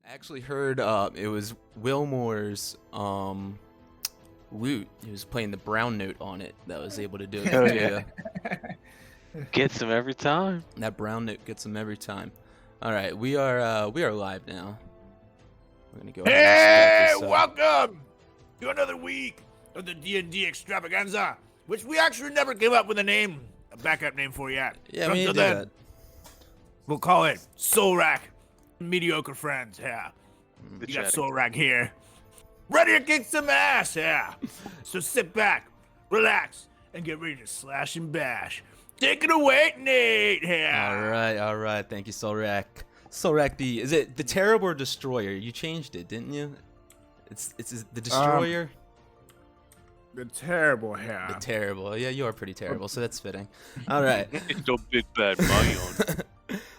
I actually heard it was Wilmore's lute. He was playing the brown note on it that was able to do it. Oh, Yeah. Gets him every time. That brown note gets him every time. All right, we are live now. We're gonna go ahead Hey, and start this up. welcome to another week of the D&D extravaganza, which we actually never came up with a backup name for yet. Yeah, So we need to until do then, that. we'll call it Soul Rack Mediocre Friends. Yeah, The you got chatting. Soul Rack here, ready to kick some ass. Yeah, so sit back, relax, and get ready to slash and bash. Take it away, Nate. Yeah. All right. Thank you, Solrak. Solrak, is it the Terrible or Destroyer? You changed it, didn't you? It's the Destroyer. The terrible hair. The Terrible. Yeah, you are pretty terrible, so that's fitting. All right. It's a big bad lion.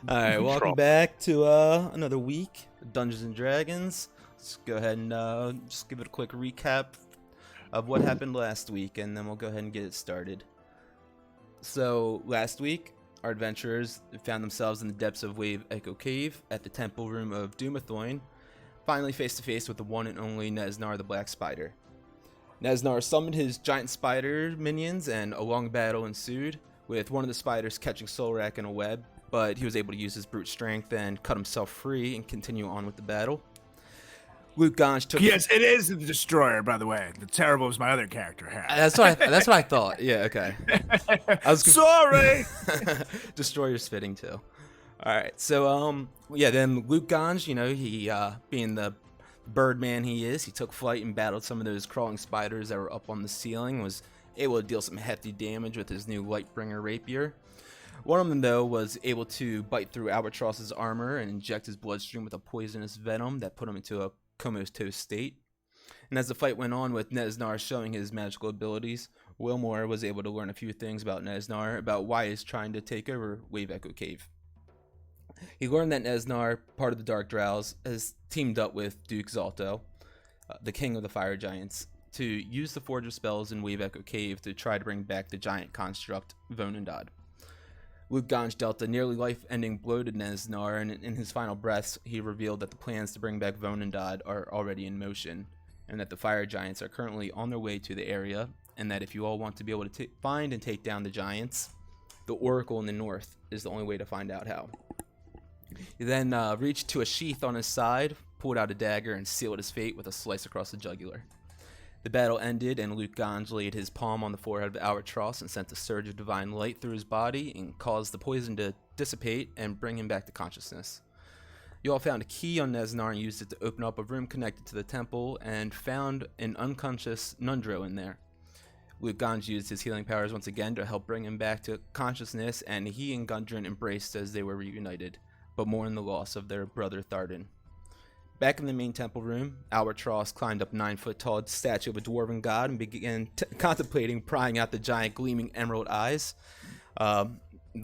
All right, welcome Trouble. back to another week of Dungeons and Dragons. Let's go ahead and just give it a quick recap of what happened last week, and then we'll go ahead and get it started. So last week, our adventurers found themselves in the depths of Wave Echo Cave at the Temple Room of Doomathoin, finally face to face with the one and only Nesnar the Black Spider. Nesnar summoned his giant spider minions, and a long battle ensued, with one of the spiders catching Solrak in a web, but he was able to use his brute strength and cut himself free and continue on with the battle. Luke Ganj took... Yes, it is the Destroyer, by the way. The terrible is my other character. Yeah. That's what I thought. Yeah, okay. I was Sorry. Destroyer's fitting too. All right, so then Luke Ganj, he being the Birdman he is, he took flight and battled some of those crawling spiders that were up on the ceiling. Was able to deal some hefty damage with his new Lightbringer rapier. One of them, though, was able to bite through Albatross's armor and inject his bloodstream with a poisonous venom that put him into a comatose state. And as the fight went on with Nesnar showing his magical abilities, Wilmore was able to learn a few things about Nesnar, about why he's trying to take over Wave Echo Cave. He learned that Nesnar, part of the Dark Drows, has teamed up with Duke Zalto, the king of the Fire Giants, to use the Forge of Spells in Wave Echo Cave to try to bring back the giant construct Vonendad. Luke Ganj dealt a nearly life-ending blow to Nesnar, and in his final breaths, he revealed that the plans to bring back Vonendad are already in motion, and that the Fire Giants are currently on their way to the area, and that if you all want to be able to find and take down the Giants, the Oracle in the north is the only way to find out how. He then reached to a sheath on his side, pulled out a dagger, and sealed his fate with a slice across the jugular. The battle ended, and Luke Ganj laid his palm on the forehead of Albatross and sent a surge of divine light through his body and caused the poison to dissipate and bring him back to consciousness. You all found a key on Nesnar and used it to open up a room connected to the temple and found an unconscious Nundro in there. Luke Ganj used his healing powers once again to help bring him back to consciousness, and he and Gundren embraced as they were reunited, but mourned the loss of their brother Thardan. Back in the main temple room, Albatross climbed up 9-foot-tall statue of a dwarven god and began contemplating prying out the giant gleaming emerald eyes. The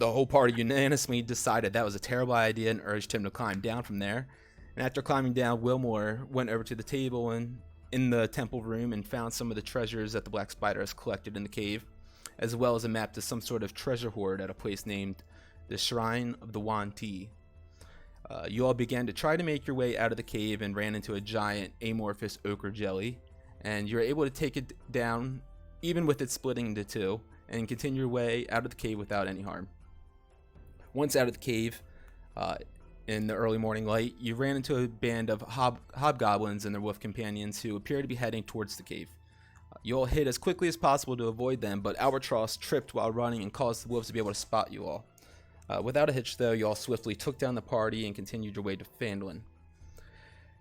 whole party unanimously decided that was a terrible idea and urged him to climb down from there. And after climbing down, Wilmore went over to the table and in the temple room and found some of the treasures that the Black Spider has collected in the cave, as well as a map to some sort of treasure hoard at a place named the Shrine of the Wan Ti. You all began to try to make your way out of the cave and ran into a giant amorphous ochre jelly, and you were able to take it down, even with it splitting into two, and continue your way out of the cave without any harm. Once out of the cave, in the early morning light, you ran into a band of hobgoblins and their wolf companions who appeared to be heading towards the cave. You all hid as quickly as possible to avoid them, but Albatross tripped while running and caused the wolves to be able to spot you all. Without a hitch, though, you all swiftly took down the party and continued your way to Phandalin.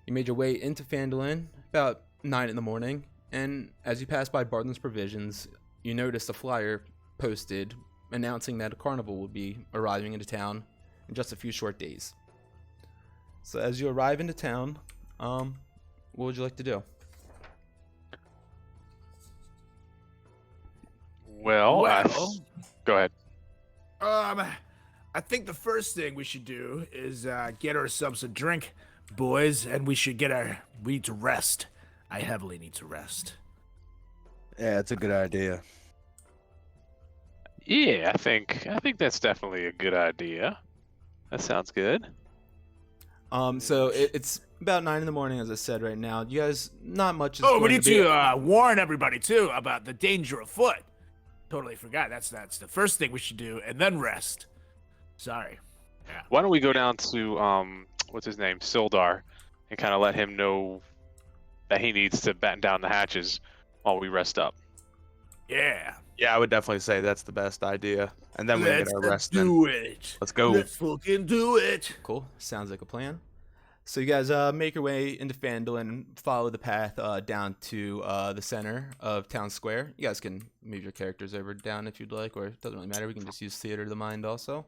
You made your way into Phandalin about 9 in the morning, and as you passed by Barthen's Provisions, you noticed a flyer posted announcing that a carnival would be arriving into town in just a few short days. So as you arrive into town, what would you like to do? Well, go ahead. I think the first thing we should do is get ourselves a drink, boys, and we need to rest. I heavily need to rest. Yeah, it's a good idea. Yeah, I think that's definitely a good idea. That sounds good. So it's About 9 in the morning, as I said right now. You guys, not much is Oh, we going need to be... to warn everybody too about the danger afoot. Totally forgot. That's the first thing we should do, and then rest. Sorry. Yeah. Why don't we go down to what's his name, Sildar, and kind of let him know that he needs to batten down the hatches while we rest up. Yeah. Yeah, I would definitely say that's the best idea. And then we can get our rest in. do it. Let's go. Let's fucking do it. Cool. Sounds like a plan. So you guys make your way into Phandalin and follow the path down to the center of Town Square. You guys can move your characters over down if you'd like, or it doesn't really matter. We can just use Theater of the Mind also.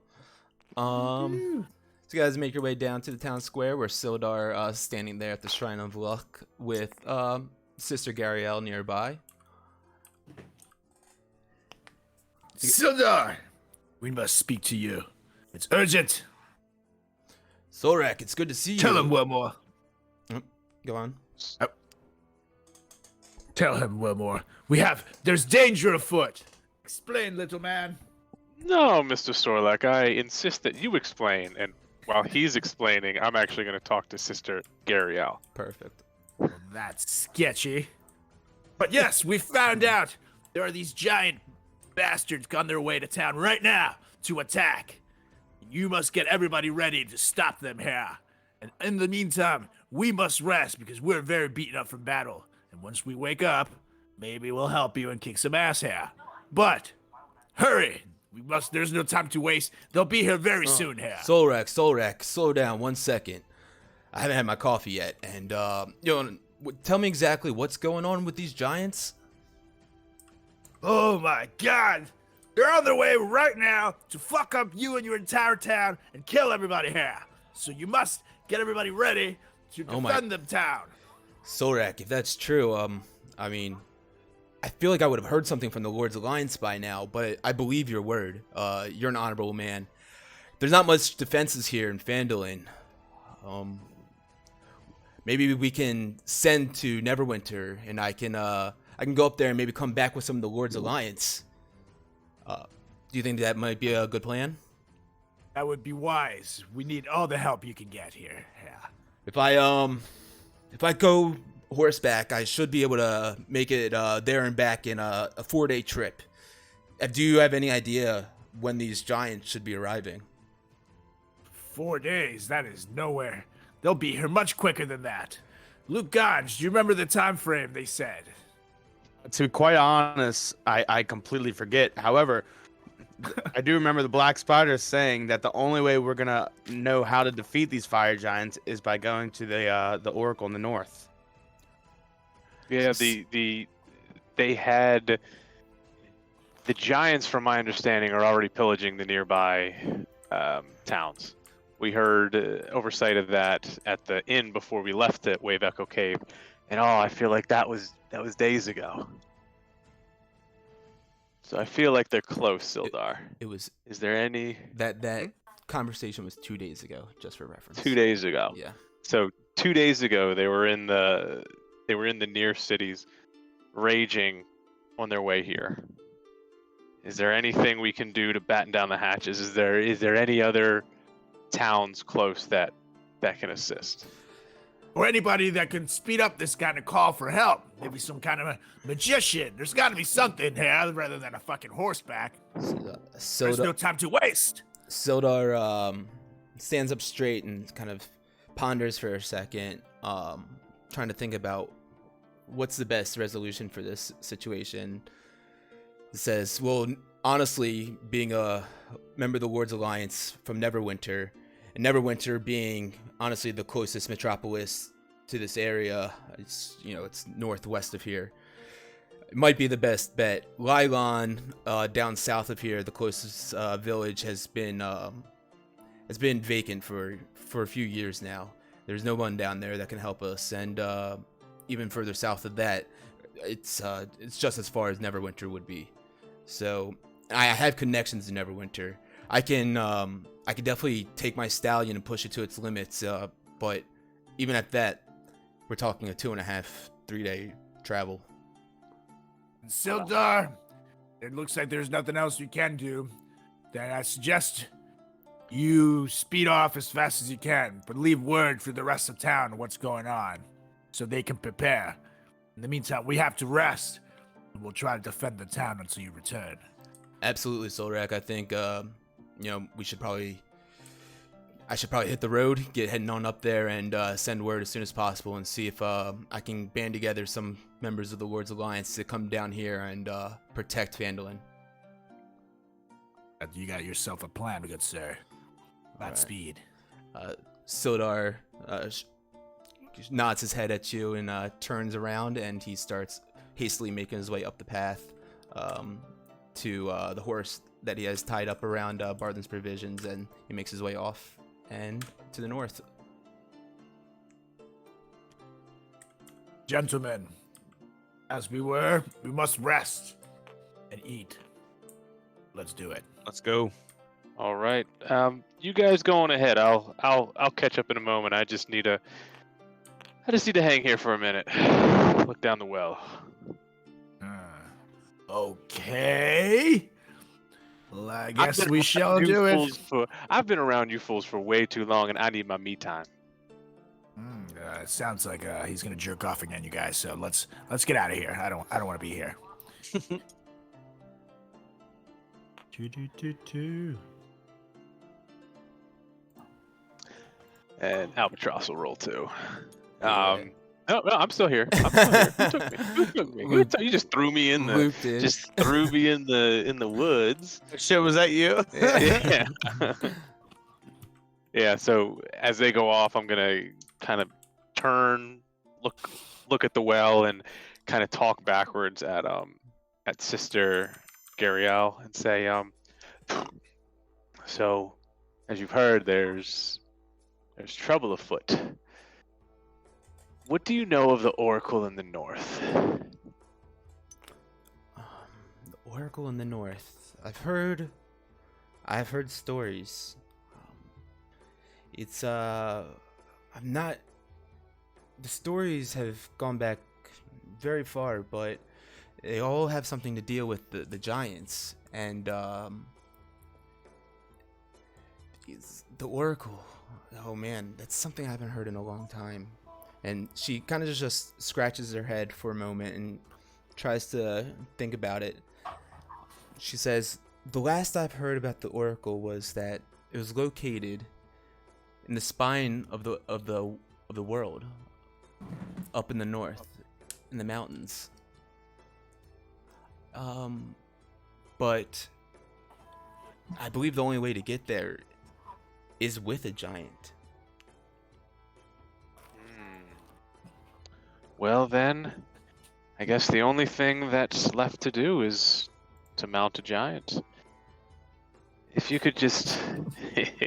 So you guys make your way down to the Town Square where Sildar is standing there at the Shrine of Luck with Sister Gariel nearby. Sildar, we must speak to you. It's urgent. Zorak, it's good to see you. Tell him, Wilmore. Go on. Tell him, Wilmore. There's danger afoot. Explain, little man. No, Mr. Sorlak, I insist that you explain, and while he's explaining, I'm actually going to talk to Sister Gariel. Perfect. Well, that's sketchy. But yes, we found out there are these giant bastards on their way to town right now to attack. You must get everybody ready to stop them here. And in the meantime, we must rest because we're very beaten up from battle. And once we wake up, maybe we'll help you and kick some ass here. But hurry! There's no time to waste. They'll be here very soon here. Solrak, slow down 1 second. I haven't had my coffee yet, and tell me exactly what's going on with these giants. Oh my god! They're on their way right now to fuck up you and your entire town and kill everybody here. So you must get everybody ready to defend them town. Solrak, if that's true, I mean, I feel like I would have heard something from the Lord's Alliance by now, but I believe your word. You're an honorable man. There's not much defenses here in Phandalin. Maybe we can send to Neverwinter, and I can go up there and maybe come back with some of the Lord's Alliance. Do you think that might be a good plan? That would be wise. We need all the help you can get here. Yeah. If I go horseback, I should be able to make it there and back in a 4-day trip. Do you have any idea when these giants should be arriving? 4 days? That is nowhere. They'll be here much quicker than that. Luke Ganj, do you remember the time frame they said? To be quite honest, I completely forget. However, I do remember the Black Spider saying that the only way we're gonna know how to defeat these fire giants is by going to the Oracle in the north. Yeah, they had the giants, from my understanding, are already pillaging the nearby towns. We heard oversight of that at the inn before we left at Wave Echo Cave, and I feel like that was days ago. So I feel like they're close, Sildar. It was. Is there any That conversation was 2 days ago, just for reference. 2 days ago? Yeah. So 2 days ago, they were in the near cities, raging on their way here. Is there anything we can do to batten down the hatches? Is there any other towns close that can assist? Or anybody that can speed up this kind of call for help. Maybe some kind of a magician. There's got to be something here rather than a fucking horseback. There's no time to waste. Sildar stands up straight and kind of ponders for a second, trying to think about what's the best resolution for this situation. He says, well, honestly, being a member of the Lord's Alliance from Neverwinter, and Neverwinter being honestly the closest metropolis to this area, it's northwest of here, it might be the best bet. Lylon, down south of here, the closest village has been vacant for a few years now. There's no one down there that can help us, and even further south of that, it's just as far as Neverwinter would be. So I have connections in Neverwinter. I can definitely take my stallion and push it to its limits, but even at that, we're talking a 2.5-3 day travel. Sildar, it looks like there's nothing else you can do. Then I suggest You speed off as fast as you can, but leave word for the rest of town what's going on, so they can prepare. In the meantime, we have to rest, and we'll try to defend the town until you return. Absolutely, Solrak. I think I should probably hit the road, get heading on up there, and send word as soon as possible, and see if I can band together some members of the Lord's Alliance to come down here and protect Phandalin. You got yourself a plan, good sir. About Right. speed. Sildar nods his head at you and turns around, and he starts hastily making his way up the path to the horse that he has tied up around Barthen's provisions, and he makes his way off and to the north. Gentlemen, as we were, we must rest and eat. Let's do it. Let's go. All right. You guys go on ahead. I'll catch up in a moment. I just need to hang here for a minute. Look down the well. Okay. Well, I I've guess been we around shall you do it. fools I've been around you fools for way too long, and I need my me time. It sounds like he's gonna jerk off again, you guys. So let's get out of here. I don't want to be here. And Albatross will roll too. Yeah. No, I'm still here. I'm still here. Who took me? Who took me? You just threw me in the Luke did. just threw me in the woods. Shit, was that you? Yeah. Yeah, so as they go off, I'm gonna kind of turn, look at the well, and kind of talk backwards at Sister Gariel and say, so as you've heard, there's trouble afoot. What do you know of the Oracle in the North? The Oracle in the North. I've heard stories. I'm not. The stories have gone back very far, but they all have something to deal with the giants and the Oracle. Oh man, that's something I haven't heard in a long time. And she kind of just scratches her head for a moment and tries to think about it. She says, "The last I've heard about the Oracle was that it was located in the spine of the world, up in the north, in the mountains. But I believe the only way to get there is with a giant." Well then, I guess the only thing that's left to do is to mount a giant. If you could just if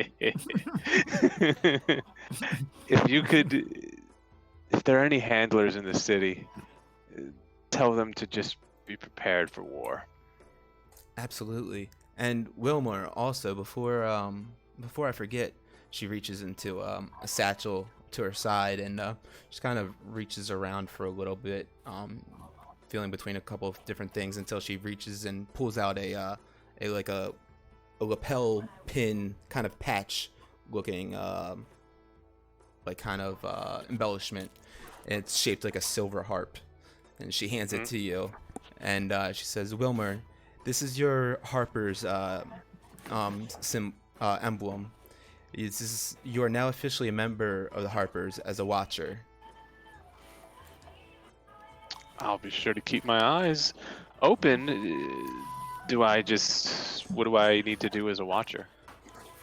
there are any handlers in the city, tell them to just be prepared for war. Absolutely. And Wilmer also, before I forget, she reaches into a satchel to her side and just kind of reaches around for a little bit, feeling between a couple of different things until she reaches and pulls out a lapel pin kind of patch looking embellishment. And it's shaped like a silver harp, and she hands it to you, and she says, "Wilmer, this is your harper's emblem. You are now officially a member of the Harpers as a Watcher." I'll be sure to keep my eyes open. What do I need to do as a Watcher?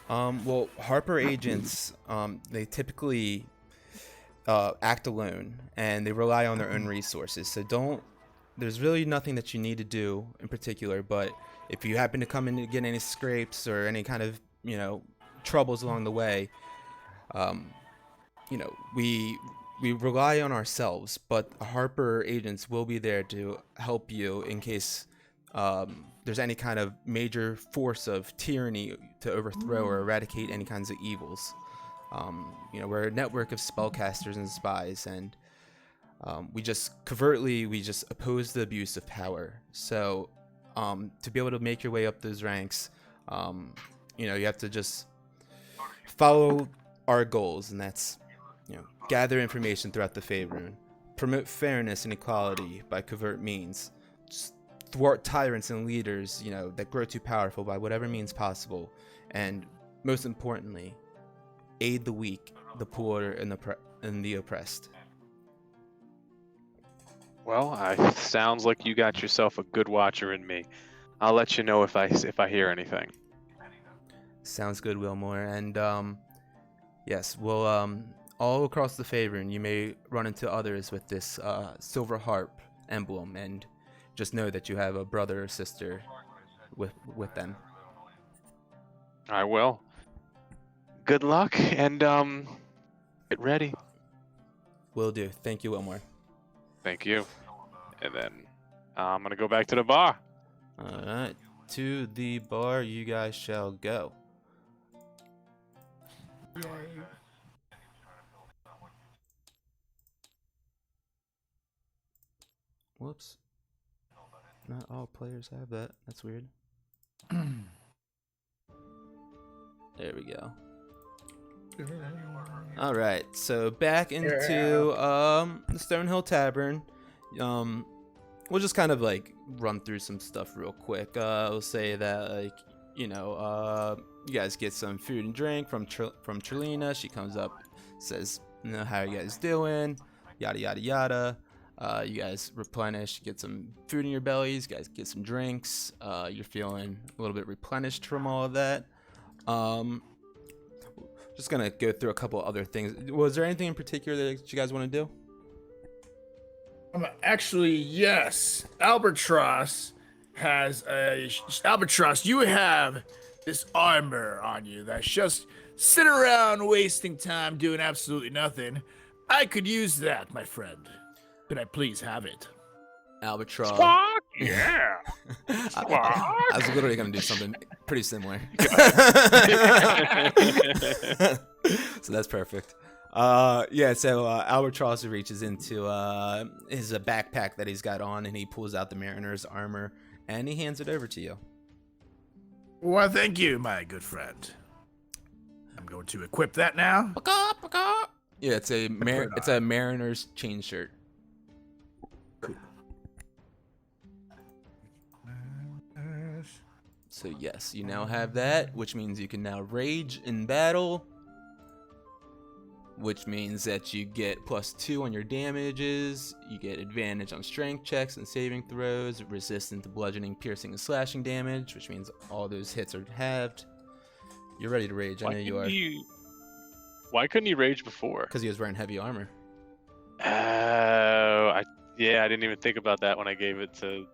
Well, Harper agents, they typically act alone, and they rely on their own resources. So there's really nothing that you need to do in particular, but if you happen to come in to get any scrapes or any kind of, troubles along the way, we rely on ourselves, but Harper agents will be there to help you in case there's any kind of major force of tyranny to overthrow or eradicate any kinds of evils. We're a network of spellcasters and spies, and we just oppose the abuse of power. So to be able to make your way up those ranks, you have to just follow our goals, and that's, gather information throughout the Faerun, promote fairness and equality by covert means, thwart tyrants and leaders, that grow too powerful by whatever means possible, and most importantly, aid the weak, the poor, and the oppressed. Well, sounds like you got yourself a good watcher in me. I'll let you know if I hear anything. Sounds good, Wilmore. And yes, we'll all across the Faerun, you may run into others with this silver harp emblem, and just know that you have a brother or sister with them. I will. Good luck, and get ready. Will do. Thank you, Wilmore. Thank you. And then I'm gonna go back to the bar. All right, to the bar you guys shall go. Whoops. Not all players have that. That's weird. There we go. All right, so back into the Stonehill Tavern. We'll just kind of like run through some stuff real quick. We'll say that you guys get some food and drink from Trelina. She comes up, says, how are you guys doing? Yada yada yada. You guys replenish, get some food in your bellies. You guys get some drinks. You're feeling a little bit replenished from all of that. Just gonna go through a couple other things. Was there anything in particular that you guys want to do? Actually, yes. Albatross has Albatross, you have this armor on you that's just sitting around wasting time doing absolutely nothing. I could use that, my friend. Could I please have it? Albatross. Fuck yeah! I was literally gonna do something pretty similar. So that's perfect. So Albatross reaches into his backpack that he's got on, and he pulls out the mariner's armor, and he hands it over to you. Well, thank you, my good friend. I'm going to equip that now. Yeah, it's a mariner's chain shirt. So yes, you now have that, which means you can now rage in battle, which means that you get +2 on your damages, you get advantage on strength checks and saving throws, resistant to bludgeoning, piercing, and slashing damage, which means all those hits are halved. You're ready to rage. I know you are. Why couldn't he rage before? Because he was wearing heavy armor. I didn't even think about that when I gave it to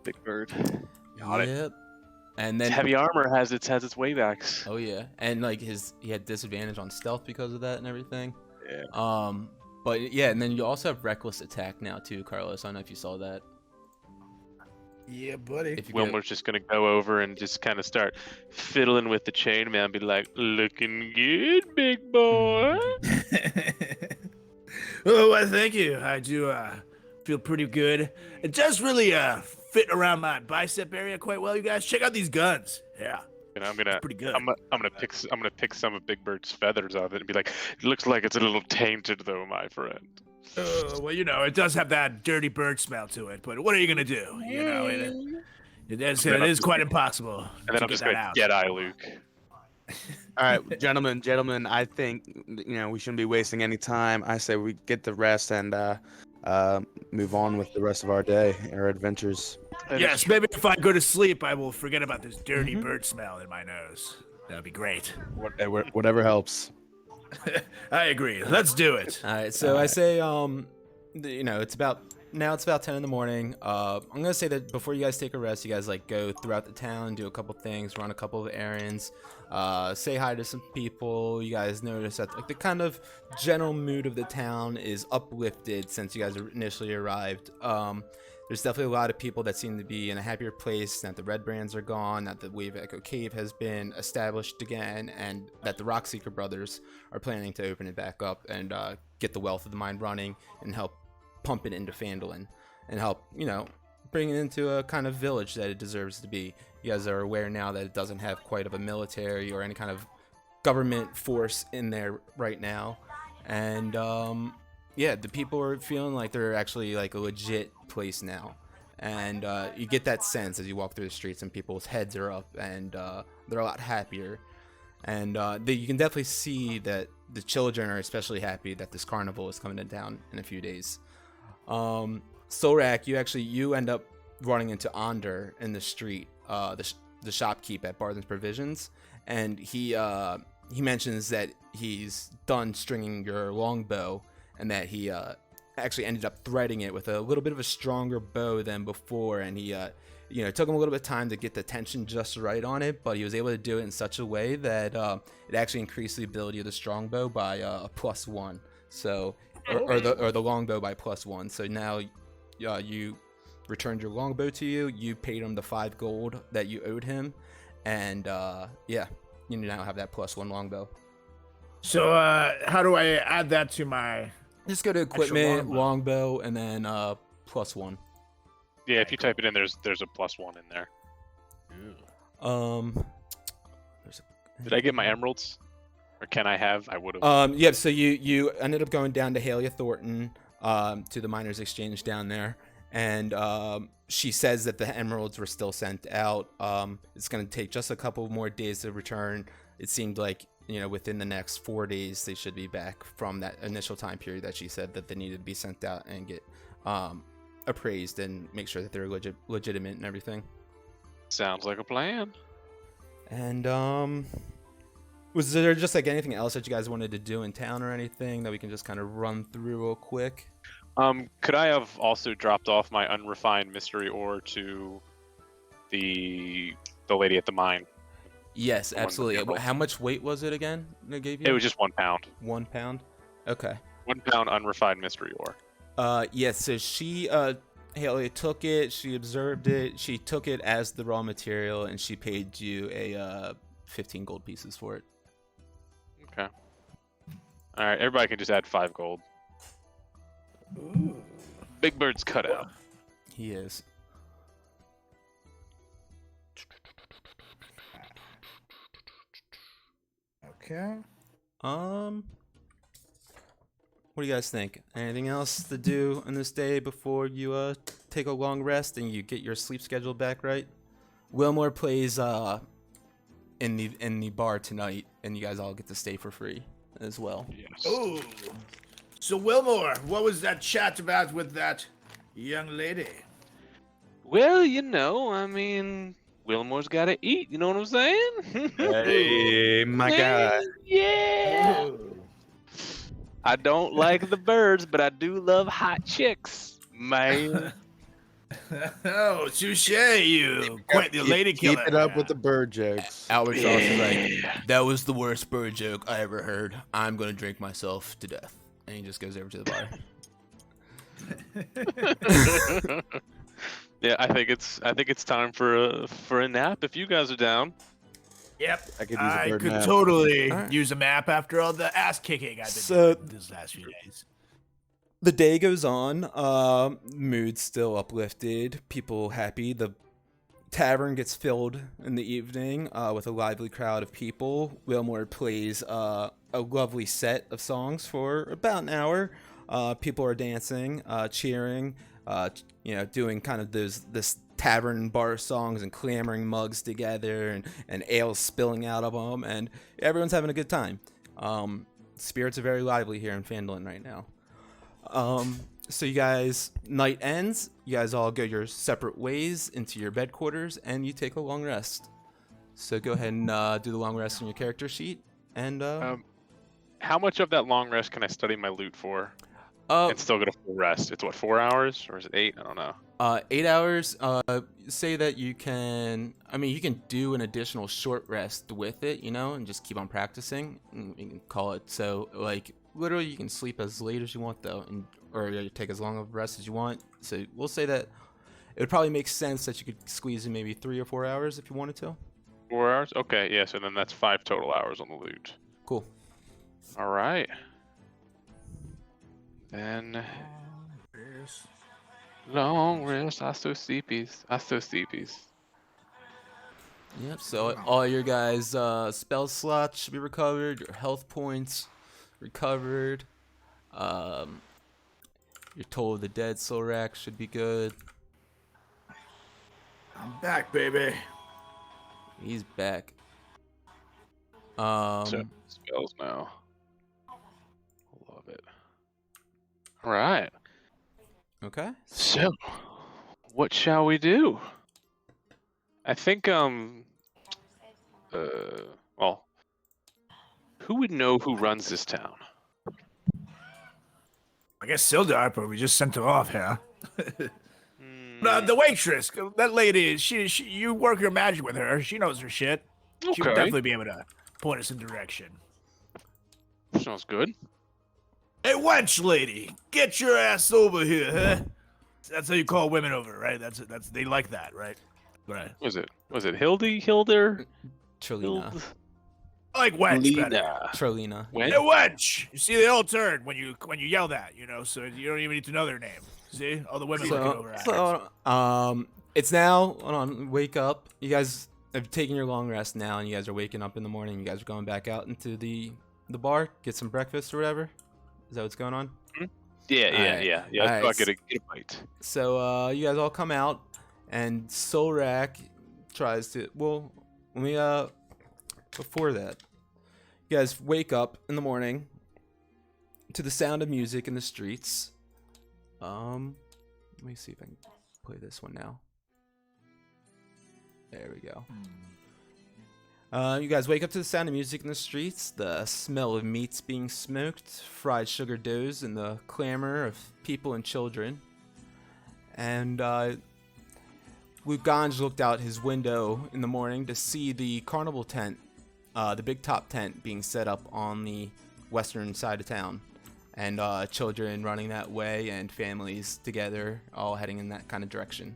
Big Bird. Got it. Yep. And then Heavy armor has its waybacks. Oh yeah, and like he had disadvantage on stealth because of that and everything. Yeah. But yeah, and then you also have reckless attack now too, Carlos. I don't know if you saw that. Yeah, buddy. If you Wilmer's just gonna go over and just kind of start fiddling with the chainmail and be like, "Looking good, big boy." Oh, well, thank you. I do feel pretty good. It does really fit around my bicep area quite well. You guys check out these guns. Yeah. And I'm gonna, pretty good. I'm gonna pick some of Big Bird's feathers off it and be like, "Looks like it's a little tainted, though, my friend." Well, it does have that dirty bird smell to it. But what are you gonna do? It is quite impossible. And then I'm just gonna get Luke. All right, gentlemen, I think we shouldn't be wasting any time. I say we get the rest and move on with the rest of our day, our adventures. Yes, maybe if I go to sleep, I will forget about this dirty bird smell in my nose. That'd be great. Whatever helps. I agree. Let's do it. All right, so I say, it's about 10 in the morning. I'm gonna say that before you guys take a rest, you guys go throughout the town, do a couple things, run a couple of errands, say hi to some people. You guys notice that the kind of general mood of the town is uplifted since you guys initially arrived. There's definitely a lot of people that seem to be in a happier place, that the Red Brands are gone, that the Wave Echo Cave has been established again, and that the Rockseeker brothers are planning to open it back up and get the Wealth of the Mind running and help pump it into Phandalin and help, bring it into a kind of village that it deserves to be. You guys are aware now that it doesn't have quite of a military or any kind of government force in there right now, and yeah, the people are feeling like they're actually like a legit place now, and you get that sense as you walk through the streets and people's heads are up and they're a lot happier, and you can definitely see that the children are especially happy that this carnival is coming to town in a few days. Solrak, you end up running into Ander in the street, the shopkeep at Barthen's Provisions, and he mentions that he's done stringing your longbow, and that he actually ended up threading it with a little bit of a stronger bow than before, and he it took him a little bit of time to get the tension just right on it, but he was able to do it in such a way that it actually increased the ability of the strongbow by a +1, so or the longbow by +1. So now you returned your longbow to you. You paid him the 5 gold that you owed him, and yeah, you now have that +1 longbow. So how do I add that to my? Just go to equipment, longbow, and then +1. Yeah, if you type it in, there's a +1 in there. Did I get my emeralds? Or can I have? I would have. Yeah, so you ended up going down to Halia Thornton, to the Miners Exchange down there, and she says that the emeralds were still sent out. It's going to take just a couple more days to return. It seemed like, within the next 4 days, they should be back from that initial time period that she said that they needed to be sent out and get appraised and make sure that they're legitimate and everything. Sounds like a plan. And was there just like anything else that you guys wanted to do in town or anything that we can just kind of run through real quick? Could I have also dropped off my unrefined mystery ore to the lady at the mine? Yes, absolutely. How much weight was it again? They gave you? It was just 1 pound. 1 pound. Okay. 1 pound unrefined mystery ore. Yes. So she, Haley took it. She observed it. She took it as the raw material, and she paid you a 15 gold pieces for it. Okay. All right. Everybody can just add 5 gold. Ooh. Big Bird's cut out. He is. Okay. What do you guys think? Anything else to do on this day before you take a long rest and you get your sleep schedule back right? Wilmore plays in the bar tonight, and you guys all get to stay for free as well. Yes. Ooh. So Wilmore, what was that chat about with that young lady? Well, I mean, Wilmore's got to eat. You know what I'm saying? Hey, my guy. Yeah. Ooh. I don't like the birds, but I do love hot chicks, man. Oh, touche, you quite the lady killer. Keep it up with the bird jokes. Albert Sauce is like, that was the worst bird joke I ever heard. I'm gonna drink myself to death. And he just goes over to the bar. Yeah, I think it's time for a nap if you guys are down. Yep, I could use a bird nap. totally All right. use a map after all the ass kicking I've been So- doing these last few days. The day goes on. Mood's still uplifted. People happy. The tavern gets filled in the evening with a lively crowd of people. Wilmore plays a lovely set of songs for about an hour. People are dancing, cheering, doing kind of this tavern bar songs and clamoring mugs together and ale spilling out of them, and everyone's having a good time. Spirits are very lively here in Phandalin right now. So you guys, night ends, you guys all go your separate ways into your bed quarters, and you take a long rest. So go ahead and do the long rest on your character sheet, and How much of that long rest can I study my loot for and still get a full rest? It's what, 4 hours or is it 8? I don't know. 8 hours. Say that you can. I mean, you can do an additional short rest with it, and just keep on practicing. And you can call it so. Like literally, you can sleep as late as you want though, or you take as long of a rest as you want. So we'll say that it would probably make sense that you could squeeze in maybe 3 or 4 hours if you wanted to. 4 hours? Okay, yeah. So then that's 5 total hours on the loot. Cool. All right. Then long rest. I so sleepies. Yep. So all your guys' spell slots should be recovered. Your health points recovered. Um, your Toll of the Dead soul rack should be good. I'm back, baby. He's back. So spells now. Love it. All right. Okay. So, what shall we do? I think well, who would know who runs this town? I guess Sildar, but we just sent her off here. Hmm, The waitress, that lady, she, you work your magic with her. She knows her shit. She would Okay. definitely be able to point us in direction. Sounds good. Hey, wench lady, get your ass over here, huh? That's how you call women over, right? That's they like that, right? Right. Was it Hildy? Hilder? Trolina. I like wench better. Lena. Trolina. When? Hey, wench! You see, they all turn when you yell that, you know. So you don't even need to know their name. See, all the women looking over at us. It's now. Hold on. Wake up. You guys have taken your long rest now, and you guys are waking up in the morning. You guys are going back out into the bar, get some breakfast or whatever. Is that what's going on? Yeah. Alright. So I Alright. get a bite. So you guys all come out, and Solrak tries to. Well, let me before that, you guys wake up in the morning to the sound of music in the streets. Let me see if I can play this one now. There we go. You guys wake up to the sound of music in the streets, the smell of meats being smoked, fried sugar doughs, and the clamor of people and children. And Luke Ganj looked out his window in the morning to see the carnival tent, the big top tent, being set up on the western side of town. And children running that way and families together, all heading in that kind of direction.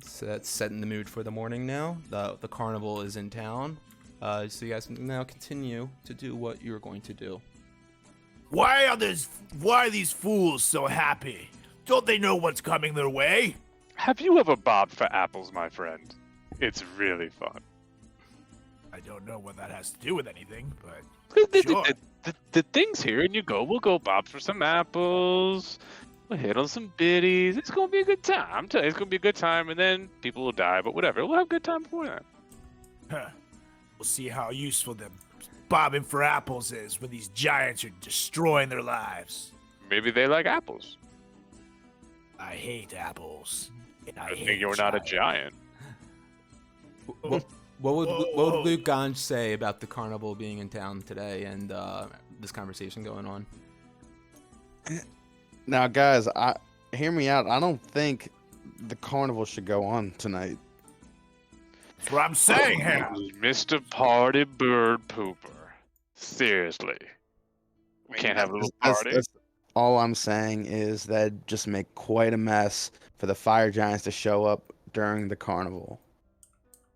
So that's setting the mood for the morning now. The carnival is in town. So you guys can now continue to do what you're going to do. Why are these fools so happy? Don't they know what's coming their way? Have you ever bobbed for apples, my friend? It's really fun. I don't know what that has to do with anything, but The, sure. the thing's here, and we'll go bob for some apples. We'll hit on some biddies. It's gonna be a good time. I'm telling you, it's gonna be a good time, and then people will die, but whatever. We'll have a good time before that. Huh. We'll see how useful them bobbing for apples is when these giants are destroying their lives. Maybe they like apples. I hate apples. And I I hate think you're not a giants. giant. What would Whoa. Luke Ganj say about the carnival being in town today and this conversation going on? Now, guys, hear me out. I don't think the carnival should go on tonight. That's what I'm saying here. Mr. Party Bird Pooper. Seriously. We can't have a little party. That's all I'm saying is that just make quite a mess for the fire giants to show up during the carnival.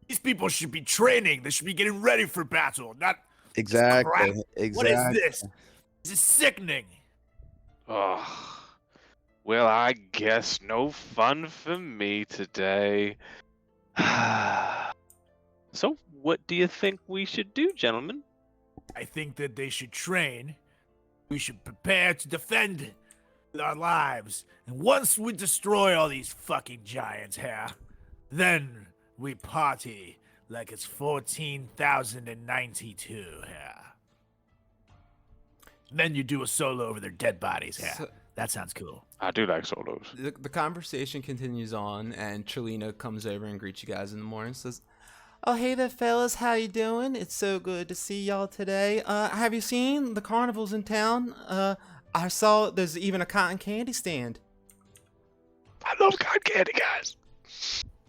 These people should be training. They should be getting ready for battle, not Exactly. crap. Exactly. What is this? This is sickening. Oh, well, I guess no fun for me today. So, what do you think we should do, gentlemen? I think that they should train. We should prepare to defend our lives. And once we destroy all these fucking giants here, then we party like it's 14,092 here. Then you do a solo over their dead bodies here. So- That sounds cool. I do like solos. The conversation continues on, and Trelina comes over and greets you guys in the morning. Says, "Oh, hey there, fellas. How you doing? It's so good to see y'all today. Have you seen the carnivals in town? I saw there's even a cotton candy stand." I love cotton candy, guys.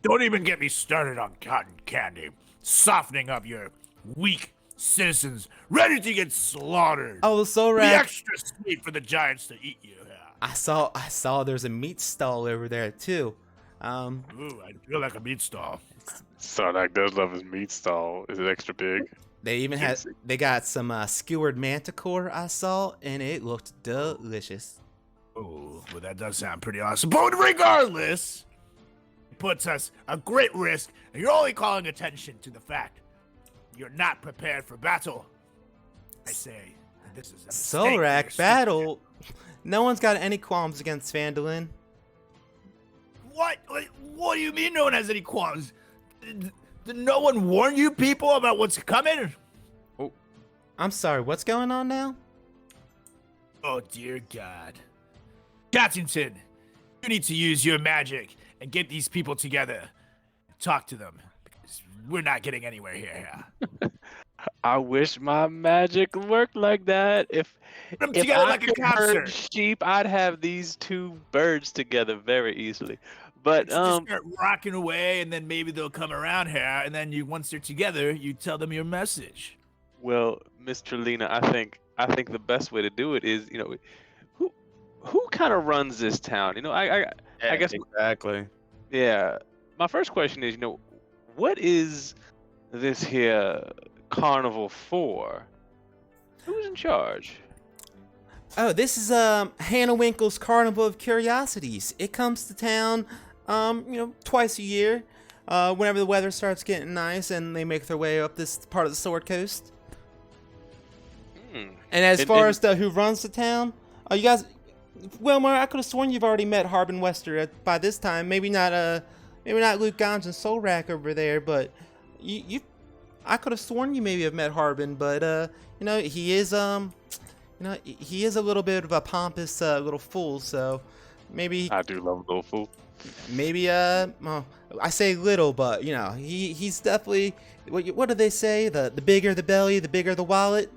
Don't even get me started on cotton candy. Softening up your weak citizens ready to get slaughtered. Oh, the soul Be rack. extra sweet for the giants to eat you. I saw there's a meat stall over there too. Ooh, I feel like a meat stall. Sarnak does love his meat stall. Is it extra big? They even they got some skewered manticore I saw, and it looked delicious. Oh, well, that does sound pretty awesome. But regardless, puts us a great risk, and you're only calling attention to the fact you're not prepared for battle. I say that this is a mistake for your Solrak battle. No one's got any qualms against Phandalin. What? What do you mean no one has any qualms? Did no one warn you people about what's coming? Oh, I'm sorry. What's going on now? Oh, dear God. Gatsington, you need to use your magic and get these people together. Talk to them. Because we're not getting anywhere here. I wish my magic worked like that. If Put them if together I like a could herd concert. sheep, I'd have these two birds together very easily. But Just start rocking away, and then maybe they'll come around here. And then once they're together, you tell them your message. well, Miss Trelina, I think the best way to do it is, who kind of runs this town? I guess exactly. yeah. My first question is, what is this here carnival for? Who's in charge? Oh, this is Hannah Winkle's Carnival of Curiosities. It comes to town, twice a year, whenever the weather starts getting nice, and they make their way up this part of the Sword Coast. And as far as who runs the town, you guys, Wilmer, I could have sworn you've already met Harbin Wester by this time. Maybe not Luke Gons and Solrak over there, but I could have sworn you maybe have met Harbin, but he is he is a little bit of a pompous little fool, so maybe I do love a little fool. maybe well, I say little, but he's definitely what do they say? The bigger the belly, the bigger the wallet.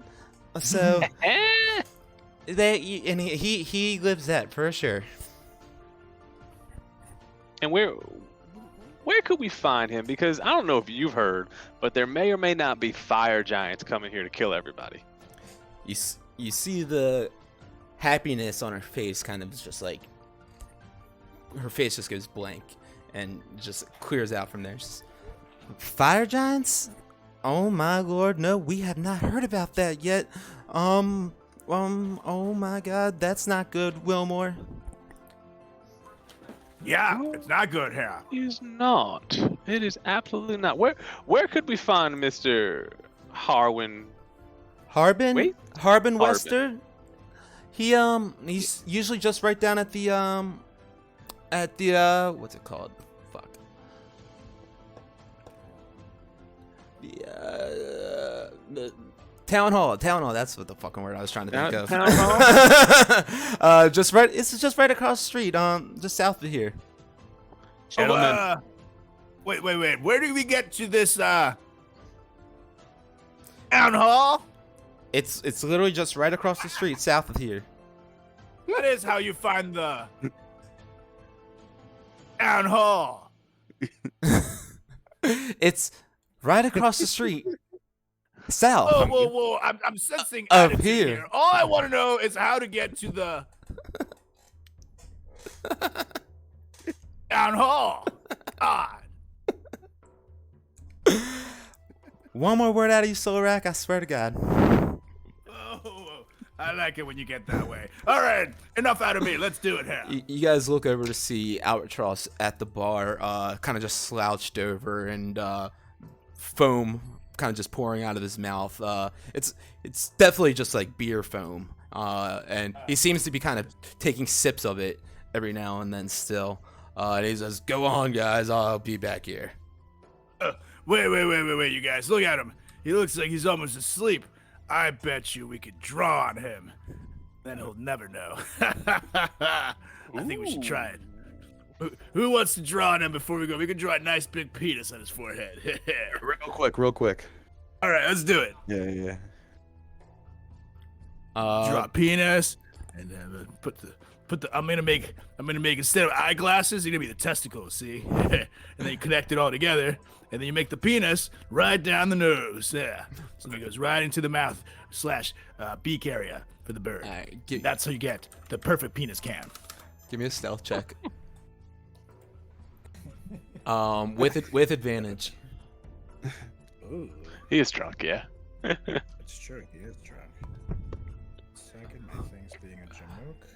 So he lives that for sure. And where could we find him? Because I don't know if you've heard, but there may or may not be fire giants coming here to kill everybody. You see the happiness on her face, kind of just like her face just goes blank and just clears out from there. Fire giants? Oh my lord, no, we have not heard about that yet. Oh my god, that's not good, Wilmore. Yeah, it's not good here. It is not. It is absolutely not. Where could we find Mr. Harbin? Harbin? Harbin Wester? Harbin. He's usually just right down at the what's it called? Fuck. The town hall. That's what the fucking word I was trying to think of. Town hall? Just right. It's just right across the street. Just south of here. Gentlemen. Wait. Where do we get to this town hall? It's literally just right across the street, south of here. That is how you find the town hall. It's right across the street, south. Whoa! I'm sensing Up attitude here. All I want to know is how to get to the town hall. God. One more word out of you, Solrak, I swear to God. Oh, I like it when you get that way. All right, enough out of me. Let's do it here. You guys look over to see Albatross at the bar, kind of just slouched over, and foam kind of just pouring out of his mouth. It's definitely just like beer foam, and he seems to be kind of taking sips of it every now and then still. And he says, "Go on, guys. I'll be back here." Wait, you guys. Look at him. He looks like he's almost asleep. I bet you we could draw on him. Then he'll never know. I think we should try it. Who wants to draw on him before we go? We can draw a nice big penis on his forehead. Real quick. All right, let's do it. Yeah. Draw a penis, and then put the. I'm gonna make instead of eyeglasses, you're gonna be the testicles. See, and then you connect it all together, and then you make the penis right down the nose. Yeah, so it goes right into the mouth / beak area for the bird. All right, That's how you get the perfect penis cam. give me a stealth check. With advantage. Ooh, He is drunk, yeah. that's true. He is drunk. Second, my thing's being a jamoke.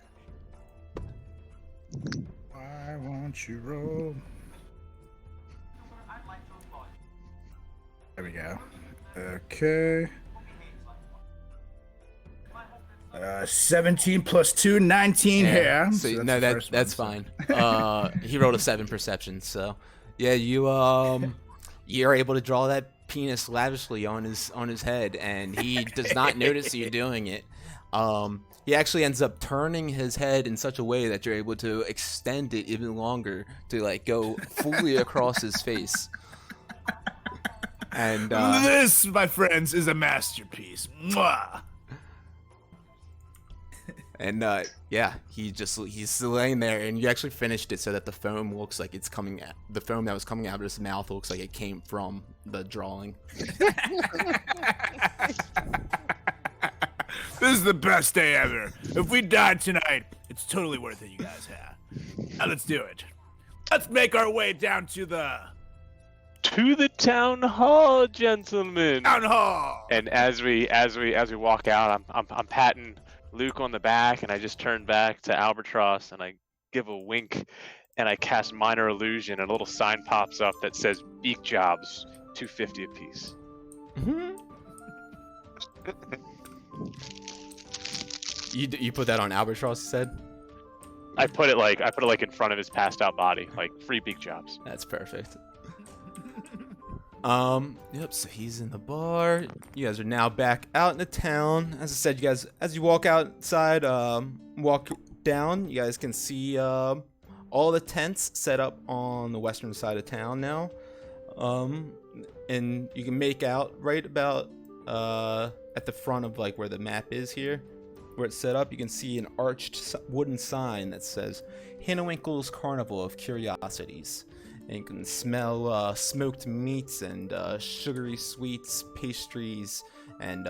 Why won't you roll? There we go. Okay. 17 plus 2, 19 here. So, that's no, the first that's one, fine. He rolled a 7 perception, so yeah, you're able to draw that penis lavishly on his head, and he does not notice you doing it. He actually ends up turning his head in such a way that you're able to extend it even longer to like go fully across his face. And this, my friends, is a masterpiece. Mwah! And yeah, he's laying there, and you actually finished it so that the foam looks like it's coming out. The foam that was coming out of his mouth looks like it came from the drawing. This is the best day ever. If we died tonight, it's totally worth it, you guys have. Now let's do it. Let's make our way down to the town hall, gentlemen. town hall. And as we walk out, I'm patting Luke on the back, and I just turn back to Albatross and I give a wink, and I cast minor illusion, and a little sign pops up that says "Beak Jobs, $2.50 a piece." You put that on Albatross's head? I put it like in front of his passed out body, like free beak jobs. That's perfect. Yep, so he's in the bar. You guys are now back out in the town. As I said, you guys, as you walk outside, walk down, you guys can see all the tents set up on the western side of town now. And you can make out right about at the front of like where the map is here, where it's set up, you can see an arched wooden sign that says Hinnewinkle's Carnival of Curiosities. And you can smell smoked meats and sugary sweets, pastries, and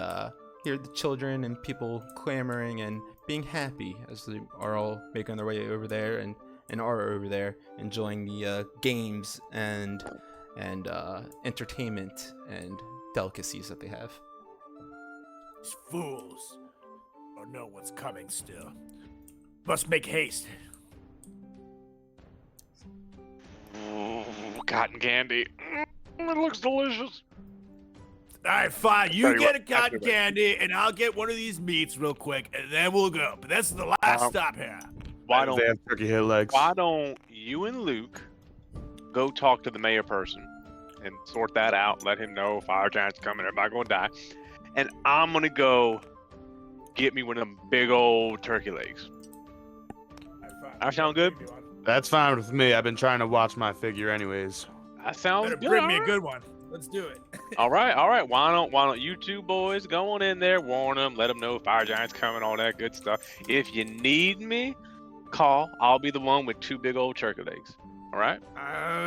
hear the children and people clamoring and being happy as they are all making their way over there and are over there enjoying the games and entertainment and delicacies that they have. These fools don't know what's coming still. Must make haste. Ooh, cotton candy. It looks delicious. Alright, fine. You Tell you get what, a cotton after that. candy, and I'll get one of these meats real quick, and then we'll go. But that's the last stop here. Why They have turkey head legs. Why don't you and Luke go talk to the mayor person and sort that out? Let him know fire giant's coming. Everybody gonna die. And I'm gonna go get me one of them big old turkey legs. That sound good? That's fine with me. I've been trying to watch my figure anyways. That sounds Better good. bring me a alright. good one. Let's do it. All right. Why don't you two boys go on in there, warn them, let them know fire giant's coming, all that good stuff. If you need me, call. I'll be the one with two big old turkey legs. All right?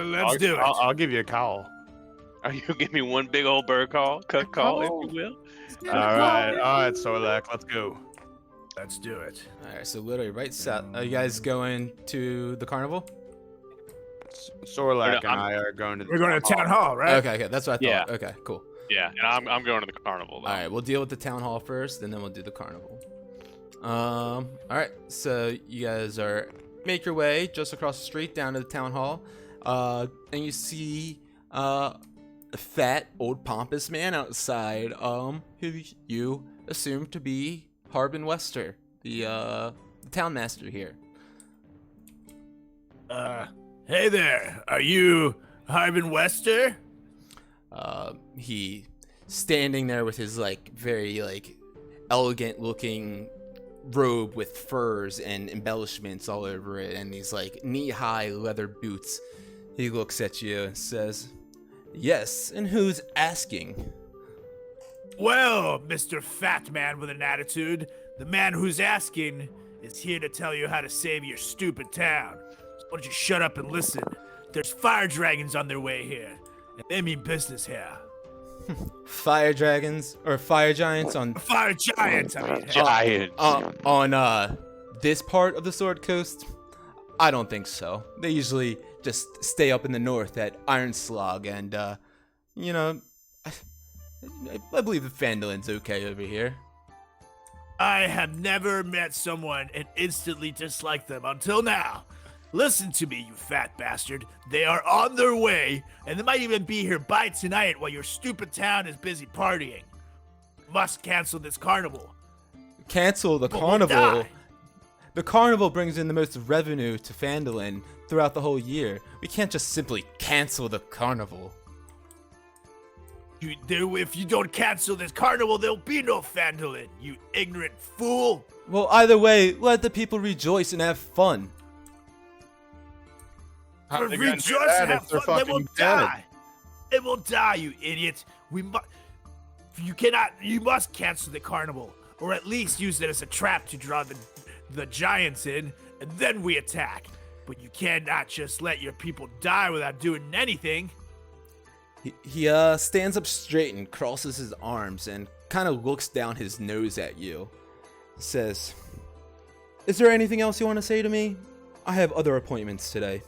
Let's do it. I'll give you a call. Or you give me one big old bird call, cut call, if you will. All right, Sorlak, let's go. Let's do it. Alright, so literally right south. Are you guys going to the carnival? Sorlak No, and I are going to. We're going to town hall, right? Okay, that's what I Yeah. thought. Okay, cool. Yeah, and I'm going to the carnival though. Alright, we'll deal with the town hall first, and then we'll do the carnival. Alright, so you guys make your way just across the street down to the town hall, and you see a fat old pompous man outside, who you assume to be Harbin Wester, the town master here. Hey there. Are you Harbin Wester? He standing there with his like very like elegant looking robe with furs and embellishments all over it, and these like knee-high leather boots. He looks at you and says, "Yes, and who's asking?" Well, Mr. Fat Man with an attitude, the man who's asking is here to tell you how to save your stupid town. So why don't you shut up and listen? There's fire dragons on their way here, and they mean business here. Fire dragons or fire giants on Fire giants, I mean. Giant. on this part of the Sword Coast? I don't think so. They usually just stay up in the north at Ironslog, and you know, I believe the Phandolin's okay over here. I have never met someone and instantly disliked them until now. Listen to me, you fat bastard. They are on their way, and they might even be here by tonight while your stupid town is busy partying. Must cancel this carnival. Cancel the But we'll carnival. die. The carnival brings in the most revenue to Phandalin throughout the whole year. We can't just simply cancel the carnival. If you don't cancel this carnival, there'll be no Phandalin, you ignorant fool. Well, either way, let the people rejoice and have fun. How are they But gonna rejoice do that and have if they're fun. They will fucking dead? die. It will die, you idiot. You must cancel the carnival, or at least use it as a trap to draw the giants in, and then we attack. But you cannot just let your people die without doing anything. He stands up straight and crosses his arms and kind of looks down his nose at you. Says, "Is there anything else you want to say to me? I have other appointments today."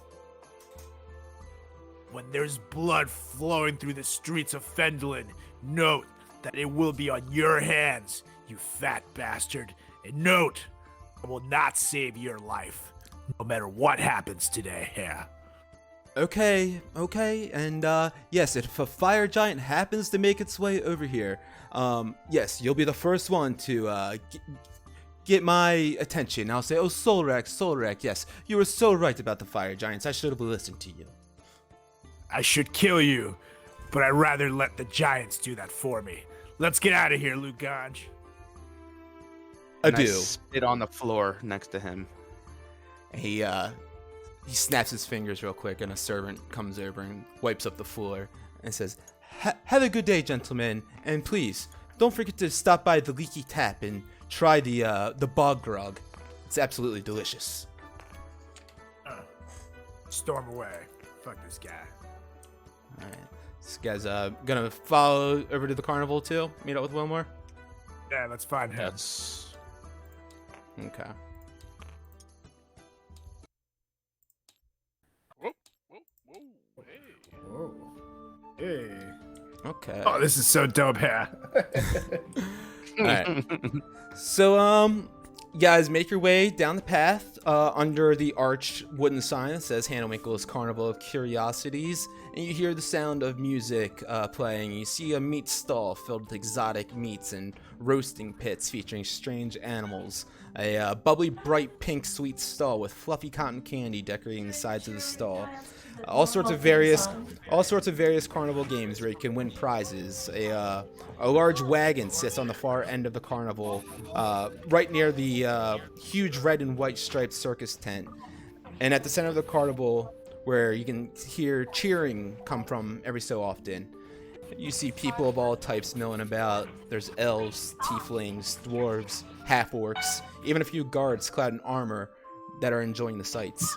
When there's blood flowing through the streets of Phandalin, note that it will be on your hands, you fat bastard. And note, I will not save your life, no matter what happens today. Yeah. Okay, and yes, if a fire giant happens to make its way over here, yes, you'll be the first one to get my attention. I'll say, "Oh, Solrek, yes, you were so right about the fire giants. I should have listened to you." I should kill you, but I'd rather let the giants do that for me. Let's get out of here, Luganj. I And do. spit on the floor next to him. He snaps his fingers real quick, and a servant comes over and wipes up the floor and says, "Have a good day, gentlemen, and please don't forget to stop by the Leaky Tap and try the bog grog. It's absolutely delicious." Storm away. Fuck this guy. All right, this guy's gonna follow over to the carnival too. Meet up with Wilmore. Yeah, let's find him. That's Okay. Whoa. Hey. Okay. Oh, this is so dope, yeah. All right. So, you guys make your way down the path under the arched wooden sign that says Hannah-Winkle's Carnival of Curiosities, and you hear the sound of music playing. You see a meat stall filled with exotic meats and roasting pits featuring strange animals. A bubbly, bright pink sweet stall with fluffy cotton candy decorating the sides of the stall. All sorts of various carnival games where you can win prizes. A large wagon sits on the far end of the carnival, right near the huge red and white striped circus tent. And at the center of the carnival, where you can hear cheering come from every so often, you see people of all types milling about. There's elves, tieflings, dwarves, half-orcs, even a few guards clad in armor that are enjoying the sights.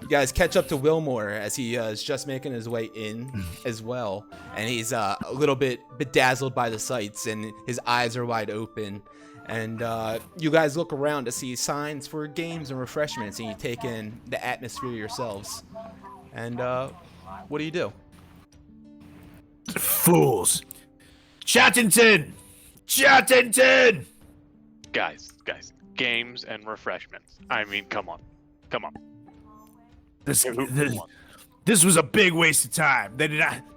You guys catch up to Wilmore as he is just making his way in as well, and he's a little bit bedazzled by the sights, and his eyes are wide open. And you guys look around to see signs for games and refreshments, and you take in the atmosphere yourselves. And what do? Fools. Chattington! Chattington! Guys, games and refreshments. I mean, come on. This was a big waste of time.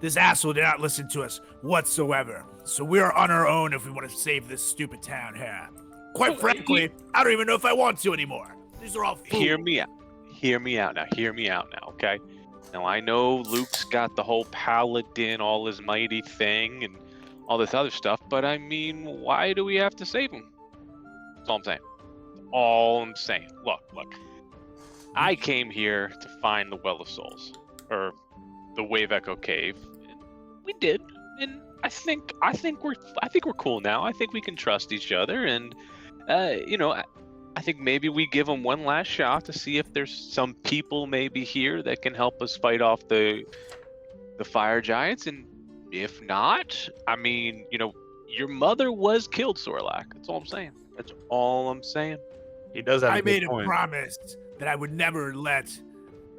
This asshole did not listen to us whatsoever. So we are on our own if we want to save this stupid town here. Quite frankly, I don't even know if I want to anymore. These are all fools. Hear me out now, okay? Now, I know Luke's got the whole paladin, all his mighty thing, and all this other stuff, but I mean, why do we have to save him? That's all I'm saying. Look. I came here to find the Well of Souls, or the Wave Echo Cave. And we did, and I think we're cool now. I think we can trust each other, and I think maybe we give them one last shot to see if there's some people maybe here that can help us fight off the fire giants. And if not, I mean, your mother was killed, Sorlak. That's all I'm saying. he does have. I made a point. promise that I would never let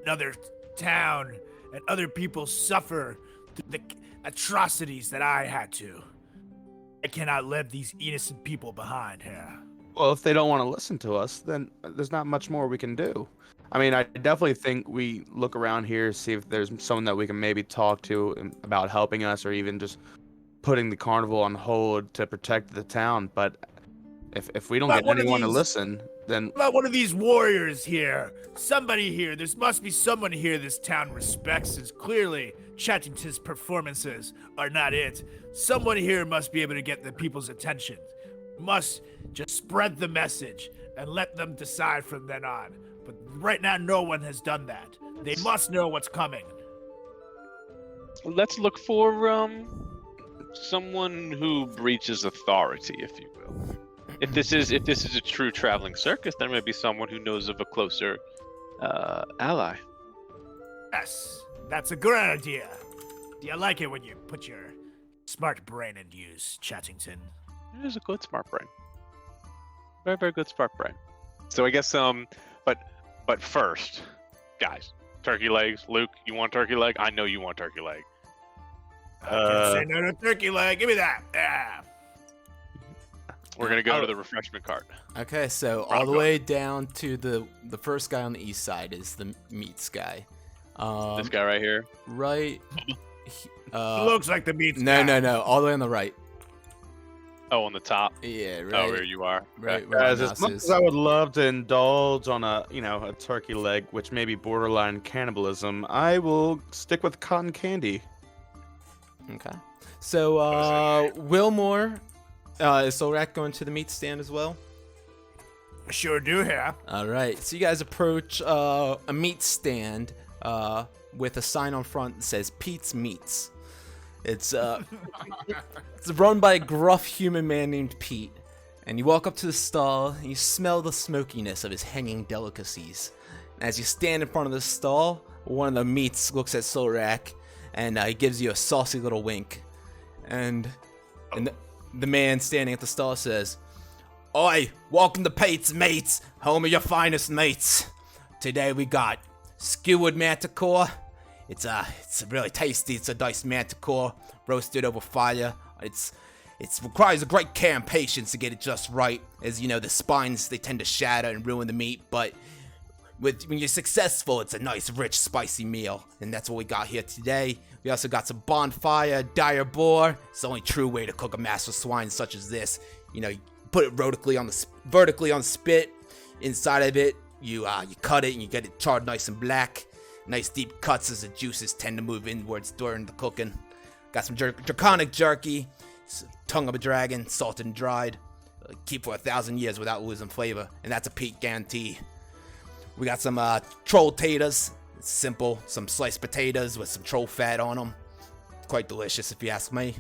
another town and other people suffer the atrocities that I had to. I cannot leave these innocent people behind here. Well, if they don't want to listen to us, then there's not much more we can do. I mean, I definitely think we look around here, see if there's someone that we can maybe talk to about helping us, or even just putting the carnival on hold to protect the town. But if we don't But get one of anyone to these- listen, then What about one of these warriors here? Somebody here. There must be someone here this town respects, as clearly Chattington's performances are not it. Someone here must be able to get the people's attention. Must just spread the message and let them decide from then on. But right now, no one has done that. They must know what's coming. Let's look for someone who breaches authority, if you will. If this is a true traveling circus, there may be someone who knows of a closer ally. Yes, that's a good idea. Do you like it when you put your smart brain into use, Chattington? It is a good smart brain. Very, very good smart brain. So I guess but first, guys, turkey legs. Luke, you want turkey leg? I know you want turkey leg. I can't say no to turkey leg. Give me that. Yeah. We're gonna go to the refreshment cart. Okay, so all the way down to the first guy on the east side is the meats guy. This guy right here. Right. Looks like the meat's No, down. no, all the way on the right. Oh, on the top. Yeah, right. Oh, where you are. Right. Okay. Where guys, my as mouse much is. as I would love to indulge on a turkey leg, which may be borderline cannibalism, I will stick with cotton candy. Okay. So, Wilmore, is Solrak going to the meat stand as well? I sure do here. All right. So you guys approach a meat stand with a sign on front that says Pete's Meats. It's it's run by a gruff human man named Pete. And you walk up to the stall and you smell the smokiness of his hanging delicacies. And as you stand in front of the stall, one of the meats looks at Solrak and he gives you a saucy little wink. And the man standing at the stall says, "Oi, welcome to Pete's Meats, home of your finest meats. Today we got skewered manticore. It's really tasty. It's a diced manticore roasted over fire. It requires a great care and patience to get it just right. As you know, the spines, they tend to shatter and ruin the meat, but when you're successful, it's a nice, rich, spicy meal. And that's what we got here today. We also got some bonfire, dire boar. It's the only true way to cook a master swine such as this. You know, you put it vertically on the spit. Inside of it, you cut it and you get it charred nice and black. Nice deep cuts as the juices tend to move inwards during the cooking. Got some draconic jerky, tongue of a dragon, salted and dried. Keep for 1,000 years without losing flavor, and that's a Pete guarantee. We got some troll taters. It's simple, some sliced potatoes with some troll fat on them. Quite delicious if you ask me.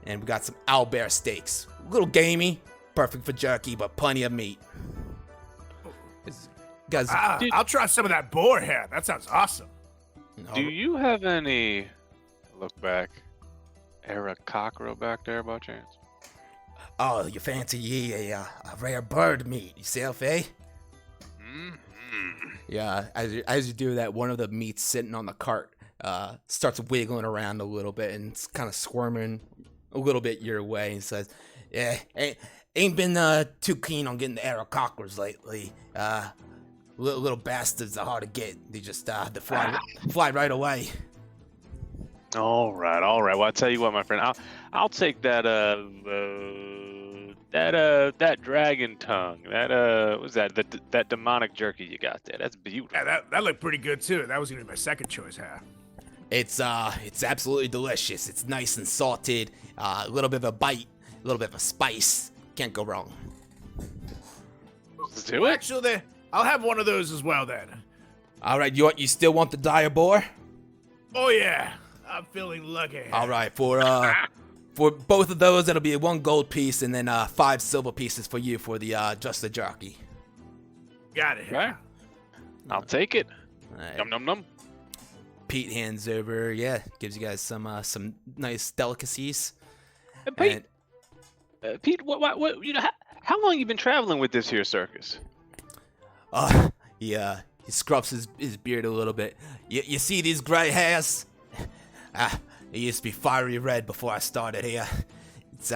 And we got some owlbear steaks. A little gamey, perfect for jerky, but plenty of meat. Guys, I'll try some of that boar hair. That sounds awesome. Do you have any look back? Era cockerel back there by chance? oh, you fancy a rare bird meat yourself, eh? Mm-hmm. Yeah, as you do that, one of the meats sitting on the cart starts wiggling around a little bit and it's kind of squirming a little bit your way and says, "Yeah, ain't been too keen on getting the arrow cockerels lately. Little bastards are hard to get. They just they fly right away." All right. Well, I'll tell you what, my friend. I'll take that that dragon tongue. That what was that that demonic jerky you got there? That's beautiful. Yeah, that looked pretty good too. That was gonna be my second choice, huh? It's absolutely delicious. It's nice and salted. A little bit of a bite, a little bit of a spice. Can't go wrong. Let's do Well, it. actually, I'll have one of those as well then. All right, you still want the dire boar? Oh yeah, I'm feeling lucky. All right, for both of those, it'll be 1 gold piece and then 5 silver pieces for you for the just the jerky. Got it. Right. I'll take it. All right. Num num num. Pete hands over, gives you guys some nice delicacies. Pete, And, Pete, what? You know, how long you been traveling with this here circus? he scrubs his beard a little bit. You see these gray hairs? It used to be fiery red before I started here. It's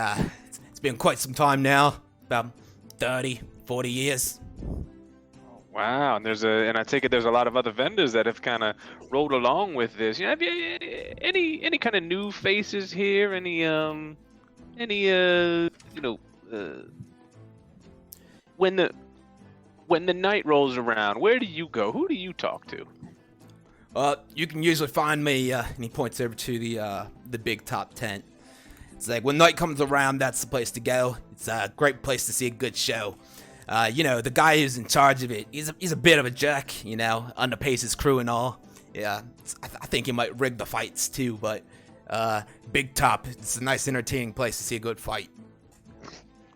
been quite some time now, about 30, 40 years. Wow, and I take it there's a lot of other vendors that have kind of rolled along with this. Have you any kind of new faces here? When the night rolls around, where do you go? Who do you talk to? You can usually find me, and he points over to the big top tent. It's like, when night comes around, that's the place to go. It's a great place to see a good show. The guy who's in charge of it, he's a bit of a jerk, underpays his crew and all. Yeah, I think he might rig the fights too, but Big Top, it's a nice entertaining place to see a good fight.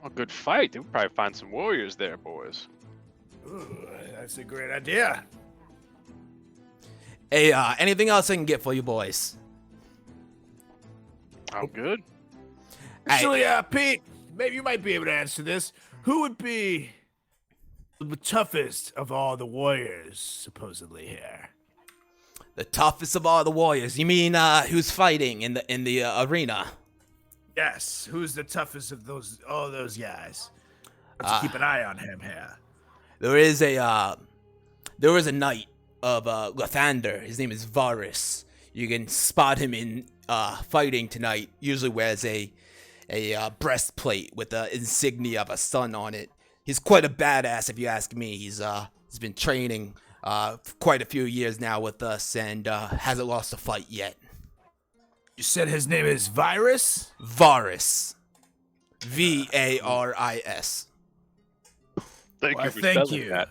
A good fight? We'll probably find some warriors there, boys. Ooh, that's a great idea. Hey, anything else I can get for you boys? Oh, good. Actually, Pete, maybe you might be able to answer this. Who would be the toughest of all the warriors, supposedly here? The toughest of all the warriors? You mean who's fighting in the arena? Yes, who's the toughest of all those guys? Let's keep an eye on him here. There is a knight of Lathander. His name is Varus. You can spot him in fighting tonight. Usually wears a breastplate with the insignia of a sun on it. He's quite a badass, if you ask me. He's been training for quite a few years now with us and hasn't lost a fight yet. You said his name is Virus? Varus. Varis. Thank Why, you for thank spelling you. that.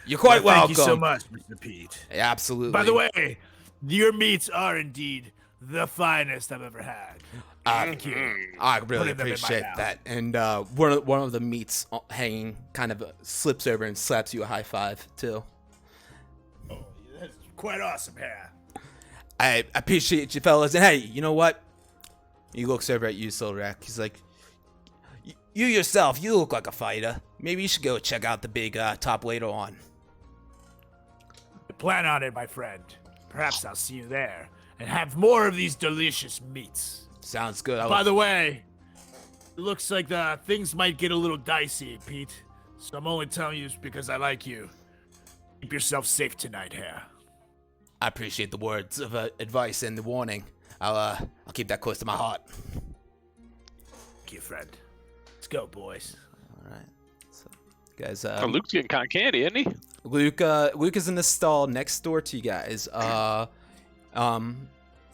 You're quite welcome. Thank you so much, Mr. Pete. Yeah, absolutely. By the way, your meats are indeed the finest I've ever had. Thank you. I really Putting them in my appreciate mouth. that. And one of the meats hanging kind of slips over and slaps you a high five too. Oh, that's quite awesome here. I appreciate you fellas. And hey, you know what? He looks over at you, Silrak. He's like, you yourself, you look like a fighter. Maybe you should go check out the big top later on. Plan on it, my friend. Perhaps I'll see you there and have more of these delicious meats. Sounds good. By the way, it looks like things might get a little dicey, Pete. So I'm only telling you because I like you. Keep yourself safe tonight here. I appreciate the words of advice and the warning. I'll keep that close to my heart. Thank you, friend. Let's go, boys. All right. So, guys, Luke's getting cotton candy, isn't he? Luke is in the stall next door to you guys.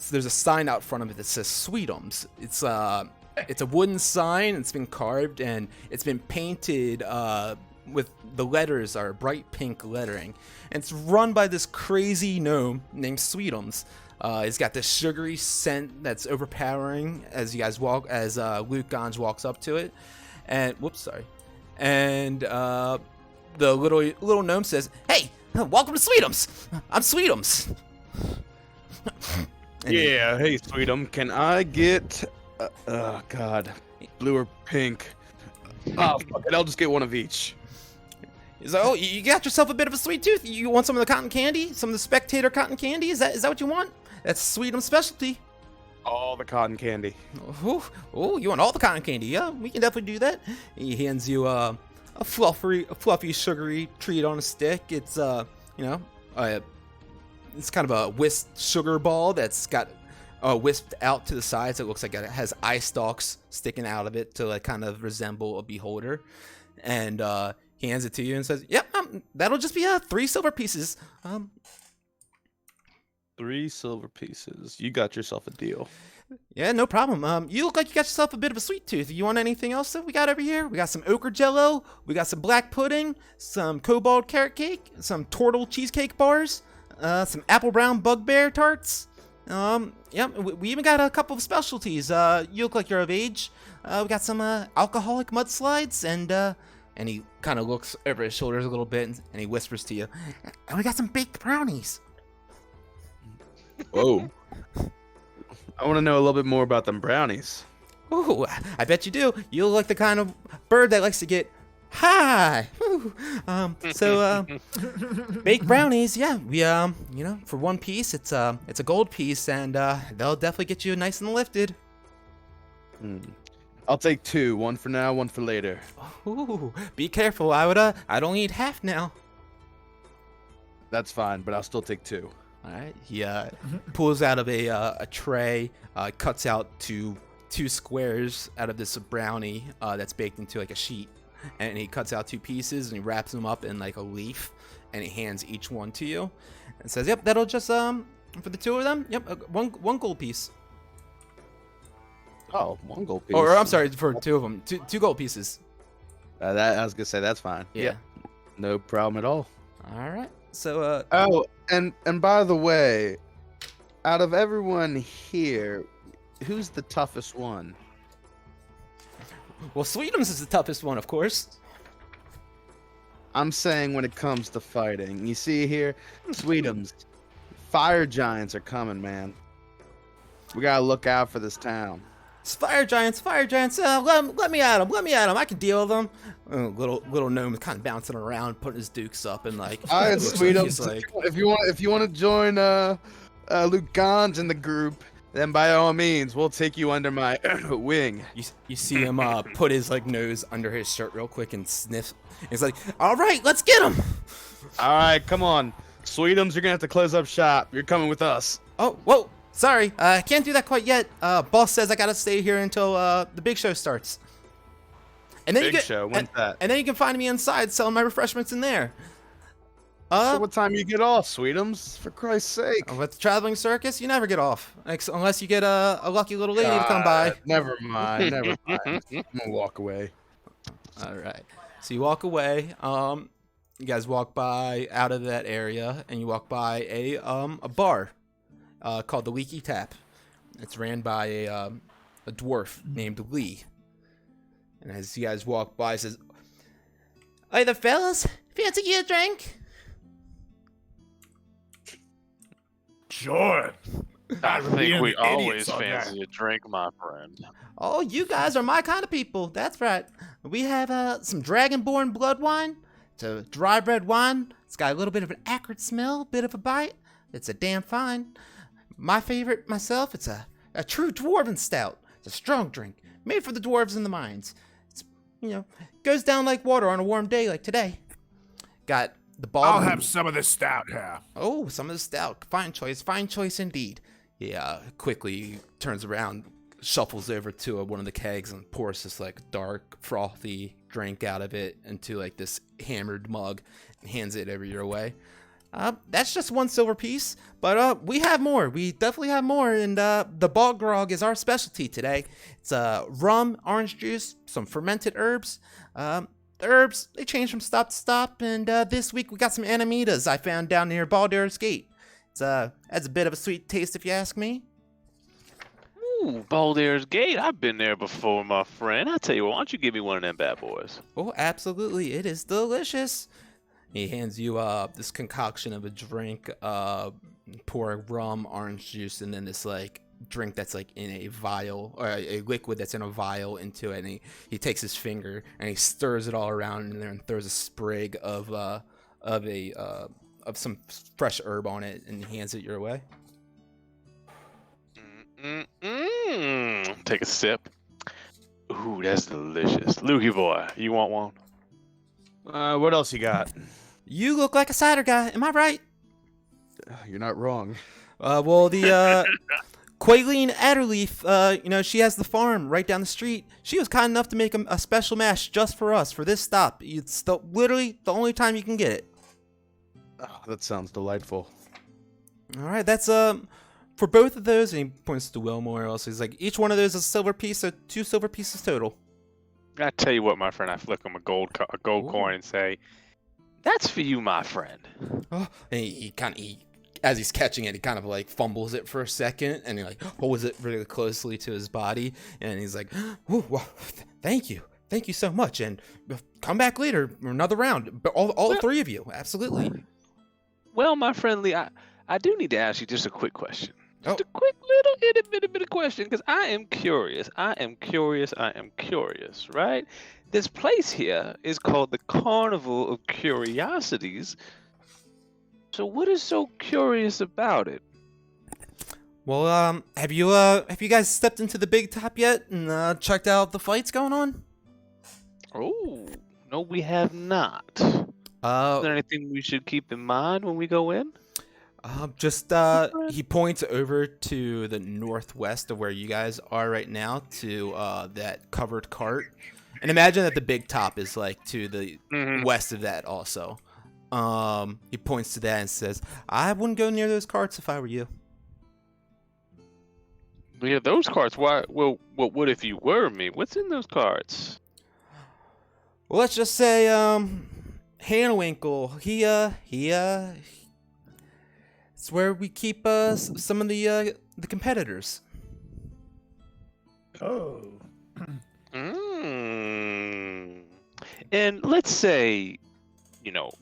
So there's a sign out front of it that says Sweetums. It's a wooden sign. It's been carved and it's been painted with the letters are bright pink lettering. And it's run by this crazy gnome named Sweetums. He's got this sugary scent that's overpowering as you guys walk, as Luke Ganj walks up to it. And And the little gnome says, "Hey, welcome to Sweetums. I'm Sweetums." Yeah, hey, Sweetum, can I get, oh, God, blue or pink? Oh, fuck it, I'll just get one of each. He's like, "Oh, you got yourself a bit of a sweet tooth. You want some of the cotton candy? Some of the Spectator cotton candy? Is that what you want? That's Sweetum's specialty." All the cotton candy. Oh, you want all the cotton candy? Yeah, we can definitely do that. He hands you a fluffy, sugary treat on a stick. It's it's kind of a whisked sugar ball that's got wisped out to the sides. It looks like it has eye stalks sticking out of it to like kind of resemble a beholder. And he hands it to you and says, "Yep, that'll just be 3 silver pieces." 3 silver pieces. You got yourself a deal. Yeah, no problem. You look like you got yourself a bit of a sweet tooth. You want anything else that we got over here? We got some ochre jello. We got some black pudding, some cobalt carrot cake, some turtle cheesecake bars, some apple brown bugbear tarts. Yeah, we even got a couple of specialties. You look like you're of age. We got some alcoholic mudslides, and he kind of looks over his shoulders a little bit, and he whispers to you, "And we got some baked brownies." Whoa. I want to know a little bit more about them brownies. Ooh, I bet you do. You look like the kind of bird that likes to get high. Ooh. Baked brownies, yeah. We for 1 piece, it's a gold piece, and they'll definitely get you nice and lifted. I'll take 2. 1 for now, 1 for later. Ooh, be careful. I'd only eat half now. That's fine, but I'll still take 2. All right. He pulls out of a tray, cuts out two squares out of this brownie that's baked into like a sheet, and he cuts out 2 pieces and he wraps them up in like a leaf, and he hands each one to you, and says, "Yep, that'll just for the 2 of them. Yep, one gold piece." Oh, 1 gold piece. Or I'm sorry, for 2 of them, two gold pieces. That I was gonna say that's fine. Yeah. Yep. No problem at all. All right. So Oh, and by the way, out of everyone here, who's the toughest one? well, Sweetums is the toughest one, of course. I'm saying when it comes to fighting. You see here, Sweetums, fire giants are coming, man. We gotta look out for this town. It's fire giants. Let me at them. I can deal with them. Little gnome is kind of bouncing around, putting his dukes up, and like. All right, looks like he's Sweetums. like, If you want to join Luke Gons in the group, then by all means, we'll take you under my wing. you see him put his like nose under his shirt real quick and sniff. He's like, "All right, let's get him." All right, come on, Sweetums. You're gonna have to close up shop. You're coming with us. Oh, whoa. Sorry, I can't do that quite yet. Boss says I gotta stay here until the big show starts. And then Big show. When's that? And then you can find me inside selling my refreshments in there. So what time you get off, Sweetums? For Christ's sake. With the traveling circus, you never get off, unless you get a lucky little lady to come by. Never mind. Never mind. I'm gonna walk away. All right. So you walk away. You guys walk by out of that area, and you walk by a bar called the Leaky Tap. It's ran by a dwarf named Lee. And as you guys walk by, he says, "Hey there, fellas. Fancy you a drink?" Sure. I think we always idiots on that. fancy a drink, my friend. Oh, you guys are my kind of people. That's right. We have some Dragonborn blood wine. It's a dry red wine. It's got a little bit of an acrid smell, bit of a bite. It's a damn fine. My favorite myself, it's a true dwarven stout. It's a strong drink, made for the dwarves in the mines. It's, goes down like water on a warm day like today. Got the ball. I'll have some of this stout here. Oh, some of the stout. Fine choice indeed. He quickly turns around, shuffles over to one of the kegs and pours this like dark, frothy drink out of it into like this hammered mug and hands it over your way. That's just 1 silver piece, but we have more. We definitely have more, and the bog grog is our specialty today. It's rum, orange juice, some fermented herbs. The herbs, they change from stop to stop, and this week we got some anamitas I found down near Baldur's Gate. It's adds a bit of a sweet taste if you ask me. Ooh, Baldur's Gate. I've been there before, my friend. I tell you what, why don't you give me one of them bad boys? Oh, absolutely, it is delicious. He hands you this concoction of a drink, pour rum, orange juice, and then this like drink that's like in a vial, or a liquid that's in a vial into it, and he takes his finger and he stirs it all around in there and throws a sprig of some fresh herb on it and hands it your way. Take a sip. Ooh, that's delicious. Lukey boy, you want one? What else you got? You look like a cider guy, am I right? You're not wrong. Well, the Quaileen Adderleaf, she has the farm right down the street. She was kind enough to make a special mash just for us for this stop. It's literally the only time you can get it. Oh, that sounds delightful. All right, that's for both of those. And he points to Wilmore. Also, he's like, each one of those is a silver piece, so 2 silver pieces total. I tell you what, my friend. I flick him a gold coin and say, "That's for you, my friend." Oh, and he as he's catching it, he kind of like fumbles it for a second, and he like holds it really closely to his body, and he's like, "Ooh, well, thank you so much, and come back later for another round, but all 3 of you, absolutely." Well, my friend Lee, I do need to ask you just a quick question. Just Oh. a quick little itty bitty question, because I am curious, right? This place here is called the Carnival of Curiosities. So what is so curious about it? Well, have you guys stepped into the big top yet and checked out the fights going on? Oh, no, we have not. Is Uh, there anything we should keep in mind when we go in? he points over to the northwest of where you guys are right now to that covered cart, and imagine that the big top is like to the west of that also. He points to that and says, "I wouldn't go near those carts if I were you." Yeah, those carts. Why? Well, what if you were me? What's in those carts? Well, let's just say, Hanwinkle, it's where we keep some of the competitors. Oh. Mm. And let's say,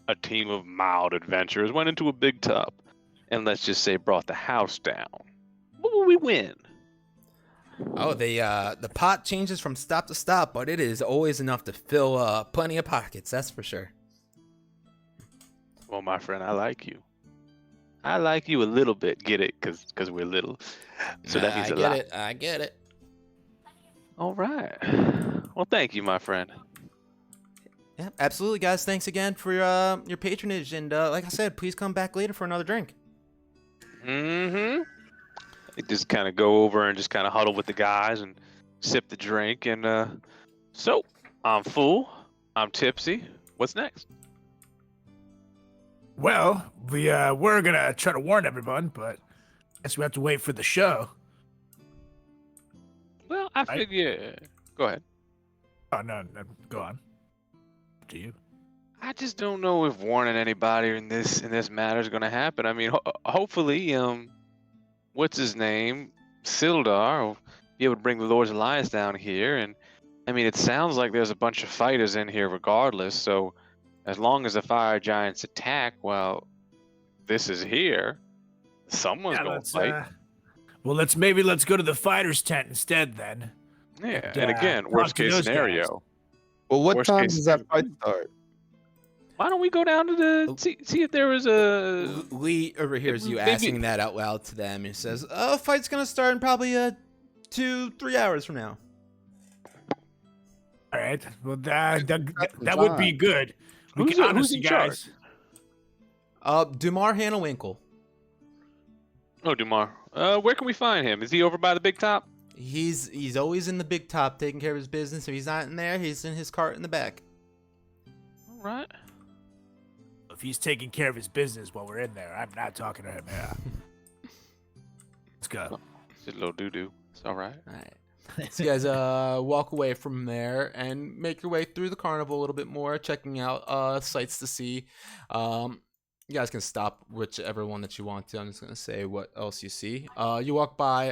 a team of mild adventurers went into a big tub, and let's just say brought the house down. What will we win? Oh, the pot changes from stop to stop, but it is always enough to fill plenty of pockets. That's for sure. Well, my friend, I like you. I like you a little bit. Get it? Cause we're little. So that means a lot. I get it. All right. Well, thank you, my friend. Yeah, absolutely, guys. Thanks again for your patronage, and like I said, please come back later for another drink. Mm-hmm. They just kind of go over and just kind of huddle with the guys and sip the drink. And so I'm full. I'm tipsy. What's next? Well, we're gonna try to warn everyone, but I guess we have to wait for the show. Well, I figure. Go ahead. Oh no, go on. To you. I just don't know if warning anybody in this matter is going to happen. I mean, hopefully, what's his name, Sildar, will be able to bring the Lord's Alliance down here. And I mean, it sounds like there's a bunch of fighters in here, regardless. So, as long as the fire giants attack while this is here, someone's going to fight. Well, let's go to the fighters' tent instead, then. Yeah, and again, worst case scenario. Well, what Worst time case does that fight start? Why don't we go down to the see if there was a Lee overhears you maybe- asking that out loud to them. He says, "Oh, fight's gonna start in probably 2-3 hours from now." All right. Well, that would be good. We can honestly, in guys. Dumar Hanwinkle. Oh, Dumar. Where can we find him? Is he over by the big top? He's always in the big top taking care of his business. If he's not in there, he's in his cart in the back. All right. If he's taking care of his business while we're in there, I'm not talking to him. Yeah. Let's go. It's a little doo-doo. It's all right. All right. So you guys walk away from there and make your way through the carnival a little bit more, checking out sights to see. You guys can stop whichever one that you want to. I'm just gonna say what else you see. You walk by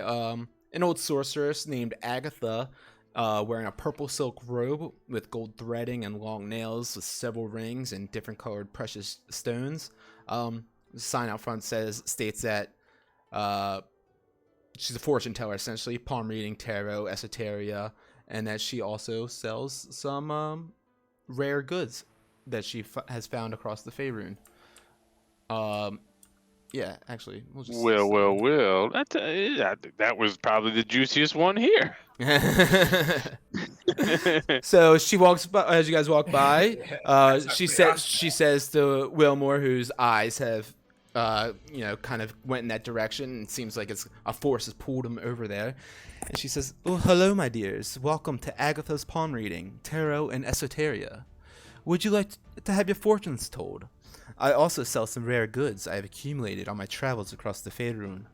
an old sorceress named Agatha, wearing a purple silk robe with gold threading and long nails with several rings and different colored precious stones. The sign out front states that she's a fortune teller, essentially, palm reading, tarot, esoteria, and that she also sells some rare goods that she has found across the Faerun. Yeah, actually, we'll just. Well. That was probably the juiciest one here. So she walks by, as you guys walk by. She says to Wilmore, whose eyes have, kind of went in that direction, and it seems like a force has pulled him over there. And she says, "Oh, hello, my dears. Welcome to Agatha's palm reading, tarot, and esoteria. Would you like to have your fortunes told? I also sell some rare goods I have accumulated on my travels across the Faerun."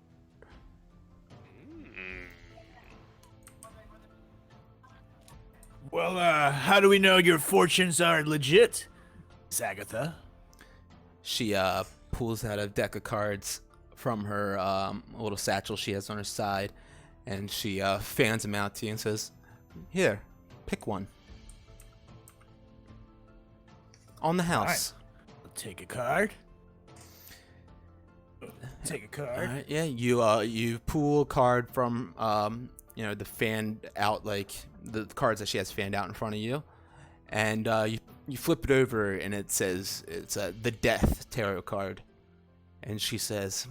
Well, how do we know your fortunes are legit, Miss Agatha? She pulls out a deck of cards from her little satchel she has on her side, and she fans them out to you and says, "Here, pick one. On the house." Take a card. Take a card. All right, yeah, you pull a card from the fanned out, like the cards that she has fanned out in front of you, and you flip it over and it says it's the Death tarot card, and she says,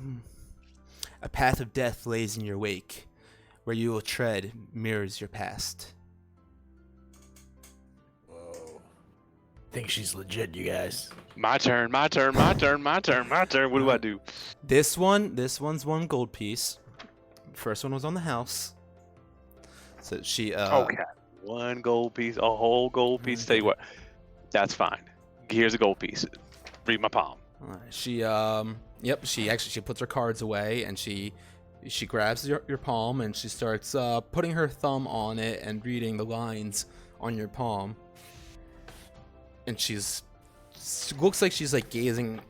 A path of death lays in your wake. Where you will tread mirrors your past. Whoa. Think she's legit, you guys. My turn. What do I do? This one's 1 gold piece. First one was on the house. So she Okay. 1 gold piece, a whole gold piece. Tell you what, that's fine. Here's a gold piece. Read my palm. Alright, she she puts her cards away and she grabs your palm and she starts putting her thumb on it and reading the lines on your palm. And she looks like she's like gazing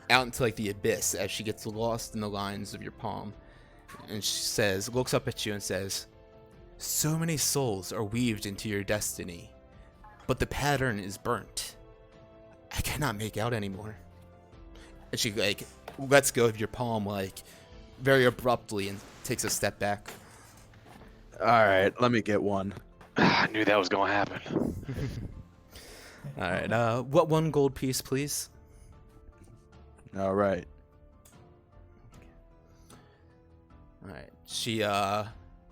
out into like the abyss as she gets lost in the lines of your palm. And she looks up at you and says, "So many souls are weaved into your destiny, but the pattern is burnt. I cannot make out anymore." And she like lets go of your palm like very abruptly and takes a step back. All right, let me get one. I knew that was gonna happen. All right, what 1 gold piece, please? All right. All right, she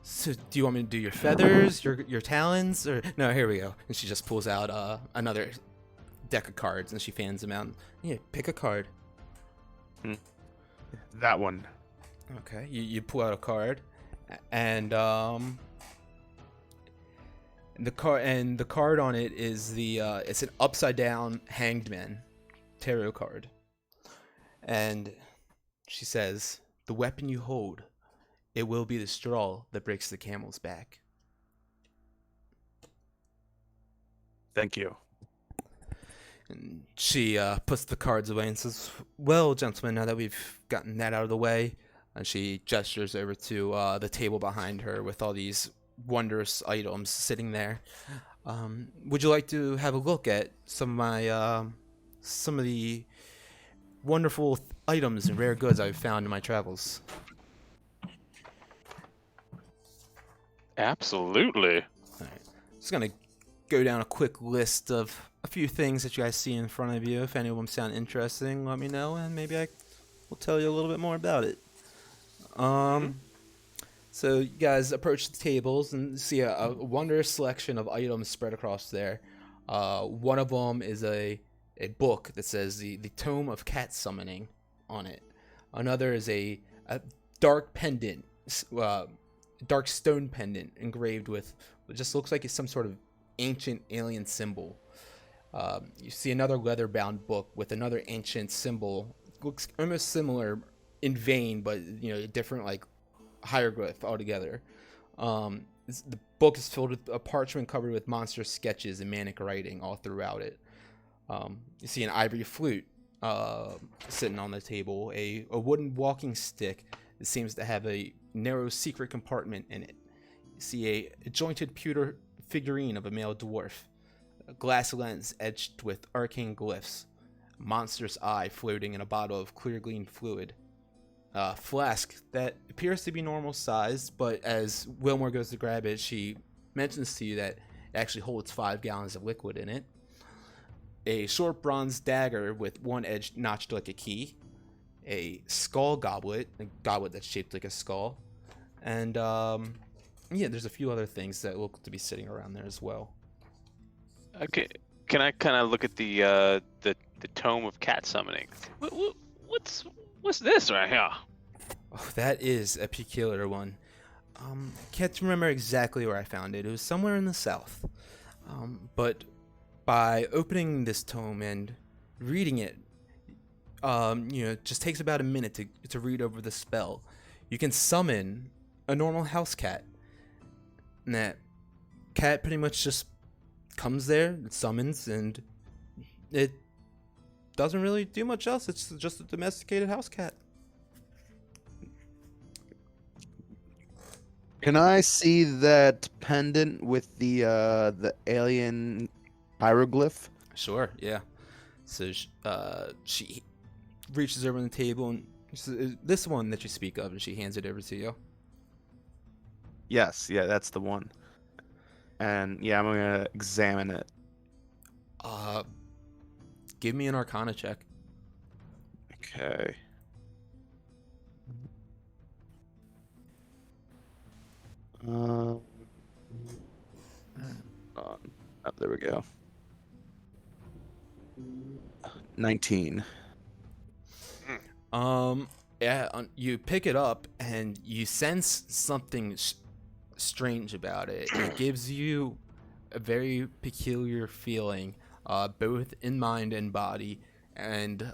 so do you want me to do your feathers, your talons, or no? Here we go. And she just pulls out another deck of cards and she fans them out. Yeah, pick a card. That one. Okay, you pull out a card, and the card on it is it's an upside down hanged man tarot card, and she says, "The weapon you hold, it will be the straw that breaks the camel's back." Thank you. And she puts the cards away and says, "Well, gentlemen, now that we've gotten that out of the way," and she gestures over to the table behind her with all these wondrous items sitting there. Would you like to have a look at some of the wonderful items and rare goods I've found in my travels? Absolutely. All right. Just gonna go down a quick list of a few things that you guys see in front of you. If any of them sound interesting, let me know, and maybe I will tell you a little bit more about it. So you guys approach the tables and see a wondrous selection of items spread across there. One of them is a book that says the Tome of Cat Summoning on it. Another is a dark pendant, dark stone pendant engraved with what just looks like it's some sort of ancient alien symbol. You see another leather-bound book with another ancient symbol. Looks almost similar in vein, but a different like hieroglyph altogether. The book is filled with a parchment covered with monstrous sketches and manic writing all throughout it. You see an ivory flute sitting on the table, a wooden walking stick that seems to have a narrow secret compartment in it. You see a jointed pewter figurine of a male dwarf, a glass lens etched with arcane glyphs, a monstrous eye floating in a bottle of clear green fluid, a flask that appears to be normal size, but as Wilmore goes to grab it, she mentions to you that it actually holds 5 gallons of liquid in it, a short bronze dagger with one edge notched like a key, a skull goblet, a goblet that's shaped like a skull, and there's a few other things that look to be sitting around there as well. Okay, can I kind of look at the Tome of Cat Summoning? What's this right here? Oh, that is a peculiar one. Can't remember exactly where I found it. It was somewhere in the south. But by opening this tome and reading it, it just takes about a minute to read over the spell. You can summon a normal house cat. And that cat pretty much just comes there, it summons, and it doesn't really do much else. It's just a domesticated house cat. Can I see that pendant with the alien hieroglyph? Sure, yeah. So she reaches over on the table and says, "This one that you speak of," and she hands it over to you. Yes, yeah, that's the one. And yeah, I'm gonna examine it. Give me an Arcana check. Okay. Oh, there we go. 19. Yeah, you pick it up and you sense something strange about it. It gives you a very peculiar feeling, both in mind and body, and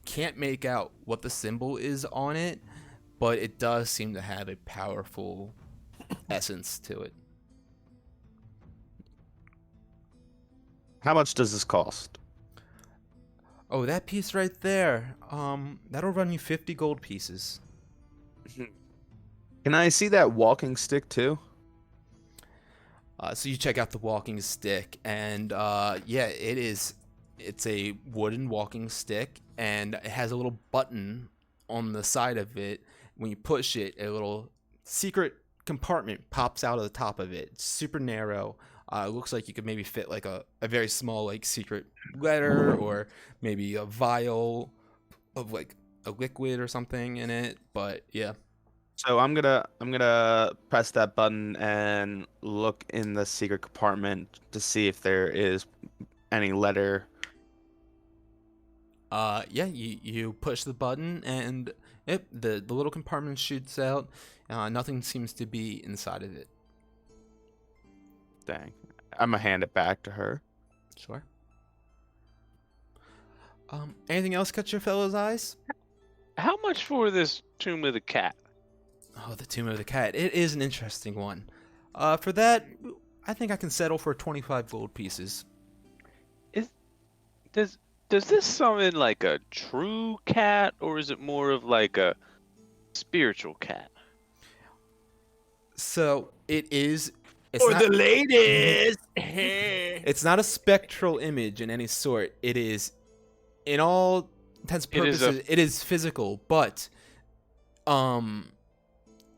can't make out what the symbol is on it, but it does seem to have a powerful essence to it. How much does this cost? Oh, that piece right there. That'll run you 50 gold pieces. Can I see that walking stick too? So you check out the walking stick, and yeah, it's a wooden walking stick, and it has a little button on the side of it. When you push it, a little secret compartment pops out of the top of it. It's super narrow. It looks like you could maybe fit like a very small like secret letter, or maybe a vial of like a liquid or something in it. But yeah. So I'm gonna press that button and look in the secret compartment to see if there is any letter. Yeah, you push the button and yep, the little compartment shoots out. Nothing seems to be inside of it. Dang. I'm gonna hand it back to her. Sure. Anything else catch your fellow's eyes? How much for this Tomb of the Cat? Oh, the Tomb of the Cat. It is an interesting one. For that, I think I can settle for 25 gold pieces. Does this summon like a true cat, or is it more of like a spiritual cat? So it is. It's For not, the ladies. it's not a spectral image in any sort. It is, in all intents and purposes, it is physical. But,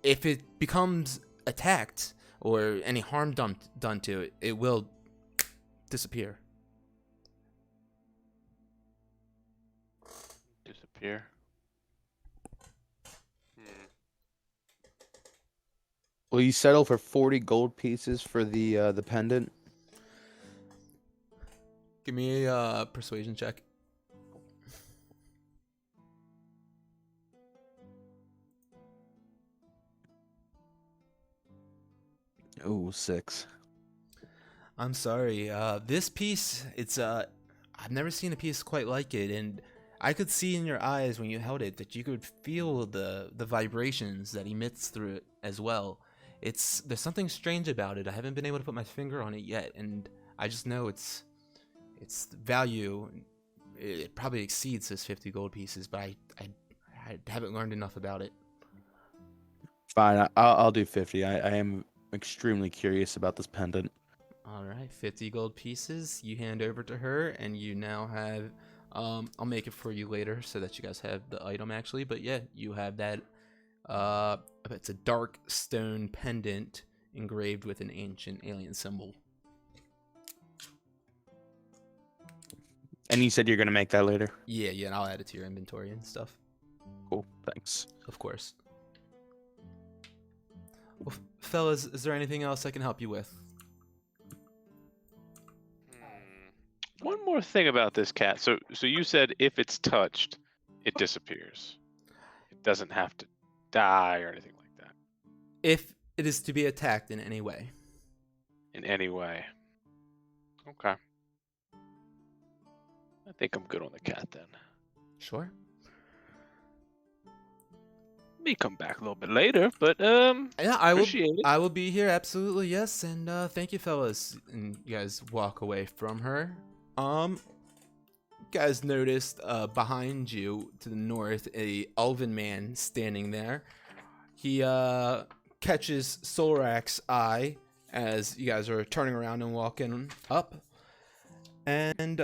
if it becomes attacked or any harm done to it, it will disappear. Disappear. Will you settle for 40 gold pieces for the pendant? Give me a persuasion check. Oh, 6. I'm sorry. This piece, it's I've never seen a piece quite like it, and I could see in your eyes when you held it that you could feel the vibrations that emits through it as well. There's something strange about it. I haven't been able to put my finger on it yet, and I just know its value. It probably exceeds those 50 gold pieces, but I haven't learned enough about it. Fine, I'll do 50. I am extremely curious about this pendant. All right, 50 gold pieces you hand over to her, and you now have. I'll make it for you later so that you guys have the item actually. But yeah, you have that. It's a dark stone pendant engraved with an ancient alien symbol. And you said you're gonna make that later? Yeah, and I'll add it to your inventory and stuff. Cool, thanks. Of course. Well, fellas, is there anything else I can help you with? One more thing about this cat. So you said if it's touched, it disappears. It doesn't have to die or anything like that. If it is to be attacked in any way. In any way. Okay. I think I'm good on the cat then. Sure. May come back a little bit later, but Yeah, appreciate it. I will be here, absolutely, yes. And thank you, fellas. And you guys walk away from her. You guys noticed behind you to the north a elven man standing there. He catches Solrak's eye as you guys are turning around and walking up. And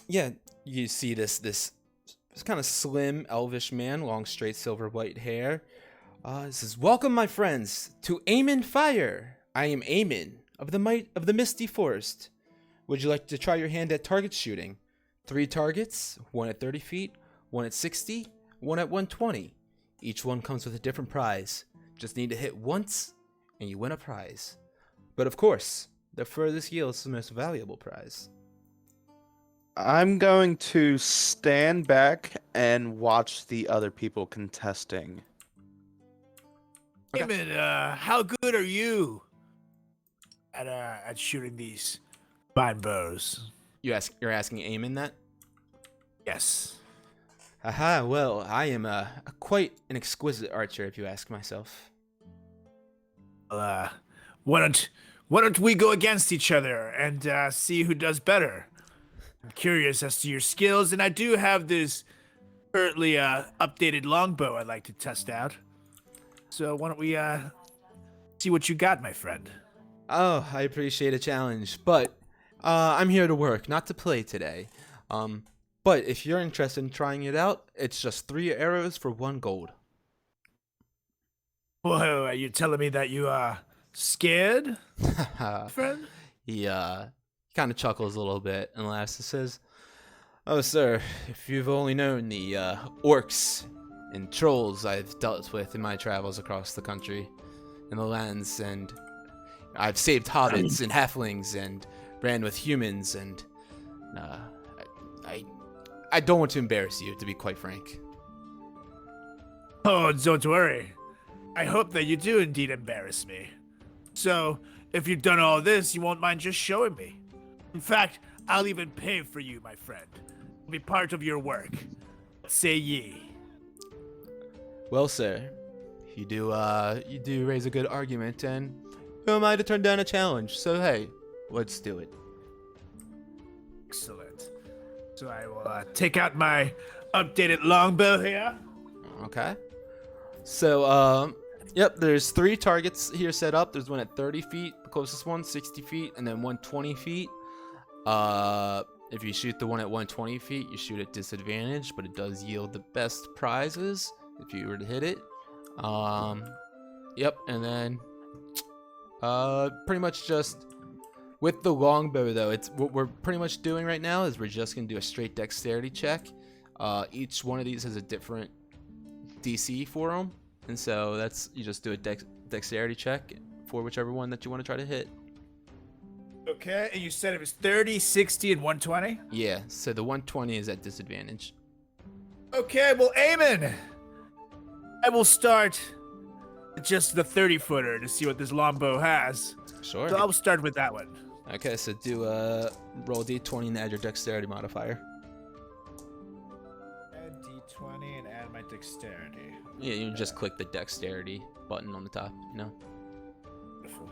yeah, you see this kind of slim elvish man, long straight silver white hair. It says, "Welcome, my friends, to Aemon Fire. I am Aemon of the Misty Forest. Would you like to try your hand at target shooting? 3 targets, 1 at 30 feet, 1 at 60, 1 at 120. Each one comes with a different prize. Just need to hit once, and you win a prize. But of course, the furthest yields the most valuable prize. I'm going to stand back and watch the other people contesting. Okay. Eamon, how good are you at shooting these fine bows? You're asking Eamon that? Yes. Aha, well, I am quite an exquisite archer, if you ask myself. Why don't we go against each other and see who does better? I'm curious as to your skills, and I do have this currently updated longbow I'd like to test out. So why don't we see what you got, my friend? Oh, I appreciate a challenge, but I'm here to work, not to play today. But if you're interested in trying it out, it's just 3 arrows for 1 gold. Whoa, are you telling me that you are scared, friend? He kind of chuckles a little bit and laughs and says, "Oh, sir, if you've only known the orcs and trolls I've dealt with in my travels across the country and the lands, and I've saved hobbits and halflings and ran with humans, and I don't want to embarrass you, to be quite frank." Oh, don't worry. I hope that you do indeed embarrass me. So, if you've done all this, you won't mind just showing me. In fact, I'll even pay for you, my friend. It'll be part of your work. What say ye? Well, sir, you do raise a good argument, and who am I to turn down a challenge? So hey, let's do it. Excellent. So I will take out my updated longbow here. Okay. So, yep, there's 3 targets here set up. There's one at 30 feet, the closest one, 60 feet, and then 120 feet. If you shoot the one at 120 feet, you shoot at disadvantage, but it does yield the best prizes if you were to hit it. Yep, and then, pretty much just with the longbow, though, it's what we're pretty much doing right now is we're just gonna do a straight dexterity check. Each one of these has a different DC for them, and so you just do a dexterity check for whichever one that you want to try to hit. Okay, and you said it was 30, 60, and 120? Yeah, so the 120 is at disadvantage. Okay, well, Eamon, I will start with just the 30-footer to see what this longbow has. Sure. So I'll start with that one. Okay, so do roll d20 and add your dexterity modifier. Add d20 and add my dexterity. Yeah, you just click the dexterity button on the top, you know. Beautiful.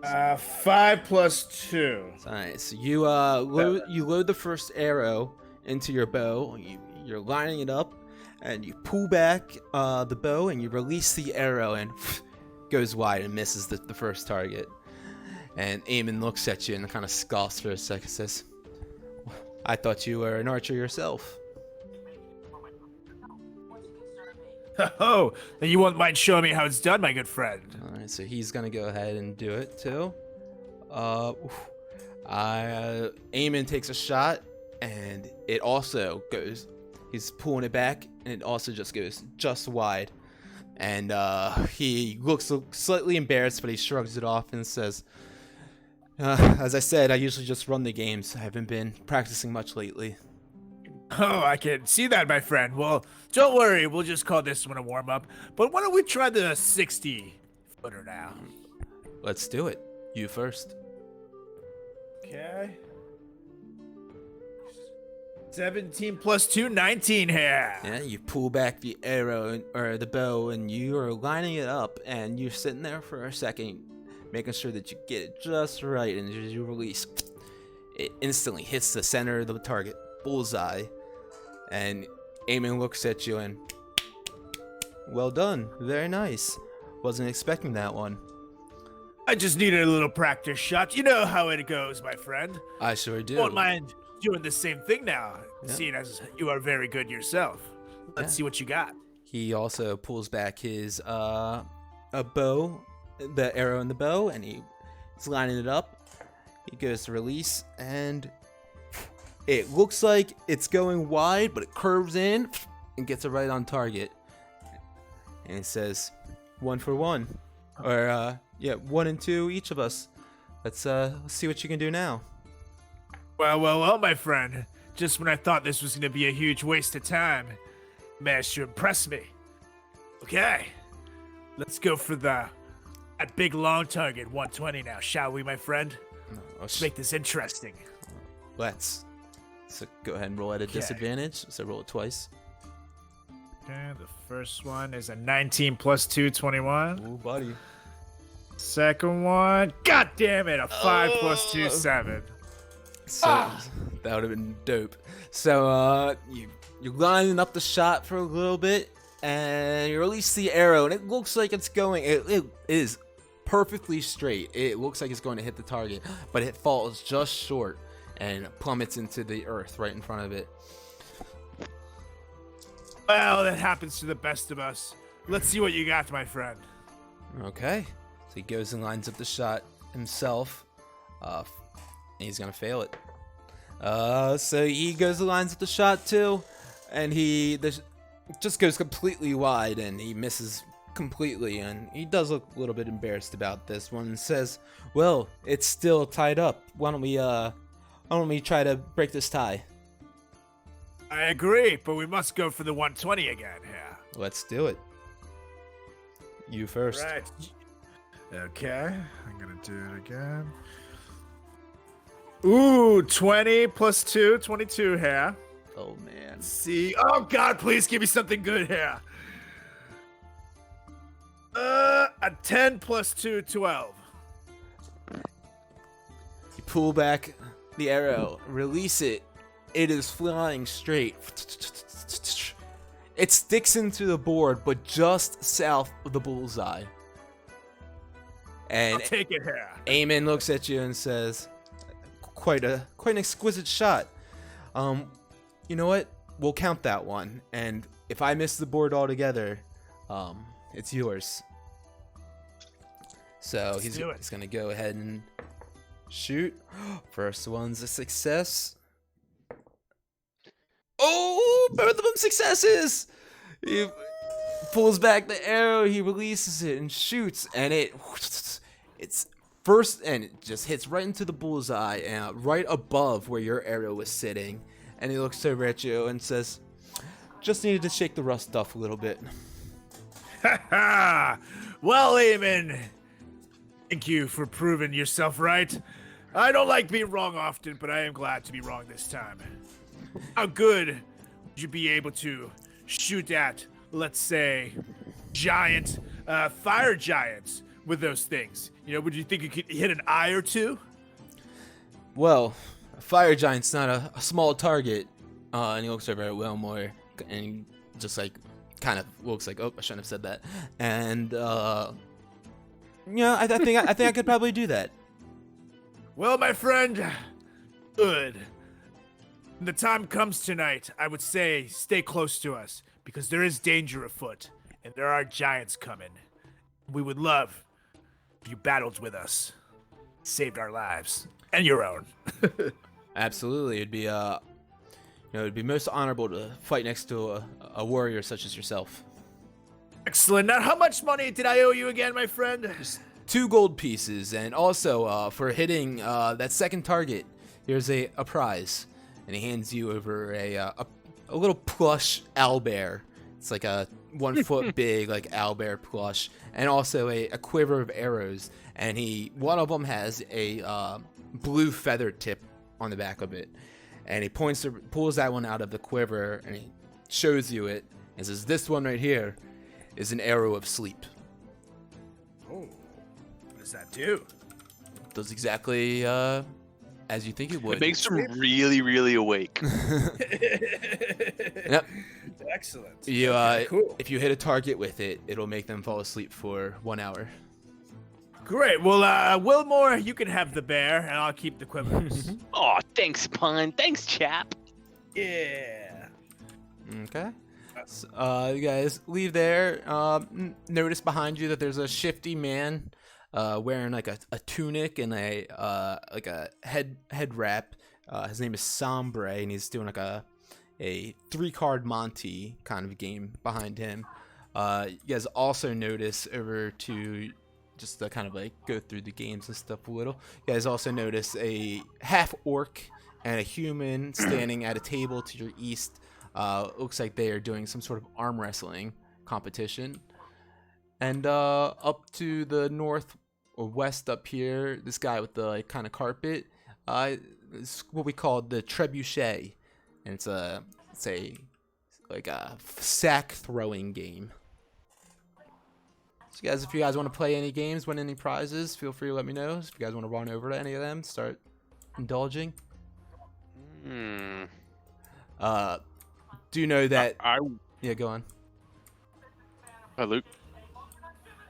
5 plus 2. Alright, so you load the first arrow into your bow. You're lining it up, and you pull back the bow, and you release the arrow, and goes wide and misses the first target. And Eamon looks at you and kind of scoffs for a second, says, "I thought you were an archer yourself." Oh, then you won't mind showing me how it's done, my good friend. Alright, so he's gonna go ahead and do it too. Eamon takes a shot, and it also goes. He's pulling it back, and it also just goes just wide. And he looks slightly embarrassed, but he shrugs it off and says, "As I said, I usually just run the games. I haven't been practicing much lately." Oh, I can see that, my friend. Well, don't worry. We'll just call this one a warm-up. But why don't we try the 60-footer now? Let's do it. You first. Okay. 17 plus 2, 19 here. Yeah, you pull back the arrow or the bow, and you are lining it up, and you're sitting there for a second, making sure that you get it just right, and as you release, it instantly hits the center of the target, bullseye. And Eamon looks at you and, "Well done, very nice. Wasn't expecting that one." I just needed a little practice shot. You know how it goes, my friend. I sure do. Won't mind doing the same thing now, Yeah. seeing as you are very good yourself. Let's Yeah. see what you got. He also pulls back his a bow, the arrow in the bow, and he's lining it up. He goes to release, and it looks like it's going wide, but it curves in and gets it right on target. and he says, 1 for 1, or 1 and 2 each of us. Let's see what you can do now. Well, my friend. Just when I thought this was gonna be a huge waste of time, you managed to impress me. Okay, let's go for that big long target, 120 now, shall we, my friend? Let's make this interesting. Let's. So go ahead and roll at a disadvantage. So roll it twice. Okay, the first one is a 19 plus 2, 21. Ooh, buddy. Second one, god damn it, a 5 plus 2, 7. So that would have been dope. So you're lining up the shot for a little bit, and you release the arrow, and it looks like it's going. It is perfectly straight. It looks like it's going to hit the target, but it falls just short and plummets into the earth right in front of it. Well, that happens to the best of us. Let's see what you got, my friend. Okay. So he goes and lines up the shot himself. And he's gonna fail it. So he goes and lines up the shot too, and just goes completely wide, and he misses completely, and he does look a little bit embarrassed about this one, and says, "Well, it's still tied up. Why don't we try to break this tie?" I agree, but we must go for the 120 again here. Let's do it. You first. Right. Okay, I'm gonna do it again. Ooh, 20 plus 2, 22 here. Oh man. See, oh god, please give me something good here. A 10 plus 2, 12. You pull back the arrow, release it. It is flying straight. It sticks into the board, but just south of the bullseye. And I'll take it here. Eamon looks at you and says, quite an exquisite shot. You know what? We'll count that one. And if I miss the board altogether, it's yours. So he's gonna go ahead and shoot. First one's a success. Oh, both of them successes! He pulls back the arrow, he releases it and shoots, and it's first, and it just hits right into the bullseye, and right above where your arrow was sitting. And he looks over at you and says, "Just needed to shake the rust off a little bit." Well, Eamon, thank you for proving yourself right. I don't like being wrong often, but I am glad to be wrong this time. How good would you be able to shoot at, let's say, giant, fire giants with those things? You know, would you think you could hit an eye or two? Well, a fire giant's not a small target. And he looks over at Wilmore and just like kind of looks like, oh, I shouldn't have said that. And yeah, I think I could probably do that. Well, my friend, good. When the time comes tonight, I would say stay close to us, because there is danger afoot, and there are giants coming. We would love if you battled with us, saved our lives, and your own. Absolutely, it'd be it'd be most honorable to fight next to a warrior such as yourself. Excellent. Now, how much money did I owe you again, my friend? Just 2 gold pieces, and also for hitting that second target, here's a prize. And he hands you over a little plush owlbear. It's like a 1 foot big like owlbear plush, and also a quiver of arrows. And one of them has a blue feather tip on the back of it. And he pulls that one out of the quiver, and he shows you it and says, "This one right here is an arrow of sleep." Oh, what does that do? Does exactly as you think it would. It makes them really, really awake. Yep. Excellent. You, cool. If you hit a target with it, it'll make them fall asleep for 1 hour. Great. Well, Wilmore, you can have the bear, and I'll keep the quivers. Oh, thanks, Pun. Thanks, chap. Yeah. Okay. So, you guys leave there. Notice behind you that there's a shifty man wearing like a tunic and a head wrap. His name is Sombre, and he's doing like a 3-card Monty kind of game behind him. You guys also notice over to just to kind of like go through the games and stuff a little. You guys also notice a half orc and a human standing at a table to your east. Looks like they are doing some sort of arm wrestling competition. And up to the north or west up here, this guy with the like kind of carpet, it's what we call the trebuchet, and it's a like a sack throwing game. So guys, if you guys want to play any games, win any prizes, feel free to let me know. If you guys want to run over to any of them, start indulging. Do you know that? Yeah, go on. Luke.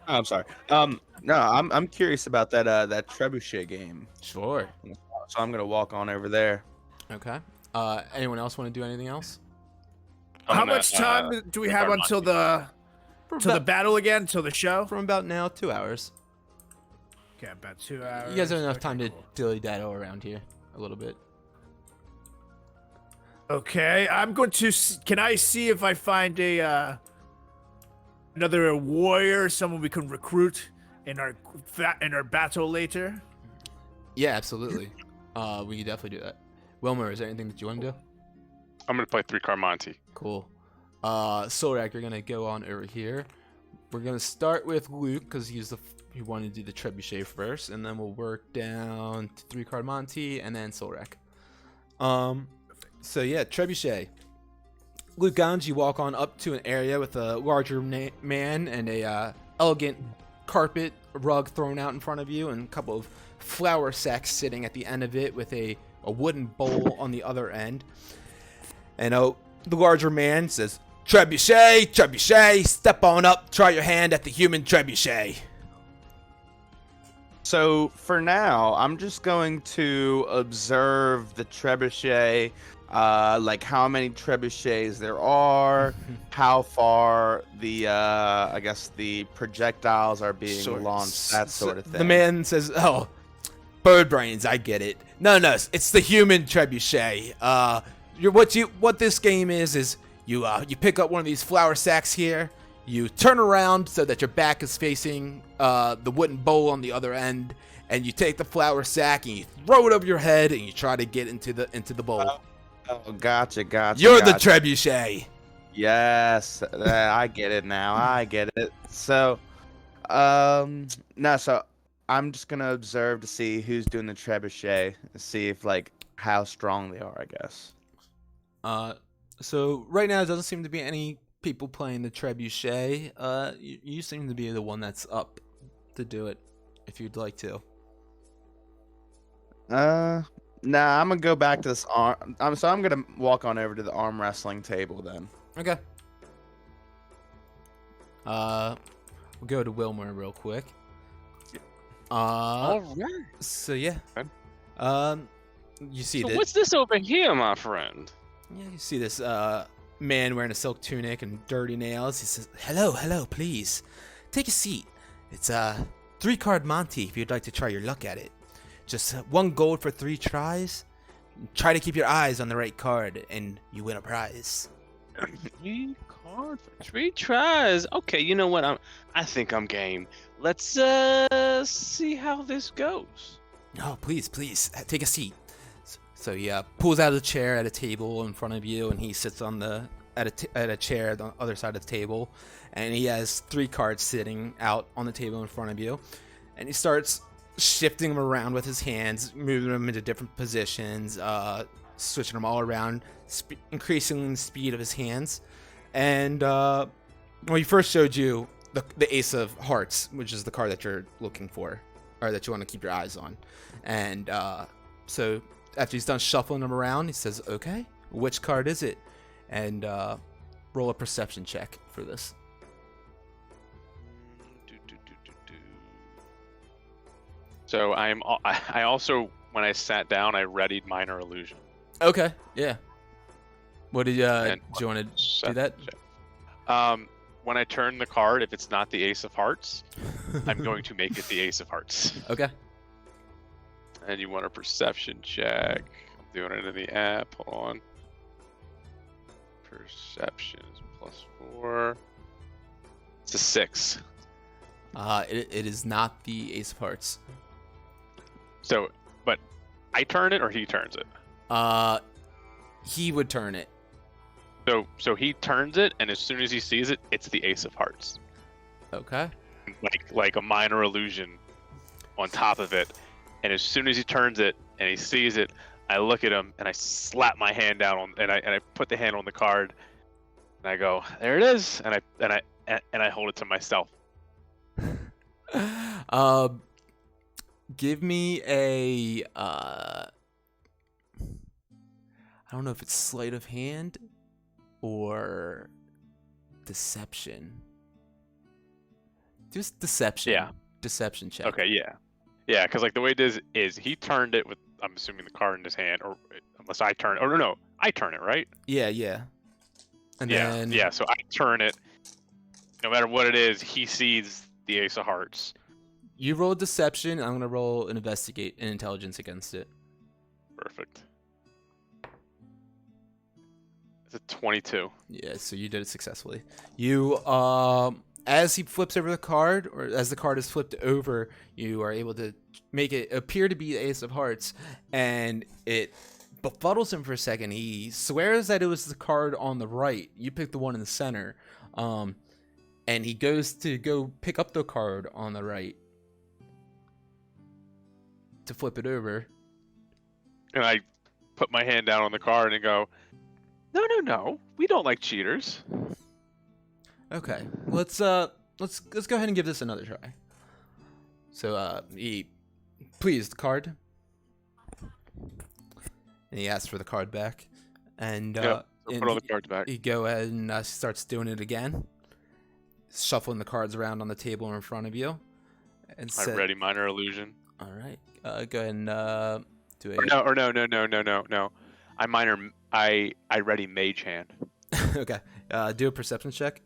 Oh, I'm sorry. No, I'm curious about that trebuchet game. Sure. So I'm gonna walk on over there. Okay. Anyone else want to do anything else? How much time do we have until the battle again? Till the show? From about now, 2 hours. Okay, about 2 hours. You guys have enough time to dilly-daddle around here a little bit. Okay, I'm going to. Can I see if I find a another warrior, someone we can recruit in our battle later? Yeah, absolutely. We can definitely do that. Wilmer, is there anything that you want to do? I'm gonna play 3-card Monty. Cool. Solrak, you're gonna go on over here. We're gonna start with Luke because he wanted to do the trebuchet first, and then we'll work down to 3-card Monty and then Solrak. So yeah, trebuchet. Luke Gans, you walk on up to an area with a larger man and a elegant carpet rug thrown out in front of you, and a couple of flour sacks sitting at the end of it with a wooden bowl on the other end. And the larger man says, "Trebuchet, trebuchet, step on up, try your hand at the human trebuchet." So for now, I'm just going to observe the trebuchet, like how many trebuchets there are, how far the I guess the projectiles are being launched, that sort of thing. The man says, "Oh, bird brains, I get it. No, it's the human trebuchet. What this game is you pick up one of these flour sacks here, you turn around so that your back is facing the wooden bowl on the other end, and you take the flour sack and you throw it over your head and you try to get into the bowl." Oh, gotcha. You're the trebuchet. Yes, I get it now. I get it. So, no, so I'm just gonna observe to see who's doing the trebuchet, see if like how strong they are, I guess. So right now there doesn't seem to be any people playing the trebuchet. You seem to be the one that's up to do it, if you'd like to. Nah, I'm gonna go back to this arm. So I'm gonna walk on over to the arm wrestling table then. Okay. We'll go to Wilmer real quick. All right. So yeah. You see So that? what's this over here, my friend? Yeah, you see this man wearing a silk tunic and dirty nails. He says, "Hello, please. Take a seat. It's 3-card Monty if you'd like to try your luck at it. Just 1 gold for 3 tries. Try to keep your eyes on the right card and you win a prize." 3 cards for 3 tries. Okay, you know what? I think I'm game. Let's see how this goes. "No, please, take a seat." So he pulls out a chair at a table in front of you, and he sits on at a chair on the other side of the table, and he has 3 cards sitting out on the table in front of you, and he starts shifting them around with his hands, moving them into different positions, switching them all around, increasing the speed of his hands. And when he first showed you the Ace of Hearts, which is the card that you're looking for, or that you want to keep your eyes on, and so after he's done shuffling them around, he says, "Okay, which card is it?" And roll a perception check for this. So I also, when I sat down, I readied minor illusion. Okay, yeah. What did do you want to do that? When I turn the card, if it's not the Ace of Hearts, I'm going to make it the Ace of Hearts. Okay. And you want a perception check. I'm doing it in the app. Hold on. Perception is +4. It's a 6. It is not the Ace of Hearts. So, but I turn it or he turns it? He would turn it. So he turns it, and as soon as he sees it, it's the Ace of Hearts. Okay. Like a minor illusion on top of it. And as soon as he turns it and he sees it, I look at him and I slap my hand down on, and I put the hand on the card, and I go, "There it is," and I hold it to myself. Give me a I don't know if it's sleight of hand or deception. Just deception. Yeah. Deception check. Okay, yeah, because like the way it is he turned it with, I'm assuming, the card in his hand, or unless I turn it, or no, I turn it, right? Yeah. And then Yeah. So I turn it. No matter what it is, he sees the Ace of Hearts. you roll deception. I'm gonna roll an intelligence against it. Perfect. It's a 22. Yeah, so you did it successfully. You as he flips over the card, or as the card is flipped over, you are able to make it appear to be the Ace of Hearts, and it befuddles him for a second. He swears that it was the card on the right. You picked the one in the center. And he goes to go pick up the card on the right to flip it over. And I put my hand down on the card and go, No. We don't like cheaters. Okay, let's go ahead and give this another try. So please, the card, and he asks for the card back, and Yep. Put all the cards back. he go ahead and starts doing it again, shuffling the cards around on the table in front of you, and I ready minor illusion. All right, go ahead and do a. Or no. I ready mage hand. Okay, do a perception check.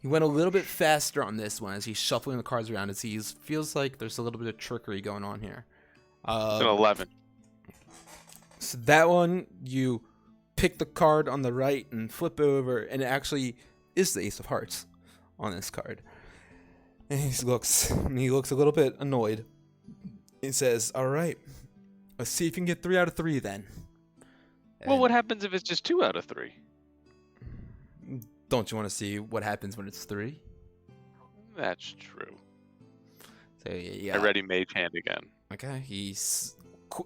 He went a little bit faster on this one as he's shuffling the cards around, as he feels like there's a little bit of trickery going on here. It's an 11. So that one, you pick the card on the right and flip over, and it actually is the Ace of Hearts on this card. And he looks a little bit annoyed. He says, "All right, let's see if you can get 3 out of 3 then." Well, what happens if it's just 2 out of 3? Don't you want to see what happens when it's 3? That's true. So yeah. I ready mage hand again. Okay,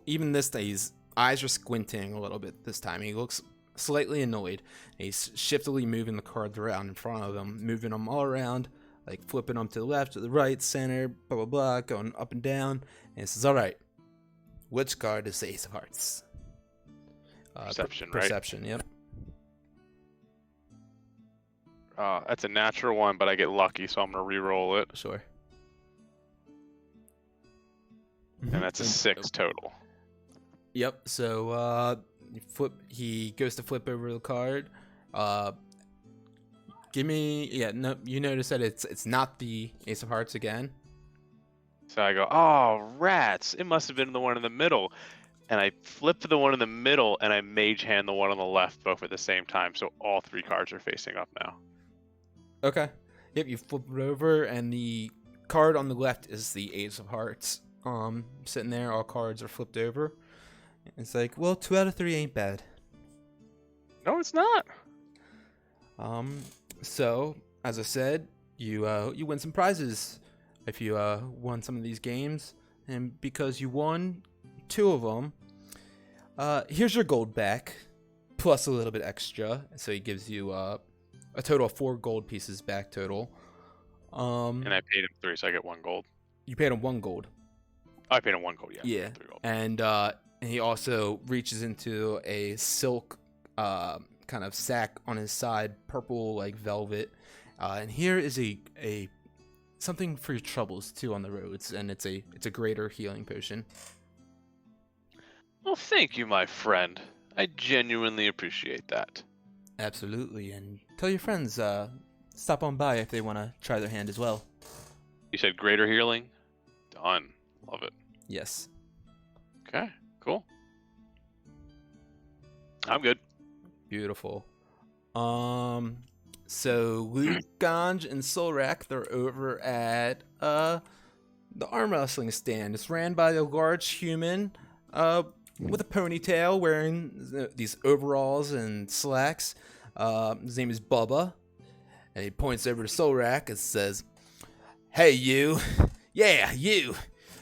even this day, his eyes are squinting a little bit this time. He looks slightly annoyed. He's shiftily moving the cards around in front of him, moving them all around, like flipping them to the left, to the right, center, blah, blah, blah, going up and down. And he says, "All right, which card is the Ace of Hearts?" Perception, right? Perception, yep. That's a natural one, but I get lucky, so I'm going to re-roll it. Sure. And that's a 6 total. Yep. So he goes to flip over the card. You notice that it's not the Ace of Hearts again. So I go, oh, rats. It must have been the one in the middle. And I flip the one in the middle, and I mage hand the one on the left, both at the same time. So all 3 cards are facing up now. Okay. Yep, you flip it over, and the card on the left is the Ace of Hearts. Sitting there, all cards are flipped over. It's like, well, 2 out of 3 ain't bad. No, it's not. So, as I said, you win some prizes if you won some of these games, and because you won 2 of them, here's your gold back, plus a little bit extra. So he gives you a total of 4 gold pieces back total. And I paid him 3, so I get 1 gold. You paid him 1 gold. I paid him 1 gold, yeah. Yeah, 3 gold. and he also reaches into a silk kind of sack on his side, purple like velvet. And here is a something for your troubles too on the roads, and it's a greater healing potion. Well, thank you, my friend. I genuinely appreciate that. Absolutely, and tell your friends stop on by if they want to try their hand as well. You said greater healing? Done. Love it. Yes. Okay, cool. I'm good. Beautiful. So Luke, Ganj, and Solrak, they're over at the arm wrestling stand. It's ran by a large human with a ponytail, wearing these overalls and slacks. His name is Bubba, and he points over to Solrak and says, "Hey, you. Yeah, you.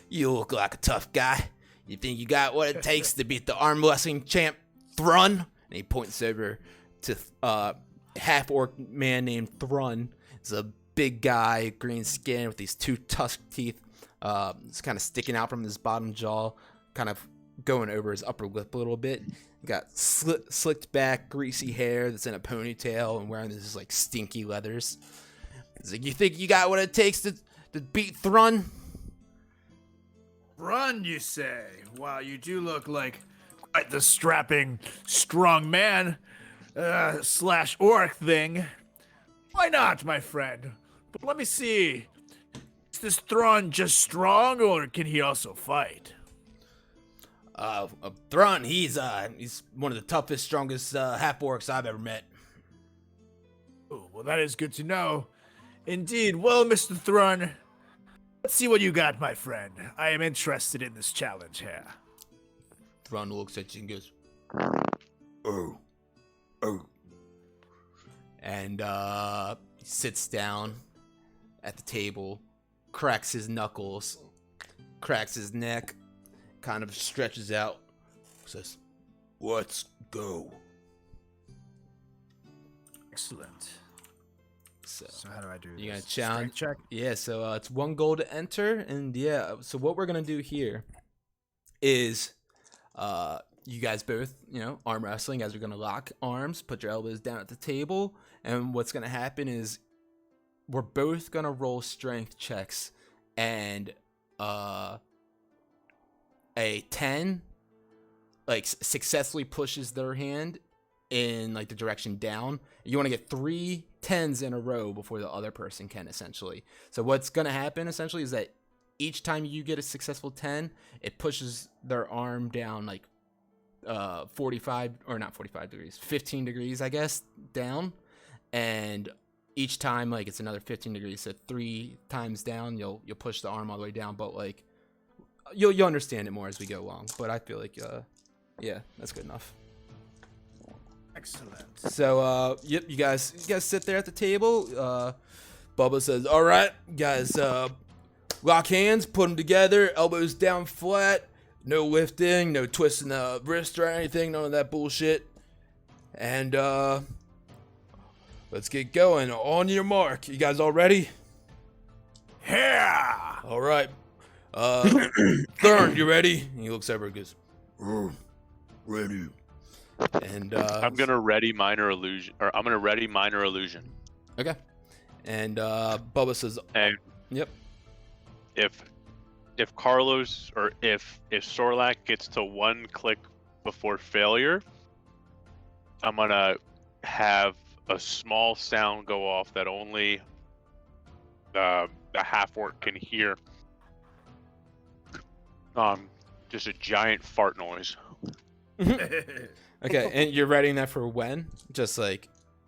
You look like a tough guy. You think you got what it takes to beat the arm wrestling champ Thrun?" And he points over to half-orc man named Thrun. He's a big guy, green skin with these 2 tusk teeth. It's kind of sticking out from his bottom jaw, kind of going over his upper lip a little bit. He got slicked back, greasy hair that's in a ponytail and wearing these like stinky leathers. He's like, "You think you got what it takes to beat Thrun?" Run, you say? Wow, you do look like quite the strapping, strong man slash orc thing. Why not, my friend? But let me see. Is this Thrawn just strong, or can he also fight? Thrun, he's one of the toughest, strongest half-orcs I've ever met. Oh, well, that is good to know. Indeed. Well, Mr. Thrawn, let's see what you got, my friend. I am interested in this challenge here. Thrun looks at you and goes, "Oh. And he sits down at the table, cracks his knuckles, cracks his neck, kind of stretches out, says, "Let's go." Excellent. So how do I do this? you gonna challenge? Strength check? Yeah, so it's 1 gold to enter, and yeah, so what we're gonna do here is, you guys both, arm wrestling. You guys are gonna lock arms, put your elbows down at the table, and what's gonna happen is we're both gonna roll strength checks, and a 10 successfully pushes their hand in the direction down. You want to get 3 10s in a row before the other person can, essentially. So what's gonna happen essentially is that each time you get a successful 10, it pushes their arm down 15 degrees, I guess, down. And each time it's another 15 degrees. So 3 times down, you'll push the arm all the way down, but you'll understand it more as we go along. But I feel yeah, that's good enough. Excellent. So yep, you guys sit there at the table. Bubba says, "All right, guys, lock hands, put them together, elbows down flat, no lifting, no twisting the wrist or anything, none of that bullshit. And let's get going. On your mark. You guys all ready?" Yeah. All right. Thurn, you ready? And he looks over and goes, "Ready." And I'm gonna ready minor illusion, or I'm gonna ready minor illusion. Okay. And Bubba says, And "Yep." If Carlos or if Sorlak gets to 1 click before failure, I'm gonna have a small sound go off that only the half-orc can hear. Just a giant fart noise. Okay, and you're writing that for when? Just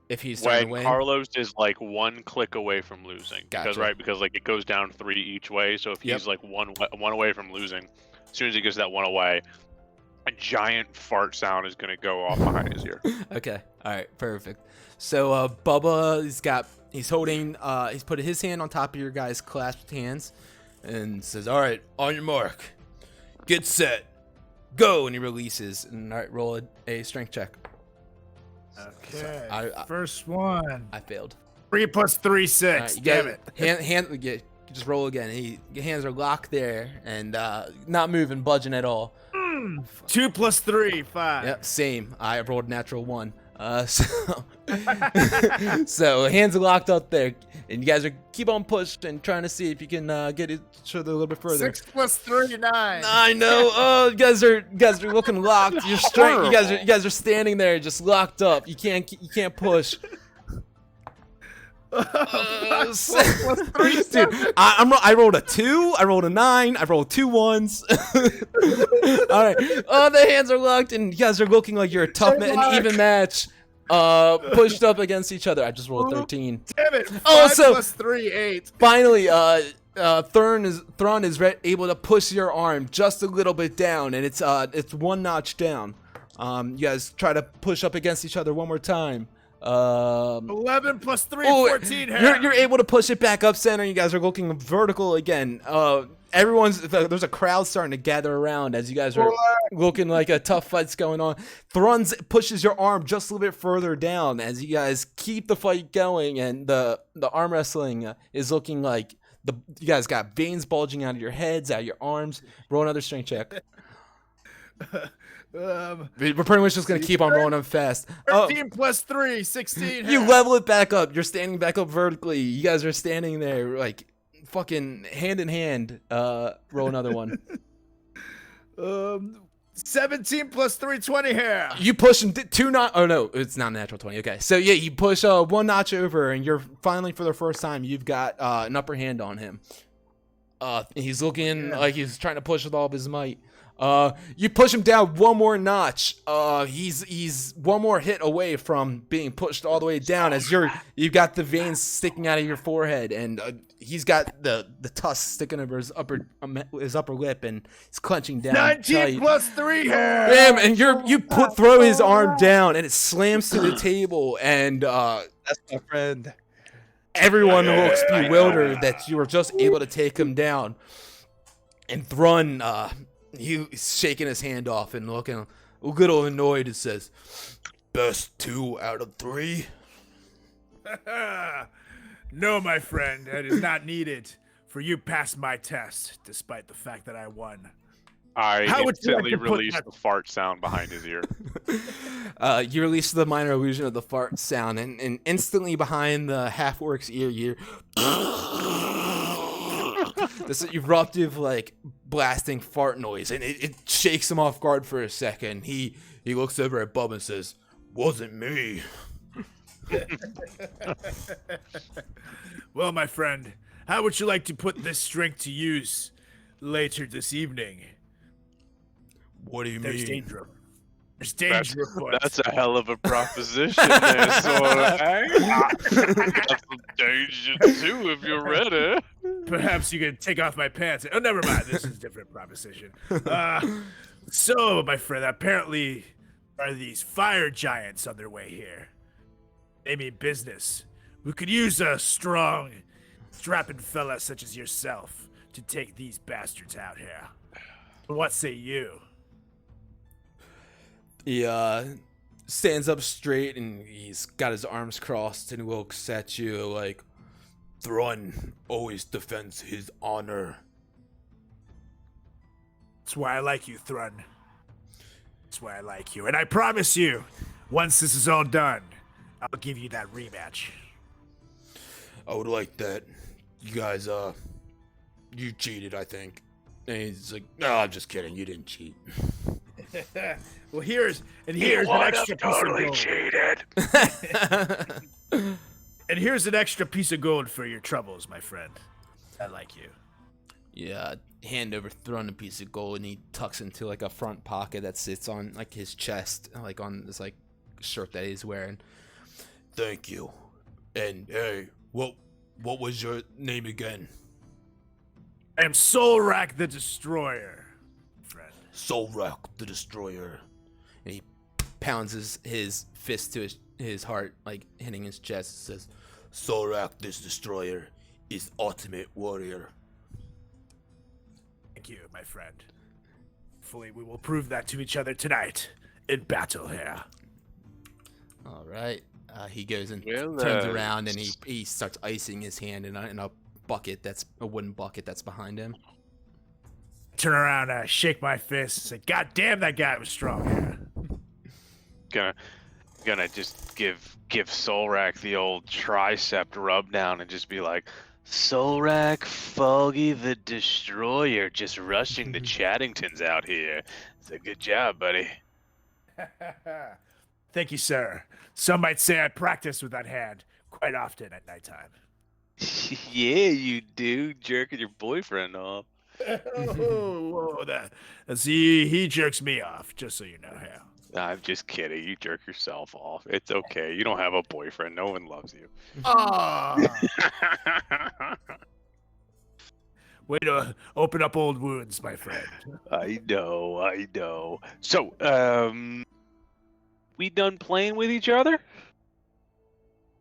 if he's starting to When win? Carlos is 1 click away from losing. Gotcha. Because it goes down 3 each way. So if Yep. he's one away from losing, as soon as he gets that 1 away, a giant fart sound is gonna go off behind his ear. Okay. All right. Perfect. So Bubba, he's put his hand on top of your guys' clasped hands, and says, "All right, on your mark, get set, go," and he releases. And all right, roll a strength check. Okay. I First one. I failed. 3 plus 3, 6. All right, you Damn guys- it. just roll again. Your hands are locked there and not moving, budging at all. 2 plus 3, 5. Yep, same. I rolled natural 1. So hands are locked up there, and you guys are keep on pushing and trying to see if you can get each other a little bit further. 6 plus 3, 9. I know. Oh, you guys are looking locked. You're straight. You guys are standing there just locked up. You can't push. Plus 3, Dude, I rolled a 2. I rolled a 9. I rolled 2 1s. All right. Oh, the hands are locked, and you guys are looking like you're a tough, an even match. pushed up against each other. I just rolled 13. Damn it! Oh, 5 so- plus 3, 8. Finally, Thron is able to push your arm just a little bit down, and it's one notch down. You guys try to push up against each other one more time. 11 plus 3, Oh, 14. Hair. you're able to push it back up center. You guys are looking vertical again. There's a crowd starting to gather around as you guys are looking like a tough fight's going on. Thron pushes your arm just a little bit further down as you guys keep the fight going, and the arm wrestling is looking like you guys got veins bulging out of your heads, out of your arms. Roll another strength check. We're pretty much just gonna keep on rolling them fast. 13 plus 3, 16. You hair. level it back up. You're standing back up vertically. You guys are standing there like fucking hand in hand. Roll another one. 17 plus 3, 20 hair. You push him oh no, it's not a natural 20. Okay, so yeah, you push one notch over, and you're finally, for the first time, you've got an upper hand on him. He's looking like he's trying to push with all of his might. You push him down one more notch. He's one more hit away from being pushed all the way down, as you've got the veins sticking out of your forehead, and he's got the tusk sticking over his upper lip, and he's clenching down. 19 tight. plus 3 hair. Bam! And throw his arm down, and it slams to the table, and That's my friend. everyone looks bewildered that you were just able to take him down. And Thrun, he's shaking his hand off and looking a little annoyed, and says, "Best 2 out of 3." No, my friend, that is not needed. For you passed my test, despite the fact that I won. I How would you like instantly to put released that- the fart sound behind his ear. You release the minor illusion of the fart sound, and instantly behind the half-orc's ear, you this eruptive, like, blasting fart noise, and it shakes him off guard for a second. He looks over at Bub and says, "Wasn't me." Well, my friend, how would you like to put this strength to use later this evening? What do you There's mean? danger. There's danger afoot. That's a hell of a proposition there, Sorak. That's some danger too, if you're ready. Perhaps you could take off my pants. Oh, never mind. This is a different proposition. So, my friend, apparently are these fire giants on their way here. They mean business. We could use a strong, strapping fella such as yourself to take these bastards out here. What say you? He stands up straight, and he's got his arms crossed, and looks at you like, "Thrun always defends his honor." That's why I like you, Thrun. That's why I like you. And I promise you, once this is all done, I'll give you that rematch. I would like that. You guys, you cheated, I think. And he's like, "No, I'm just kidding. You didn't cheat." Well, here's an extra piece of gold. cheated. And here's an extra piece of gold for your troubles, my friend. I like you. Yeah, hand over Thrun a piece of gold, and he tucks into like a front pocket that sits on like his chest, like on this like shirt that he's wearing. "Thank you. And hey, what was your name again?" I am Solrak the Destroyer, friend. "Solrak the Destroyer." And he pounds his fist to his heart, like hitting his chest, and says, "Solrak this Destroyer is ultimate warrior." Thank you, my friend. Hopefully, we will prove that to each other tonight in battle here. All right. He goes and Well, turns around, and he starts icing his hand in a bucket a wooden bucket that's behind him. Turn around, shake my fist, and say, "God damn, that guy was strong." Gonna just give Solrak the old tricep rub down and just be like, "Solrak, Foggy the Destroyer, just rushing the Chattingtons out here. It's a good job, buddy." Thank you, sir. Some might say I practice with that hand quite often at nighttime. Yeah, you do, jerking your boyfriend off. Whoa, he jerks me off, just so you know how. I'm just kidding. You jerk yourself off. It's okay. You don't have a boyfriend. No one loves you. Ah, way to open up old wounds, my friend. I know. I know. So, we done playing with each other?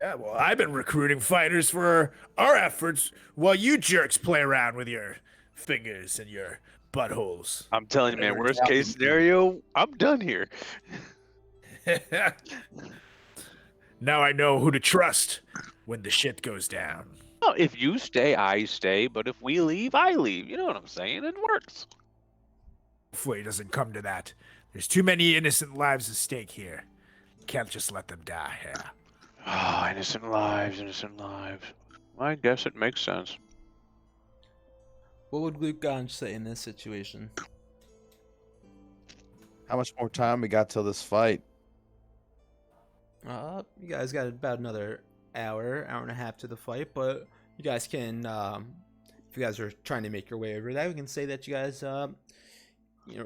Yeah, well, I've been recruiting fighters for our efforts while you jerks play around with your fingers and your buttholes. I'm telling you, man. Whatever Worst it's case scenario, I'm done here. Now I know who to trust when the shit goes down. Well, if you stay, I stay. But if we leave, I leave. You know what I'm saying? It works. Hopefully it doesn't come to that. There's too many innocent lives at stake here. Can't just let them die. Yeah. Oh, innocent lives, innocent lives. I guess it makes sense. What would Luke Ganj say in this situation? How much more time we got till this fight? You guys got about another hour and a half to the fight, but you guys can, if you guys are trying to make your way over that, we can say that you guys,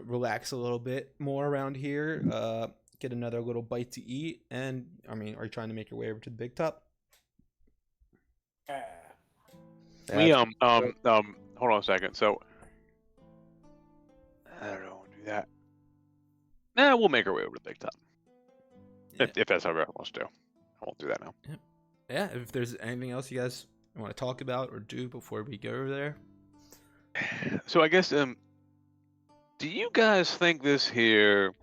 relax a little bit more around here, get another little bite to eat, and, I mean, are you trying to make your way over to the big top? We hold on a second. So I don't know, do that. Nah, we'll make our way over to the big top. Yeah. If that's how everyone wants to do. I won't do that now. Yeah, if there's anything else you guys want to talk about or do before we go over there. So I guess do you guys think this here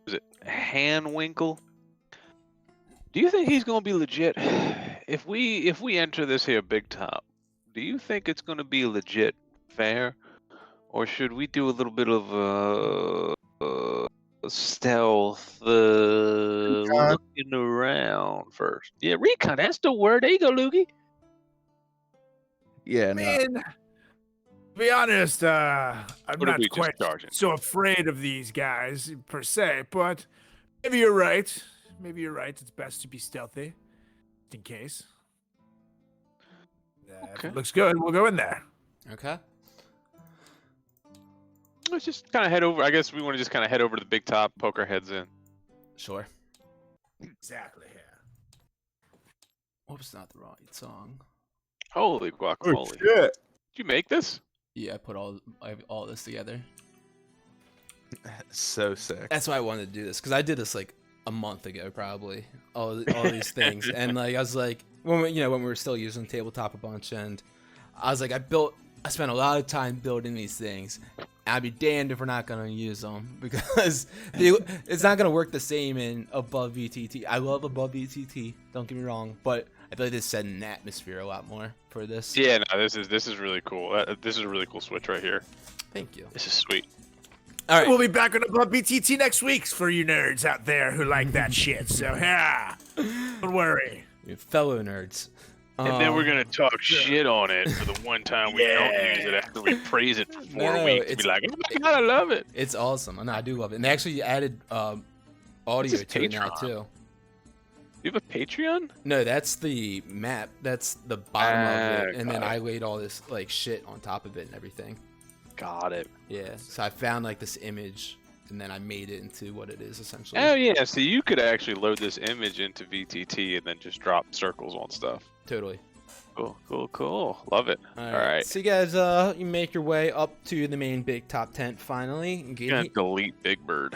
is it Hanwinkle? Do you think he's gonna be legit? If we enter this here big top, do you think it's gonna be legit fair? Or should we do a little bit of stealth looking around first? Yeah, recon, that's the word. There you go, Lukey. Yeah, no. Man, to be honest, I'm What if not we just quite charge it? so afraid of these guys per se, but maybe you're right. Maybe you're right. It's best to be stealthy, just in case. If Okay. it looks good, we'll go in there. Okay. Let's just kind of head over. I guess we want to just kind of head over to the big top, poke our heads in. Sure. Exactly. Yeah. Whoops, not the right song. Holy guacamole! shit. Did you make this? Yeah, I put all this together. So sick. That's why I wanted to do this, because I did this like a month ago, probably. All these things, and like I was like, when we were still using tabletop a bunch, and I was like, I spent a lot of time building these things. I'd be damned if we're not gonna use them, because it's not gonna work the same in above VTT. I love above VTT, don't get me wrong, but I feel like this set an atmosphere a lot more for this. Yeah, no, this is really cool. This is a really cool switch right here. Thank you. This is sweet. All right. We'll be back on Above BTT next week for you nerds out there who like that shit. So, yeah, don't worry. You fellow nerds. And then we're gonna talk shit on it for the one time we don't use it after we praise it for 4 No, weeks. it's- Be like, oh my god, I love it. It's awesome. And I do love it. And they actually added audio This is to it now Patreon. too. You have a Patreon? No, that's the map. That's the bottom of it. And then got I laid all this like shit on top of it and everything. Got it. Yeah. So I found like this image and then I made it into what it is essentially. Oh yeah, so you could actually load this image into VTT and then just drop circles on stuff. Totally. Cool. Love it. All right. So you guys, you make your way up to the main big top tent finally. And I'm gonna delete Big Bird.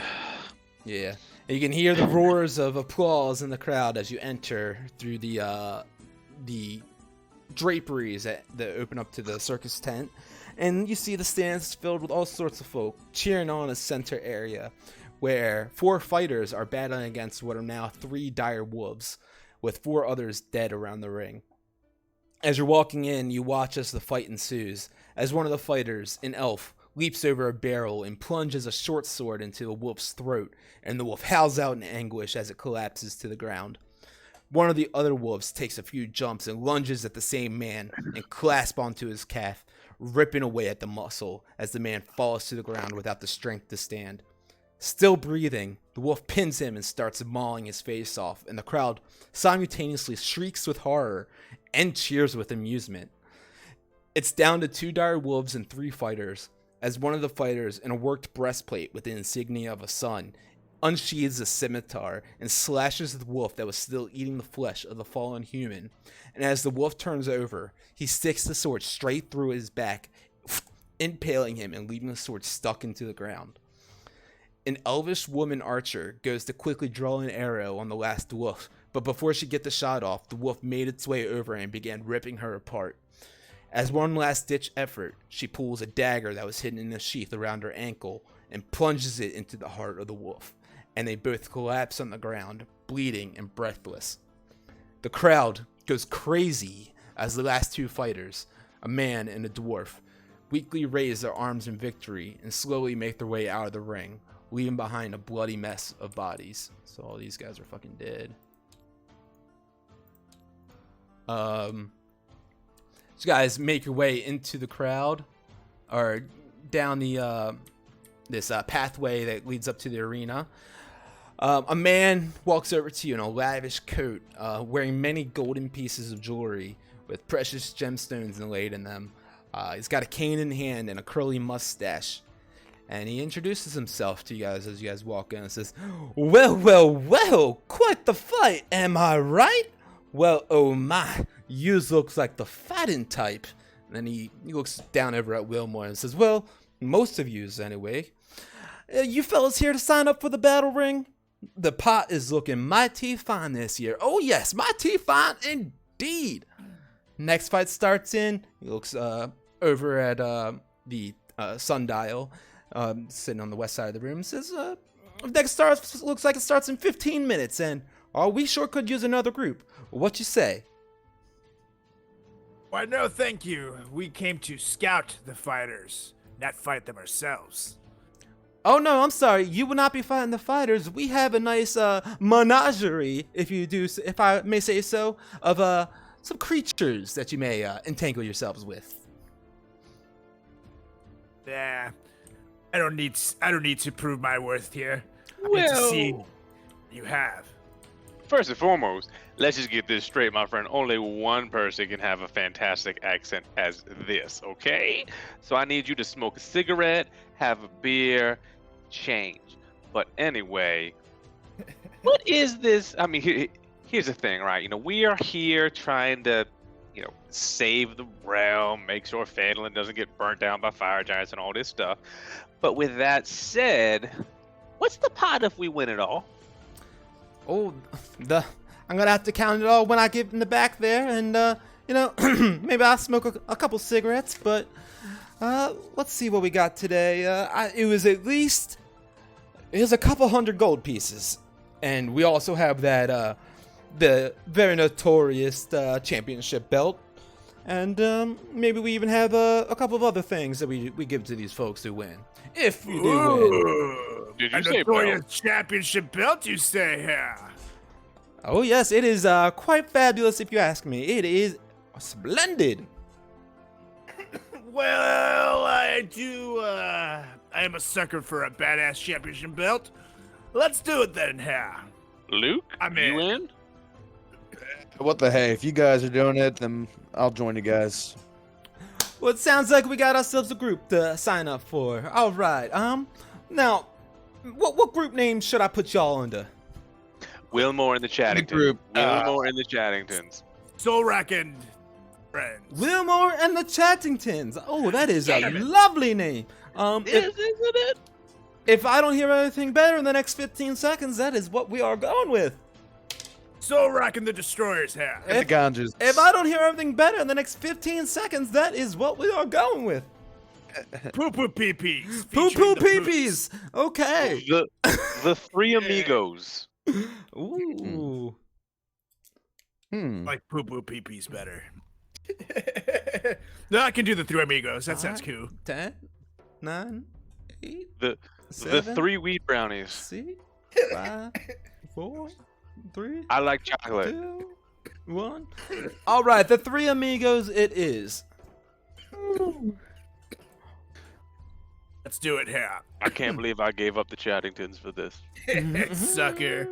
Yeah. And you can hear the roars of applause in the crowd as you enter through the draperies that open up to the circus tent. And you see the stands filled with all sorts of folk cheering on a center area where 4 fighters are battling against what are now 3 dire wolves, with 4 others dead around the ring. As you're walking in, you watch as the fight ensues, as one of the fighters, an elf, leaps over a barrel and plunges a short sword into a wolf's throat, and the wolf howls out in anguish as it collapses to the ground. One of the other wolves takes a few jumps and lunges at the same man and clasps onto his calf, ripping away at the muscle as the man falls to the ground without the strength to stand. Still breathing, the wolf pins him and starts mauling his face off, and the crowd simultaneously shrieks with horror and cheers with amusement. It's down to 2 dire wolves and 3 fighters, as one of the fighters in a worked breastplate with the insignia of a sun unsheathes a scimitar and slashes the wolf that was still eating the flesh of the fallen human. And as the wolf turns over, he sticks the sword straight through his back, impaling him and leaving the sword stuck into the ground. An elvish woman archer goes to quickly draw an arrow on the last wolf, but before she gets the shot off, the wolf made its way over and began ripping her apart. As one last-ditch effort, she pulls a dagger that was hidden in a sheath around her ankle and plunges it into the heart of the wolf, and they both collapse on the ground, bleeding and breathless. The crowd goes crazy as the last two fighters, a man and a dwarf, weakly raise their arms in victory and slowly make their way out of the ring, leaving behind a bloody mess of bodies. So all these guys are fucking dead. So guys make your way into the crowd, or down the this pathway that leads up to the arena. A man walks over to you in a lavish coat, wearing many golden pieces of jewelry with precious gemstones inlaid in them. He's got a cane in hand and a curly mustache. And he introduces himself to you guys as you guys walk in and says, "Well, well, well, quite the fight, am I right? Well, oh my, yous looks like the fighting type." And then he looks down over at Wilmore and says, "Well, most of yous anyway. You fellas here to sign up for the battle ring? The pot is looking mighty fine this year. Oh yes, mighty fine indeed." Next fight starts in. He looks over at the sundial, sitting on the west side of the room. Says, "Next starts looks like it starts in 15 minutes, and we sure could use another group. What you say?" Why, no, thank you. We came to scout the fighters, not fight them ourselves. "Oh no, I'm sorry. You will not be fighting the fighters. We have a nice menagerie, if I may say so, of some creatures that you may entangle yourselves with." Yeah, I don't need to prove my worth here. I need to see what you have. First and foremost, let's just get this straight, my friend. Only one person can have a fantastic accent as this, okay? So I need you to smoke a cigarette, have a beer, change. But anyway, what is this? I mean, here's the thing, right? You know, we are here trying to, save the realm, make sure Phandalin doesn't get burnt down by fire giants and all this stuff. But with that said, what's the pot if we win it all? "Oh, I'm gonna have to count it all when I get in the back there, and maybe I'll smoke a couple cigarettes. But let's see what we got today. It was a couple hundred gold pieces, and we also have that the very notorious championship belt, and maybe we even have a couple of other things that we give to these folks who win. If you do win." Did you A say notorious belt? championship belt, you say here? "Oh yes, it is quite fabulous if you ask me. It is splendid." Well, I am a sucker for a badass championship belt. Let's do it then, here. Luke, I'm you in. in? What the hey? If you guys are doing it, then I'll join you guys. Well, it sounds like we got ourselves a group to sign up for. All right. Now, what group name should I put y'all under? Wilmore and the Chattingtons. group, Wilmore and the Chattingtons. Solrak and friends. Wilmore and the Chattingtons. Oh, that is a Damn it. lovely name. Isn't it? If I don't hear anything better in the next 15 seconds, that is what we are going with. Solrak and the Destroyers here. The Ganges. If I don't hear anything better in the next 15 seconds, that is what we are going with. Poo poo pee pees. Poo poo pee pees. Okay. The Three Amigos. Ooh. Like poo poo pee pees better. No, I can do the Three Amigos. That sounds cool. 10, 9, 8, The 7, three wheat brownies. 6, 5, 4, 3, I like chocolate. 2, 1. All right, the Three Amigos it is. Let's do it here. I can't believe I gave up the Chattingtons for this. Sucker.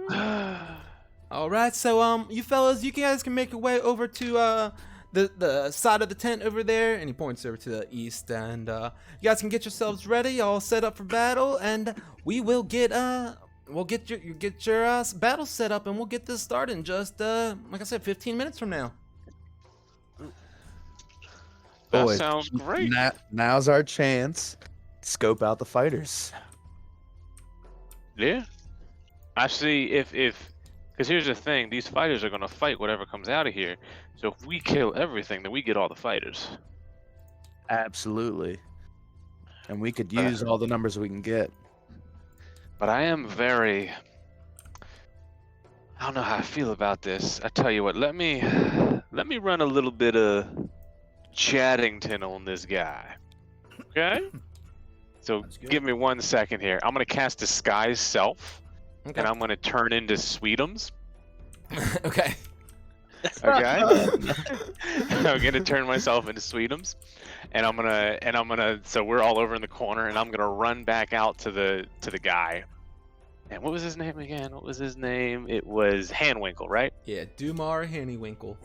All right, so you fellas, you guys can make your way over to the side of the tent over there, and he points over to the east. And you guys can get yourselves ready, all set up for battle, and we will get your battle set up, and we'll get this started in just like I said, 15 minutes from now. That Boys, sounds great. Now's our chance. Scope out the fighters. Yeah. I see if because here's the thing, these fighters are gonna fight whatever comes out of here. So if we kill everything, then we get all the fighters. Absolutely. And we could use all the numbers we can get. But I am very I don't know how I feel about this. I tell you what, let me run a little bit of Chattington on this guy. Okay? So That's good. give me 1 second here. I'm gonna cast Disguise Self, Okay. and I'm gonna turn into Sweetums. Okay. Okay. I'm gonna turn myself into Sweetums, and I'm gonna. So we're all over in the corner, and I'm gonna run back out to the guy. And what was his name again? What was his name? It was Handwinkle, right? Yeah, Dumar Hannywinkle.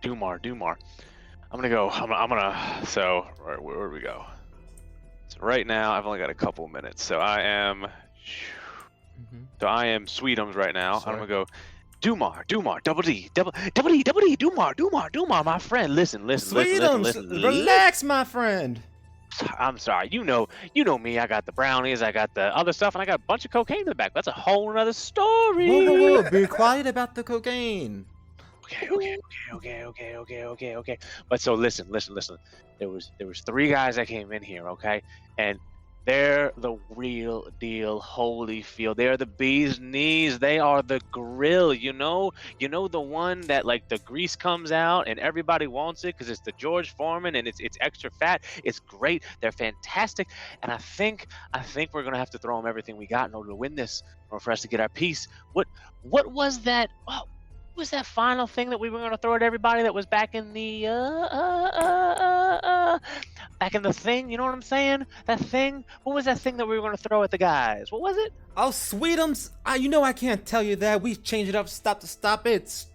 Dumar. I'm gonna go. I'm gonna. So where do we go? So right now I've only got a couple minutes. So I am. Mm-hmm. So I am Sweetums right now. Sorry. I'm gonna go. Dumar, double D, Dumar, my friend. Listen. Sweetums, relax, my friend. I'm sorry. You know me. I got the brownies. I got the other stuff, and I got a bunch of cocaine in the back. That's a whole nother story. Whoa. Be quiet about the cocaine. Okay. But so listen. There was 3 guys that came in here, okay, and they're the real deal Holyfield. They're the bee's knees. They are the grill. You know the one that like the grease comes out and everybody wants it because it's the George Foreman and it's extra fat. It's great. They're fantastic. And I think we're gonna have to throw them everything we got in order to win this, or for us to get our piece. What was that? Oh, what was that final thing that we were gonna throw at everybody that was back in the back in the thing? You know what I'm saying? That thing. What was that thing that we were gonna throw at the guys? What was it? Oh, Sweetums, I can't tell you that. We change it up stop to stop. It's,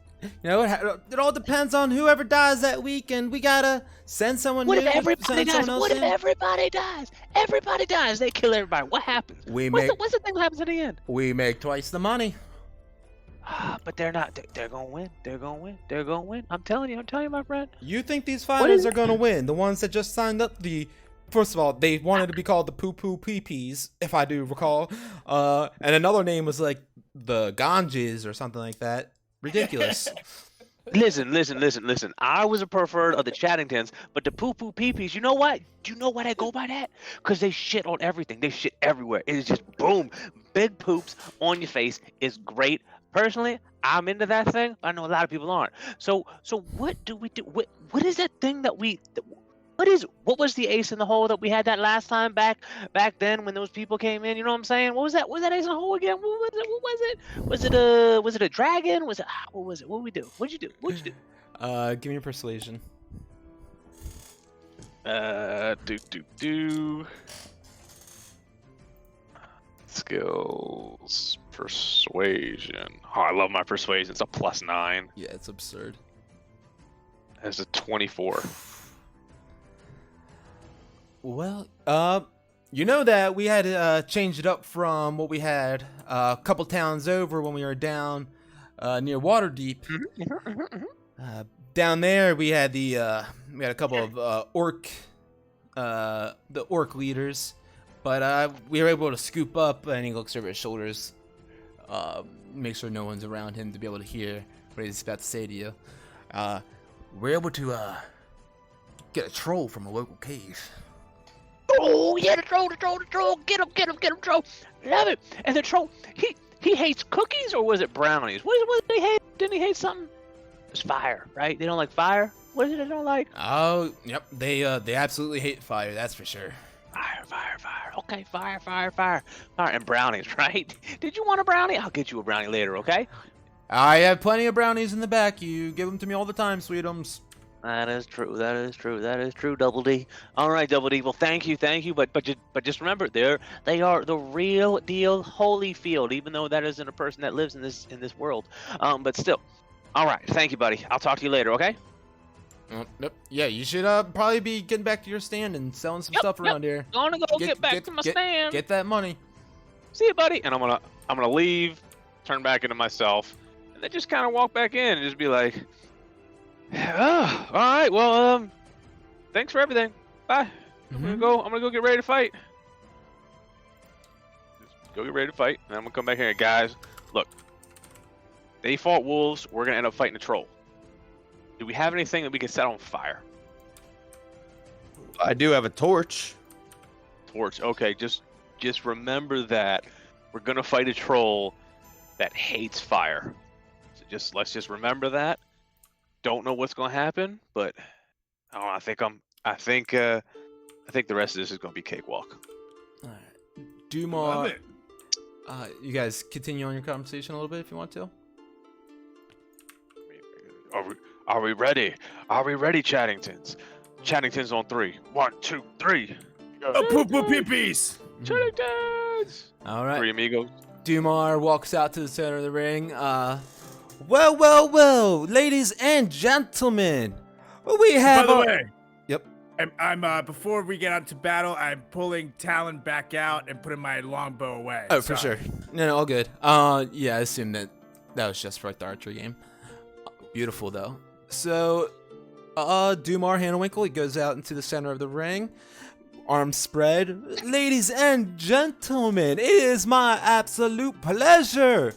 it all depends on whoever dies that week, and we gotta send someone What new. if everybody send dies? someone else What if in. everybody dies? Everybody dies. They kill everybody. What happens? What's the thing that happens at the end? We make twice the money. But they're not. They're gonna win. They're gonna win. I'm telling you, my friend. You think these fighters are gonna win? The ones that just signed up, first of all, they wanted to be called the Poo Poo Peepees, if I do recall. And another name was like the Ganges or something like that. Ridiculous. Listen. I was a preferred of the Chattingtons, but the Poo Poo Peepees, you know what? Do you know why they go by that? Because they shit on everything. They shit everywhere. It is just boom. Big poops on your face is great. Personally, I'm into that thing. I know a lot of people aren't. So what do we do? What is that thing that we? What was the ace in the hole that we had that last time back then when those people came in? You know what I'm saying? What was that? Was that ace in the hole again? What was it? Was it a dragon? Was it? What was it? What did we do? What'd you do? Give me a persuasion. Skills, persuasion. Oh, I love my persuasion. It's a +9. Yeah, it's absurd. It's a 24. Well, you know that we had changed it up from what we had a couple towns over when we were down near Waterdeep. Down there, we had a couple of the orc leaders, but we were able to scoop up, and he looks over his shoulders, make sure no one's around him to be able to hear what he's about to say to you. We're able to get a troll from a local cave. Oh yeah, the troll! Get him, troll! Love it. And the troll, he hates cookies, or was it brownies? What did he hate? Didn't he hate something? It's fire, right? They don't like fire. What is it they don't like? Oh, yep. They absolutely hate fire. That's for sure. Fire. Okay, fire. And brownies, right? Did you want a brownie? I'll get you a brownie later, okay? I have plenty of brownies in the back. You give them to me all the time, Sweetums. That is true, Double D. All right, Double D. Well, thank you. But just remember, they are the real deal Holyfield, even though that isn't a person that lives in this world. But still. All right, thank you, buddy. I'll talk to you later, okay? Nope. Yeah, you should probably be getting back to your stand and selling some stuff around here. Gonna go get back to my stand. Get that money. See you, buddy. And I'm gonna leave, turn back into myself, and then just kind of walk back in and just be like, oh, all right, well, thanks for everything. Bye. I'm gonna go get ready to fight. Just go get ready to fight, and I'm gonna come back here. And guys, look, they fought wolves. We're gonna end up fighting a troll. Do we have anything that we can set on fire? I do have a torch. Torch. Okay, just remember that we're gonna fight a troll that hates fire. So let's just remember that. Don't know what's gonna happen, but I don't know, I think the rest of this is gonna be cakewalk. All right. Dumar, you guys continue on your conversation a little bit if you want to. Are we ready? Are we ready, Chattingtons? Chattingtons on 3. 1, 2, 3. Poop peepees. Chattingtons. All right. 3 amigos. Dumar walks out to the center of the ring. Well, ladies and gentlemen, we have. By the way. Yep. I'm before we get on to battle, I'm pulling Talon back out and putting my longbow away. Oh, for sure. No, all good. Yeah, I assume that was just for like the archery game. Beautiful though. So, Dumar Hannahwinkle, he goes out into the center of the ring, arms spread. Ladies and gentlemen, it is my absolute pleasure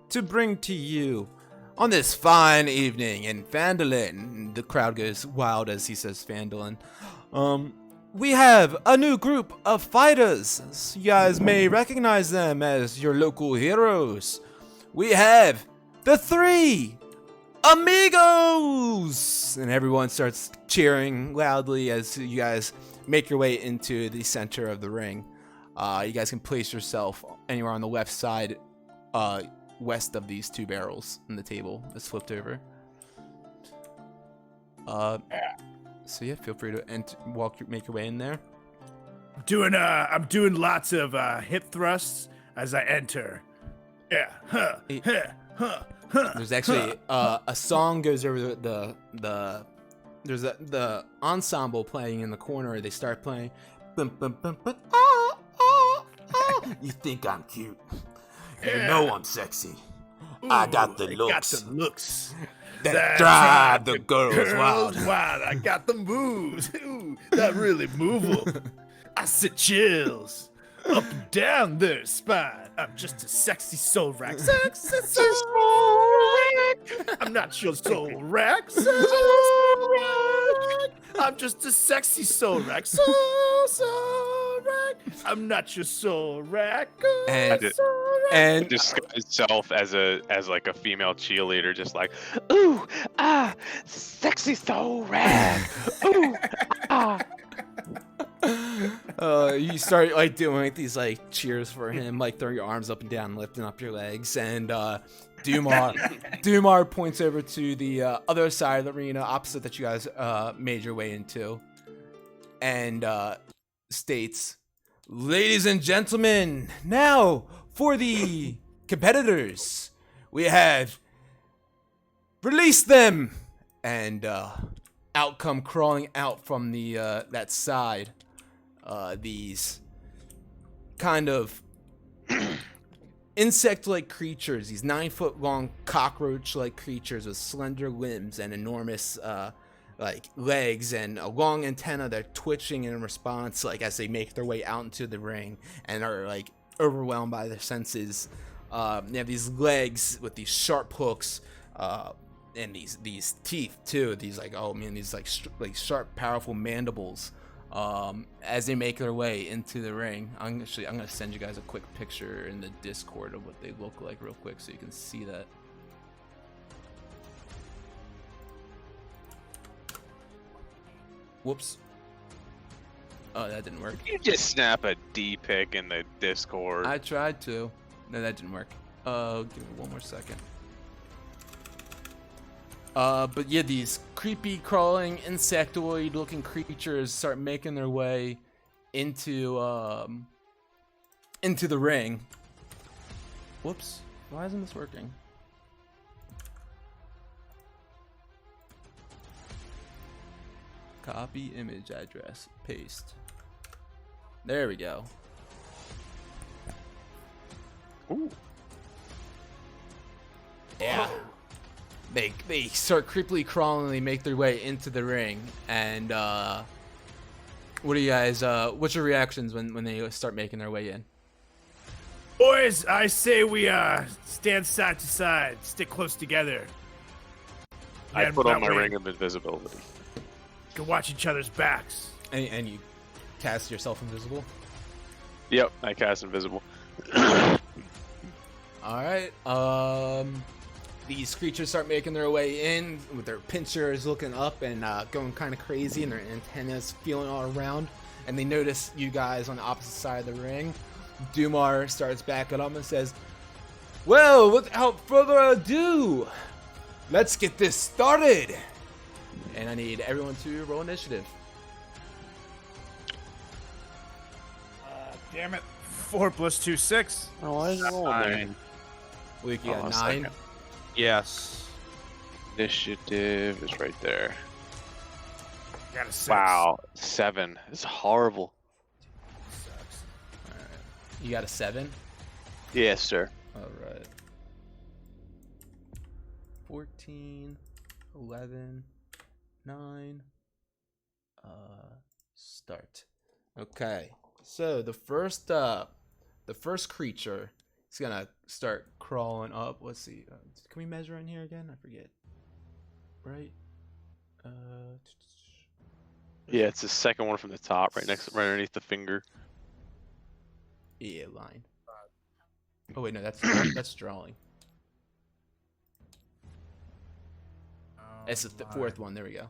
to bring to you on this fine evening in Phandalin. The crowd goes wild as he says Phandalin. We have a new group of fighters. You guys may recognize them as your local heroes. We have the 3 amigos! And everyone starts cheering loudly as you guys make your way into the center of the ring. You guys can place yourself anywhere on the left side, west of these 2 barrels in the table that's flipped over. So yeah, feel free to make your way in there. I'm doing lots of hip thrusts as I enter. Yeah. There's actually a song goes over there's the ensemble playing in the corner. They start playing. Bum, bum, bum, bum, ah, ah, ah. You think I'm cute? You know I'm sexy. I got the looks. Got the looks that drive the girls wild. I got the moves. Ooh, that really move 'em. I sit chills up and down their spine. I'm just a sexy soul rack. Sexy soul rack. I'm not your soul rack. Soul rack. I'm just a sexy soul rack. Soul rack. I'm not your soul rack. And disguise itself as like a female cheerleader, just like, ooh, ah, sexy soul rag. Ooh, ah. You start like doing like these like cheers for him, like throwing your arms up and down, lifting up your legs, and Dumar points over to the other side of the arena, opposite that you guys made your way into, and states, "Ladies and gentlemen, now for the competitors, we have released them," and out come crawling out from the that side. These kind of insect-like creatures, these 9-foot-long cockroach-like creatures with slender limbs and enormous like legs and a long antenna. They're twitching in response, like as they make their way out into the ring and are like overwhelmed by their senses. They have these legs with these sharp hooks, and these teeth too. These like, oh man, these like sharp, powerful mandibles. As they make their way into the ring. I'm gonna send you guys a quick picture in the Discord of what they look like real quick so you can see that. Whoops. Oh, that didn't work. You just snap a D pic in the Discord. I tried to. No, that didn't work. Give me one more second. But yeah, these creepy, crawling, insectoid-looking creatures start making their way into the ring. Whoops! Why isn't this working? Copy image address. Paste. There we go. Ooh. Yeah. They start creepily crawling. They make their way into the ring. And what do you guys? What's your reactions when they start making their way in? Boys, I say we stand side to side, stick close together. I And put on that my way ring of invisibility. we can watch each other's backs. And you cast yourself invisible. Yep, I cast invisible. All right. These creatures start making their way in with their pinchers looking up and going kind of crazy, and their antennas feeling all around. And they notice you guys on the opposite side of the ring. Dumar starts backing up and says, "Well, without further ado, let's get this started." And I need everyone to roll initiative. Damn it. 4 + 2, 6. Oh, why is it rolling there? 9. Luke, you Hold on got a 9. second. Yes. Initiative is right there. Got a 6. Wow, 7. It's horrible. Sucks. You got a 7. Yes, sir. All right. 14, 11, 9. Start. Okay. So the first creature is gonna start crawling up. Let's see. Can we measure in here again? I forget. Right. Yeah, it's the second one from the top, right underneath the finger. Yeah, line. Oh wait, no, that's that's drawing. It's the fourth one. There we go.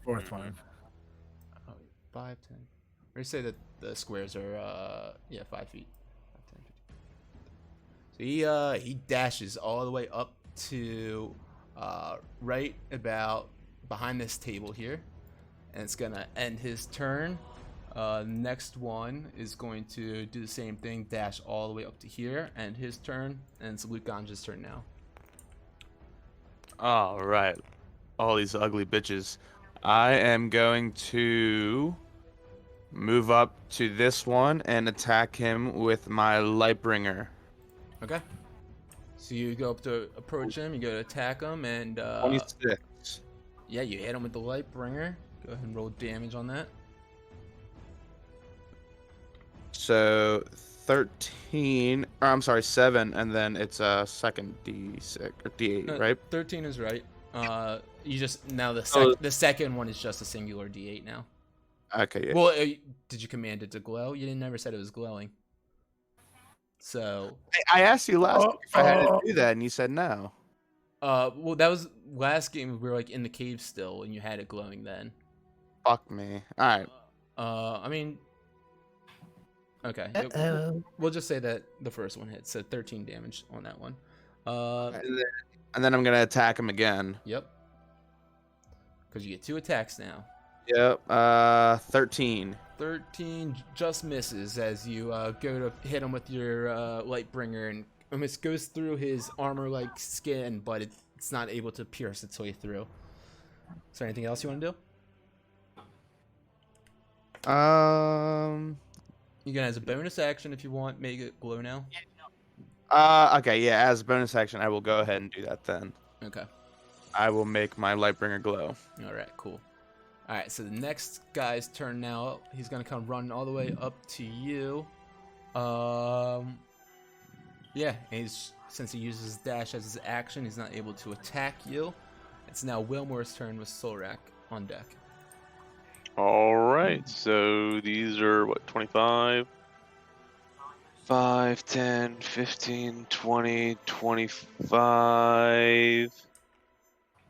Fourth one. Oh, 5, 10. We say that the squares are 5 feet. 5, 10, 15. So he dashes all the way up to right about behind this table here, and it's gonna end his turn. Next one is going to do the same thing, dash all the way up to here, end his turn, and it's Luke Ganja's turn now. All right. All these ugly bitches. I am going to move up to this one and attack him with my Lightbringer. Okay. So you go up to approach him, you go to attack him, and 26. yeah, you hit him with the Lightbringer. Go ahead and roll damage on that. So 13, or I'm sorry, 7, and then it's a second D6 or D8, No, right? 13 is right. You just now the Oh. the second one is just a singular D8 now. Okay, yeah. Well, did you command it to glow? You never said it was glowing. So, I asked you last week if I had to do that, and you said no. well, that was last game. We were like in the cave still, and you had it glowing then. Fuck me. All right. I mean, okay. We'll just say that the first one hit, so 13 damage on that one. And then I'm gonna attack him again. Yep. Because you get 2 attacks now. Yep. 13. 13 just misses as you go to hit him with your Lightbringer, and almost goes through his armor-like skin, but it's not able to pierce its way through. Is there anything else you want to do? You can, as a bonus action, if you want, make it glow now. Okay, yeah. As a bonus action, I will go ahead and do that then. Okay. I will make my Lightbringer glow. All right. Cool. All right. So the next guy's turn now. He's gonna come running all the way up to you. Yeah. And since he uses his dash as his action, he's not able to attack you. It's now Wilmore's turn with Solrak on deck. All right, so these are what, 25? 5, 10, 15, 20, 25.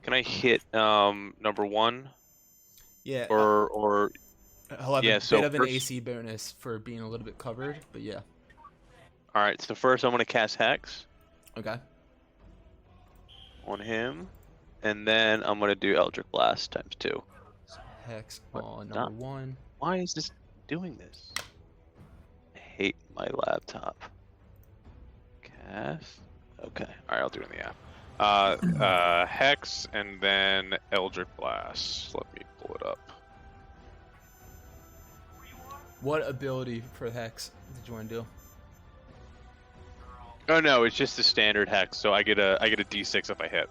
Can I hit number 1? Yeah. Or He'll have yeah, a so bit of an first- AC bonus for being a little bit covered, but yeah. all right, so first I'm going to cast Hex Okay. on him, and then I'm going to do Eldritch Blast times 2. So Hex What? on Not- number 1. Why is this doing this? I hate my laptop. Cast. Okay. All right, I'll do it in the app. Hex and then Eldritch Blast. Let me pull it up. What ability for Hex did you want to do? Oh no, it's just the standard hex. So I get a D6 if I hit.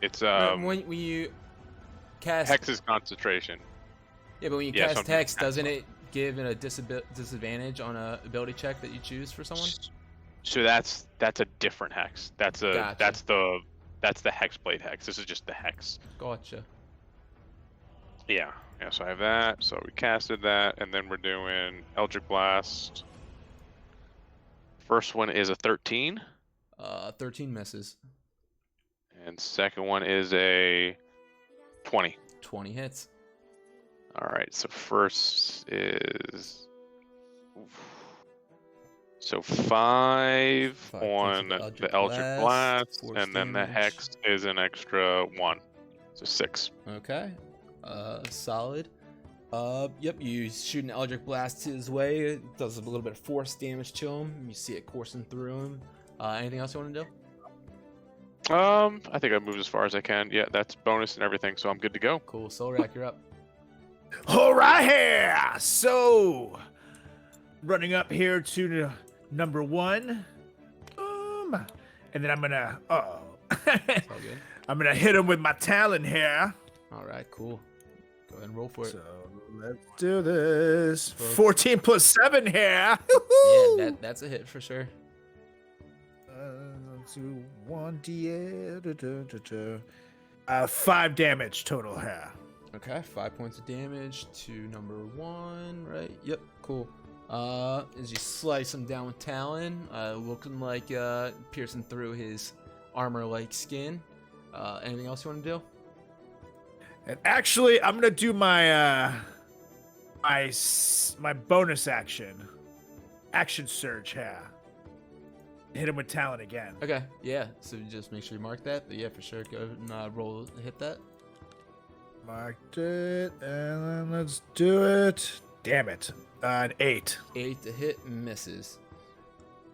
It's when you cast Hex's concentration. Yeah, but when you Yeah, cast something Hex, like that. doesn't it give a disadvantage on a ability check that you choose for someone? So that's a different hex. Gotcha. That's the Hexblade hex. This is just the hex. Gotcha. Yeah. Yeah, so I have that. So we casted that, and then we're doing Eldritch Blast. First one is a 13, 13 misses. and second one is a 20. 20 hits. All right, so first is so 5 5 points on of the Eldritch Blast, force and then the damage. Hex is an extra 1. So 6. Okay. Solid. Yep, you shoot an Eldritch Blast his way. It does a little bit of force damage to him. You see it coursing through him. Anything else you want to do? I think I moved as far as I can. Yeah, that's bonus and everything, so I'm good to go. Cool. Solrak, you're up. All right here. So, running up here to number 1. And then I'm gonna. It's all good. I'm gonna hit him with my talon here. All right, cool. Go ahead and roll for it. So let's do this. So- 14 plus 7 here. Yeah, that's a hit for sure. 2, 1 d8. 5 damage total here. Okay, 5 points of damage to number 1, right? Yep, cool. As you slice him down with Talon, looking like piercing through his armor-like skin. Anything else you want to do? And actually, I'm gonna do my my bonus action surge here. Hit him with Talon again. Okay, yeah. So just make sure you mark that. But yeah, for sure, go ahead and roll, hit that. Marked it, and then let's do it. Damn it, an 8. 8 to hit, misses.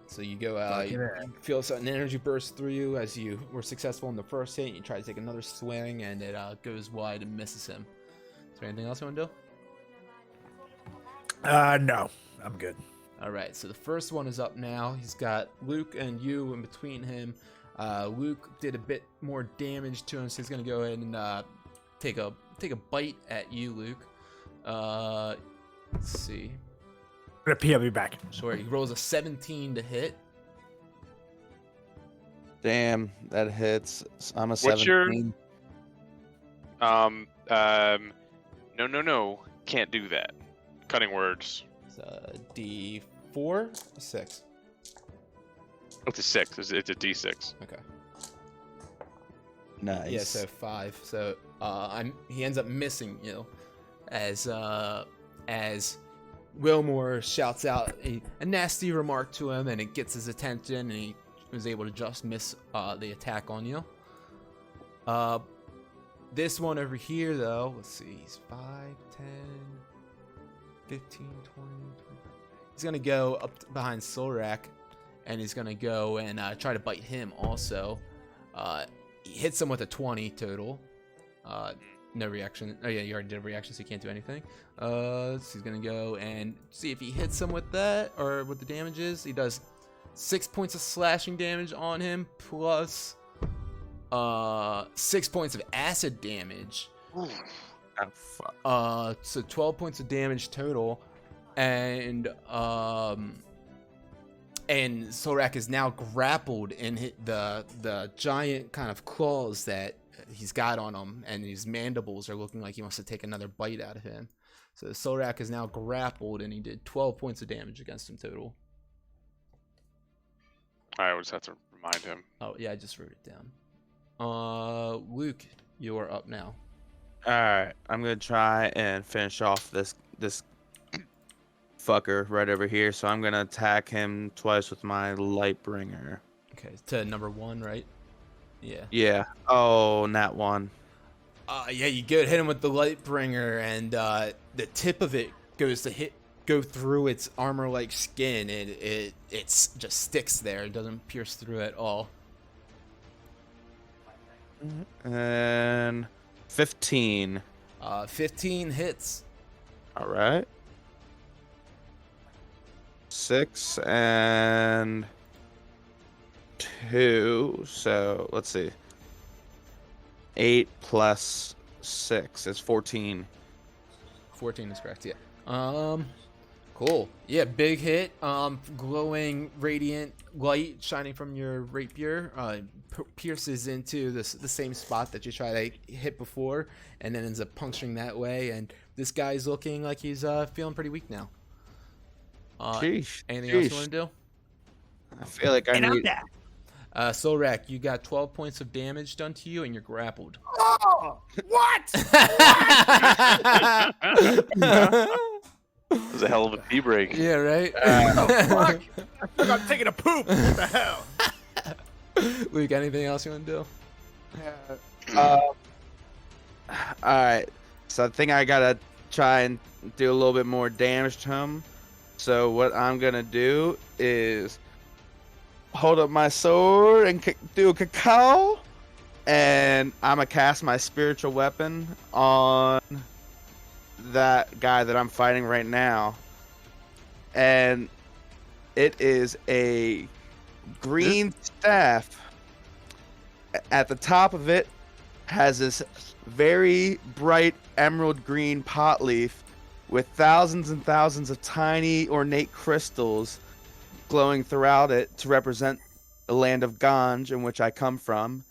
So you go out, Fucking you hell. feel an energy burst through you as you were successful in the first hit. You try to take another swing, and it goes wide and misses him. Is there anything else you want to do? No, I'm good. All right, so the first one is up now. He's got Luke and you in between him. Luke did a bit more damage to him, so he's gonna go ahead and take a bite at you, Luke. Let's see. I'm gonna I'll be back. Sure, he rolls a 17 to hit. Damn, that hits. I'm a What's your- 17. No. Can't do that. Cutting words. It's a D4 or 6. It's a 6. It's a D6. Okay. Nice. Yeah, so 5. So he ends up missing you as Wilmore shouts out a nasty remark to him, and it gets his attention, and he was able to just miss the attack on you. This one over here, though, let's see, he's 5, 10, 15, 20, 25. He's going to go up behind Solrak, and he's going to go and try to bite him also. He hits him with a 20 total. No reaction. Oh, yeah, you already did a reaction, so you can't do anything. So he's going to go and see if he hits him with that, or what the damage is. He does 6 points of slashing damage on him, plus 6 points of acid damage. Oh, fuck. So 12 points of damage total, and Solrak is now grappled in the giant kind of claws that he's got on him, and his mandibles are looking like he wants to take another bite out of him. So Solrak is now grappled, and he did 12 points of damage against him total. I always have to remind him. Oh yeah, I just wrote it down. Luke, you are up now. All right, I'm gonna try and finish off this fucker right over here. So I'm gonna attack him twice with my Lightbringer. Okay, to number 1, right? Yeah. Yeah. Oh, nat 1. Yeah, you hit him with the Lightbringer, and the tip of it go through its armor-like skin, and it's just sticks there. It doesn't pierce through at all. And 15. 15 hits. All right. 6 and 2. So let's see. 8 plus 6 is 14. 14 is correct, yeah. Cool. Yeah, big hit. Glowing radiant light shining from your rapier pierces into the same spot that you tried to hit before, and then ends up puncturing that way. And this guy's looking like he's feeling pretty weak now. Sheesh. Anything else you sheesh. want to do? I feel like I And I'm need. back. Solrak, you got 12 points of damage done to you, and you're grappled. Oh, what? It was a hell of a pee break. Yeah, right? Oh, fuck. I think I'm taking a poop. What the hell? Luke, anything else you want to do? All right. So I think I gotta try and do a little bit more damage to him. So what I'm gonna do is hold up my sword and do a cacao, and I'm gonna cast my spiritual weapon on that guy that I'm fighting right now, and it is a green staff. At the top of it has this very bright emerald green pot leaf with thousands and thousands of tiny ornate crystals glowing throughout it to represent the land of Ganj in which I come from.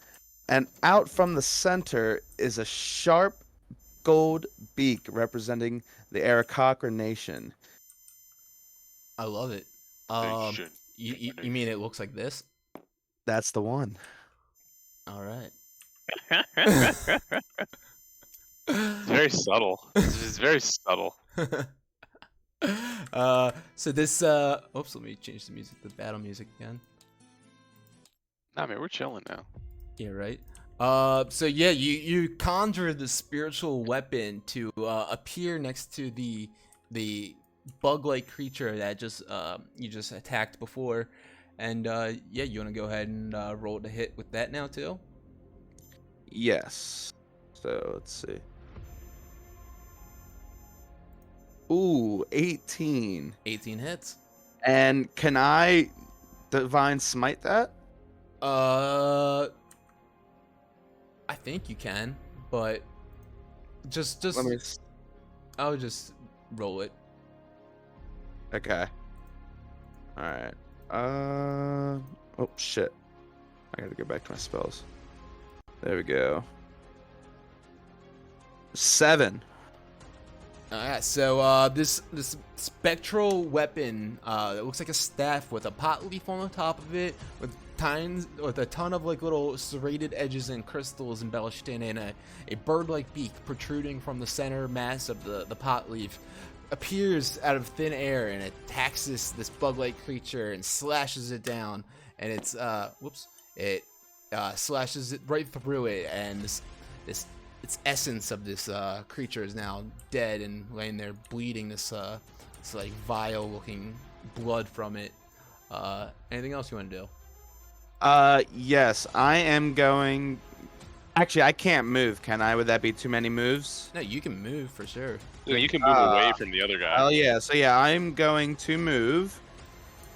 And out from the center is a sharp gold beak representing the Arakakra nation. I love it. Nation. You mean it looks like this? That's the one. All right. It's very subtle. It's very subtle. So this oops, let me change the music, the battle music again. Nah, man, we're chilling now. Yeah, right. So yeah, you conjure the spiritual weapon to appear next to the bug-like creature that just you just attacked before, and yeah, you want to go ahead and roll to hit with that now too? Yes. So let's see. Ooh, 18. 18 hits. And can I divine smite that? I think you can, but just Let me. I would just roll it. Okay. All right. Oh shit. I gotta go back to my spells. There we go. 7. Alright, so this spectral weapon, it looks like a staff with a pot leaf on the top of it, with a ton of like little serrated edges and crystals embellished in, and a bird-like beak protruding from the center mass of the pot leaf, appears out of thin air and attacks this bug-like creature and slashes it down, and it's it slashes it right through it, and this essence of this creature is now dead and laying there bleeding this like vile looking blood from it. Anything else you want to do? Yes, I am going. Actually, I can't move, can I? Would that be too many moves? No, you can move for sure. Yeah, you can move away from the other guy. Oh yeah, so yeah, I'm going to move,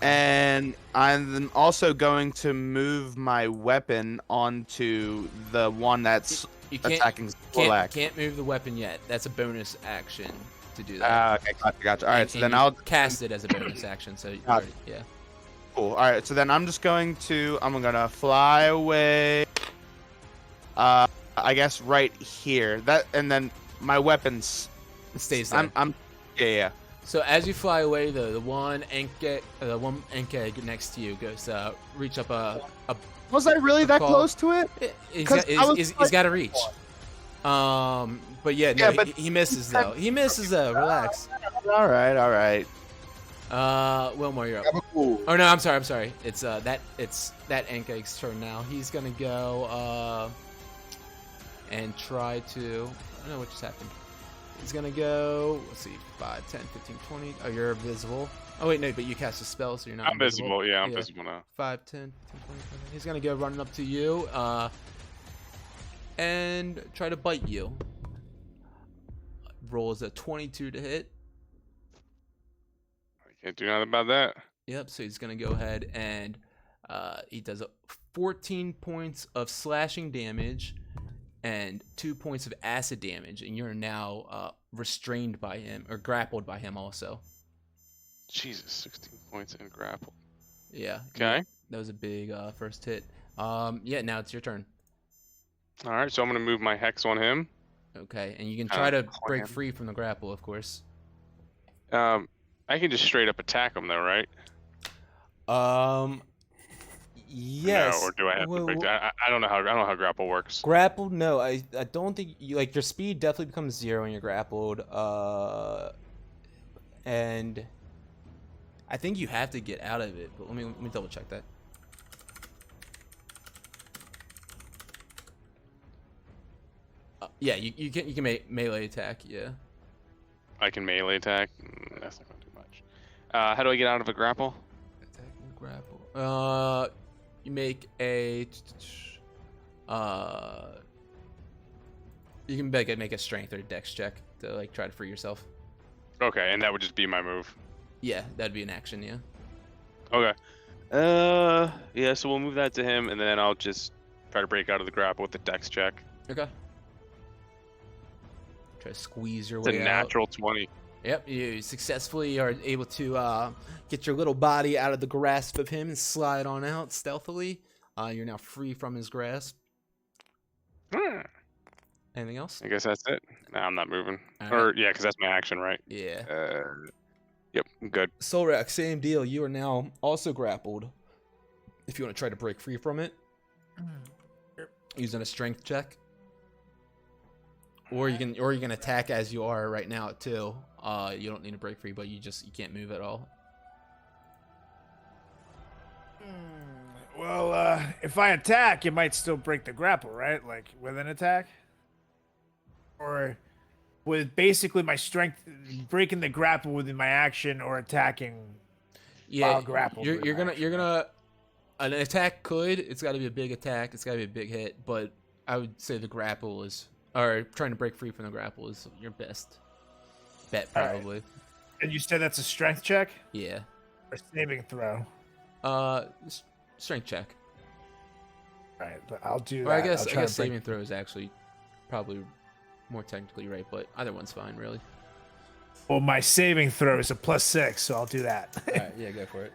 and I'm also going to move my weapon onto the one that's You can't attacking Sporlack. can't move the weapon yet. That's a bonus action to do that. Okay, gotcha. All right, And so then you I'll cast it as a bonus action. So you already, yeah. Cool. All right, so then I'm gonna fly away. I guess right here. And then my weapons. It stays there. Yeah. So as you fly away, the one Enke next to you goes reach up a Was I really that call. close to it? he's 'Cause I was he's like- got to reach. But yeah, no, Yeah, but- he misses though. He misses though. Relax. All right. Wilmore, you're up. Cool. Oh no, I'm sorry. It's that Enke's turn now. He's gonna go and try to. I don't know what just happened. He's gonna go. Let's see, 5, 10, 15, 20. Oh, you're invisible. Oh wait, no, but you cast a spell, so you're not. I'm visible. Yeah, I'm visible now. 5, 10, 15, 20. He's gonna go running up to you, and try to bite you. rolls a 22 to hit. I can't do nothing about that. Yep, so he's going to go ahead and he does 14 points of slashing damage and 2 points of acid damage, and you're now restrained by him, or grappled by him also. Jesus, 16 points and grapple. Yeah. Okay. That was a big first hit. Yeah, now it's your turn. All right, so I'm gonna move my hex on him. Okay, and you can try to break plan. free from the grapple, of course. I can just straight up attack him though, right? Yes. No, or do I have to break? I don't know how grapple works. Grappled? No, I don't think you like your speed definitely becomes 0 when you're grappled. And I think you have to get out of it, but let me double check that. Yeah, you can melee attack. Yeah. I can melee attack. That's not gonna do much. How do I get out of a grapple? Attack and grapple. You make a. You can make a strength or a dex check to like try to free yourself. Okay, and that would just be my move. Yeah, that'd be an action. Yeah. Okay. Yeah. So we'll move that to him, and then I'll just try to break out of the grapple with the dex check. Okay. Try to squeeze your It's way a out. natural 20. Yep, you successfully are able to get your little body out of the grasp of him and slide on out stealthily. You're now free from his grasp. Anything else? I guess that's it. No, I'm not moving. All Or right. yeah, because that's my action, right? Yeah. Yep, I'm good. Solrak, same deal. You are now also grappled. If you want to try to break free from it, using a strength check, or you can attack as you are right now too. You don't need to break free, but you can't move at all. Well, if I attack, you might still break the grapple, right? Like with an attack, or with basically my strength breaking the grapple within my action or attacking. Yeah, While grappled with you're an gonna an attack could. It's got to be a big attack. It's got to be a big hit. But I would say the grapple is, or trying to break free from the grapple is your best bet All right. probably. And you said that's a strength check Yeah. or saving throw. Strength check. All right, but I'll do Or that. I guess I'll try to break- saving throw is actually probably more technically right, but either one's fine really. Well, my saving throw is a +6, so I'll do that. All right, yeah, go for it.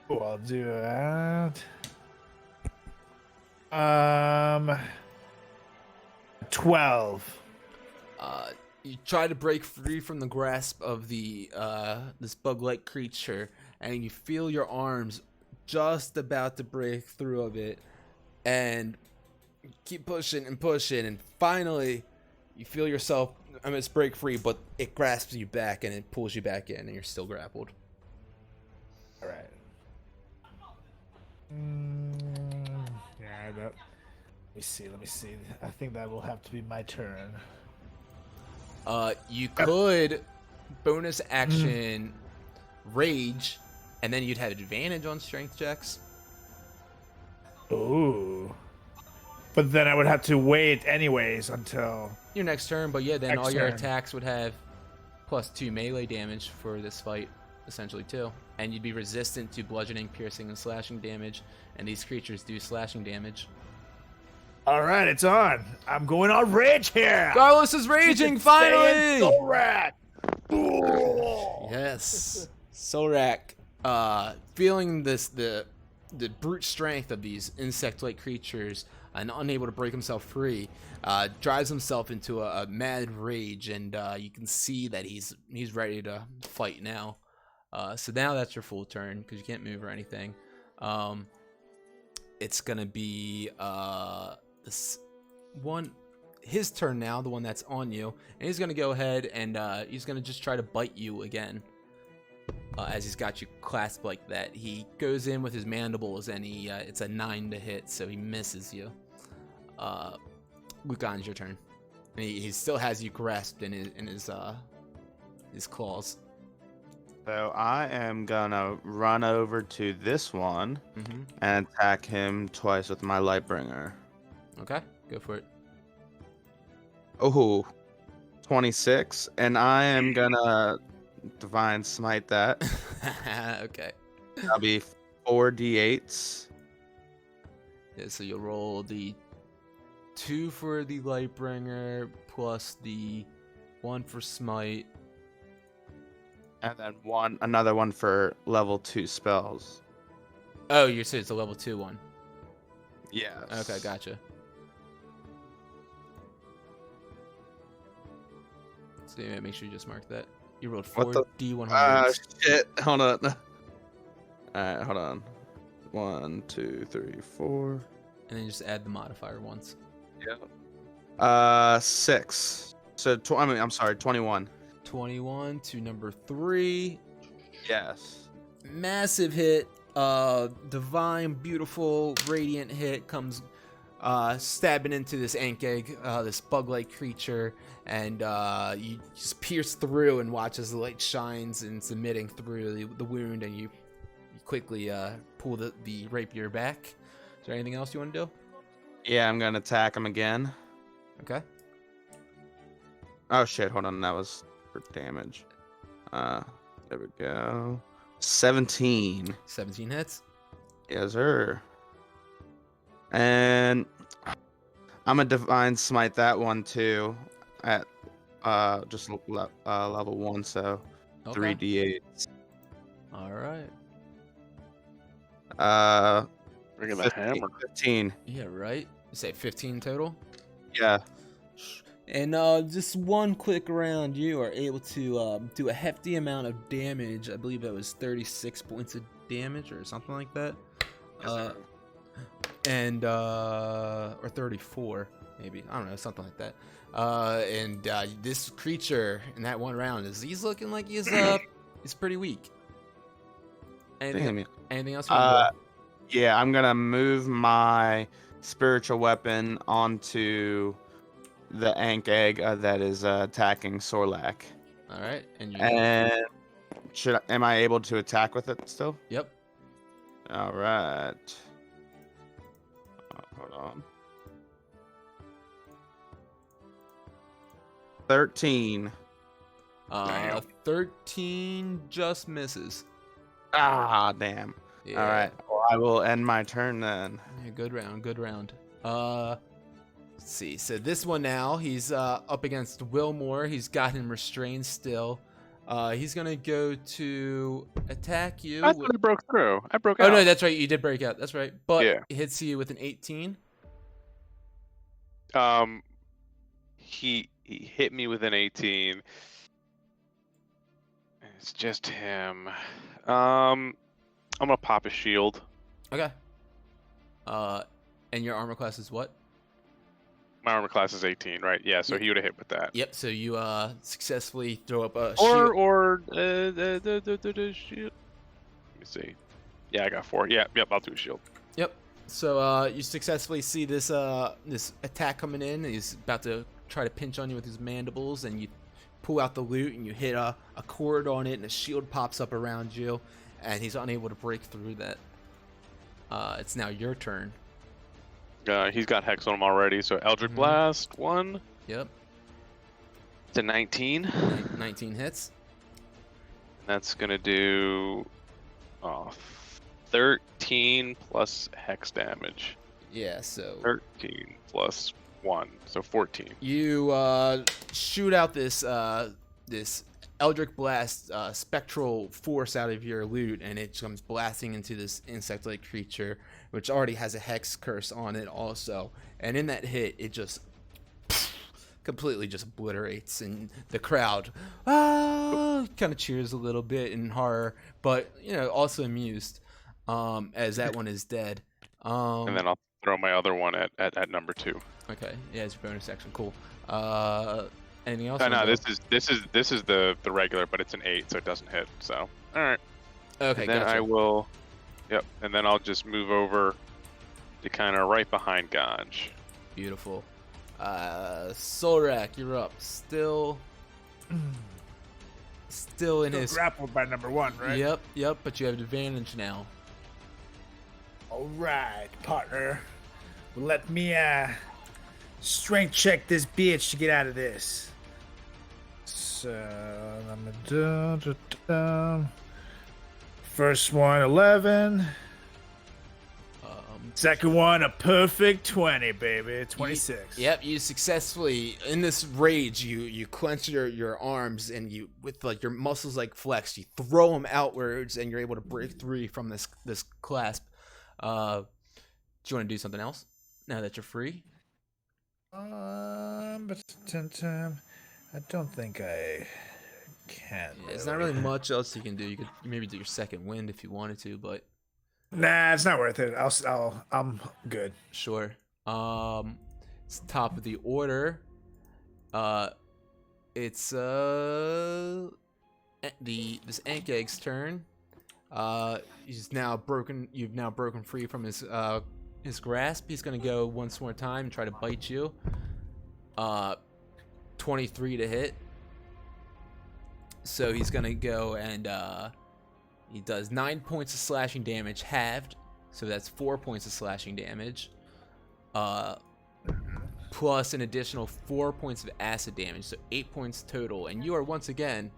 Cool, I'll do that. 12. You try to break free from the grasp of the this bug-like creature, and you feel your arms just about to break through of it, and you keep pushing and pushing, and finally you feel yourself almost break free, but it grasps you back and it pulls you back in, and you're still grappled. All right. Yeah, let me see. I think that will have to be my turn. You could bonus action rage, and then you'd have advantage on strength checks. Ooh. But then I would have to wait anyways until... Your next turn, but yeah, then Next all your turn. attacks would have +2 melee damage for this fight, essentially too. And you'd be resistant to bludgeoning, piercing, and slashing damage, and these creatures do slashing damage. All right, it's on. I'm going on rage here. Garlus is raging, finally! Solrak. Yes. Solrak, feeling the brute strength of these insect-like creatures and unable to break himself free, drives himself into a mad rage, and you can see that he's ready to fight now. So now that's your full turn because you can't move or anything. It's gonna be this one, his turn now, the one that's on you, and he's gonna go ahead and he's gonna just try to bite you again. As he's got you clasped like that, he goes in with his mandibles, and it's a 9 to hit, so he misses you. Lucan's your turn, and he still has you grasped in his claws. So I am gonna run over to this one and attack him twice with my Lightbringer. Okay, go for it. Oh, 26, and I am gonna divine smite that. Okay. That'll be 4d8s. Yeah, so you'll roll the 2 for the Lightbringer plus the 1 for smite. And then another one for level 2 spells. Oh, you're saying it's a level 2 one. Yes. Okay, gotcha. So yeah, make sure you just mark that. You rolled What the- 4d100s. Shit. Hold on. Alright, hold on. 1, 2, 3, 4. And then just add the modifier once. 6. So, I'm sorry, 21. 21 to number 3. Yes. Massive hit. Divine, beautiful, radiant hit comes stabbing into this ant egg, this bug-like creature, and you just pierce through and watch as the light shines and it's emitting through the wound, and you quickly pull the rapier back. Is there anything else you want to do? Yeah, I'm gonna attack him again. Okay. Oh shit, hold on, that was for damage. There we go. 17. 17 hits. Yes, sir. And I'm a divine smite that one too at just level 1, so Okay. 3d8. All right. Bringing the 15, hammer. 15. Yeah, right. You say 15 total. Yeah. And just one quick round, you are able to do a hefty amount of damage. I believe that was 36 points of damage or something like that. And or 34 maybe, I don't know, something like that. And this creature in that one round he's looking like he's pretty weak. Anything else you want to do? Yeah, I'm gonna move my spiritual weapon onto the Ankh egg that is attacking Sorlak. All right, and Am I able to attack with it still? Yep. All right. Hold on. 13. 13 just misses. Ah, damn. Yeah. All right. Well, I will end my turn then. Yeah, good round. Let's see. So this one now, he's up against Wilmore. He's got him restrained still. He's gonna go to attack you. I thought I broke through. I broke Oh out. no, that's right. You did break out. That's right. But Yeah. it hits you with an 18. He hit me with an 18. It's just him. I'm gonna pop a shield. Okay. And your armor class is what? My armor class is 18, right? Yeah, so he would have hit with that. Yep. So you successfully throw up a shield. The shield. Let me see. Yeah, I got 4. Yep, I'll do a shield. Yep. So you successfully see this this attack coming in. He's about to try to pinch on you with his mandibles, and you pull out the loot and you hit a cord on it, and a shield pops up around you, and he's unable to break through that. It's now your turn. He's got Hex on him already, so Eldritch Blast 1. Yep. It's a 19. 19 hits. That's gonna do 13 plus Hex damage. Yeah. So 13 plus 1, so 14. you shoot out this this Eldritch Blast spectral force out of your loot, and it comes blasting into this insect-like creature, which already has a hex curse on it also. And in that hit, it just completely just obliterates, and the crowd kind of cheers a little bit in horror, but also amused as that one is dead. And then I'll throw my other one at number 2. Okay, yeah, it's your bonus action. Cool. Anything else? No, this is the regular, but it's an 8, so it doesn't hit. So all right. Okay, And then gotcha. I will. Yep. And then I'll just move over to kind of right behind Ganj. Beautiful. Solrak, you're up. Still in Still his. grappled by number 1, right? Yep. But you have advantage now. All right, partner. Let me strength check this bitch to get out of this. First one, 11. Second one, a perfect 20, baby. 26. Yep, you successfully, in this rage, you clench your arms, and you, with like your muscles like flexed, you throw them outwards, and you're able to break free from this clasp. Do you want to do something else now that you're free? But I don't think I can. Yeah, there's not really much else you can do. You could maybe do your second wind if you wanted to, but Nah, it's not worth it. I'm good. sure. It's top of the order. It's this Ankeg's turn. He's now broken. You've now broken free from his grasp. He's gonna go once more time and try to bite you. 23 to hit. So he's gonna go and he does 9 points of slashing damage halved. So that's 4 points of slashing damage. Plus an additional 4 points of acid damage, so 8 points total. And you are once again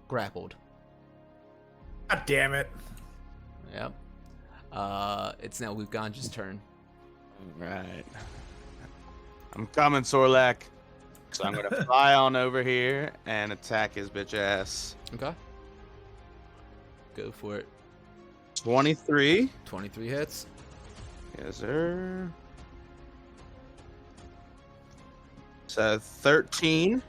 grappled. God damn it. Yep. It's now Luke Ganja's turn. Right. I'm coming, Sorlak. So I'm gonna fly on over here and attack his bitch ass. Okay. Go for it. 23. 23 hits. Yes, sir. So 13.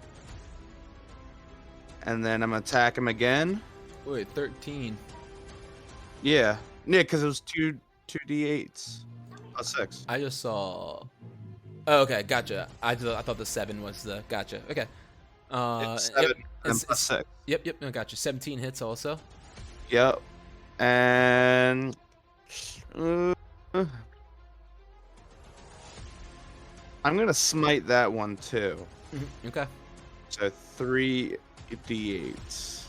And then I'm gonna attack him again. Wait, 13. Yeah. Yeah, because it was 2d8s. Plus 6. I just saw. Oh, okay, gotcha. I thought the 7 was the. Gotcha. Okay. It's 7 Yep, and plus 6. Yep. No, gotcha. 17 hits also. Yep. And I'm gonna smite that one too. Okay. So 3d8s.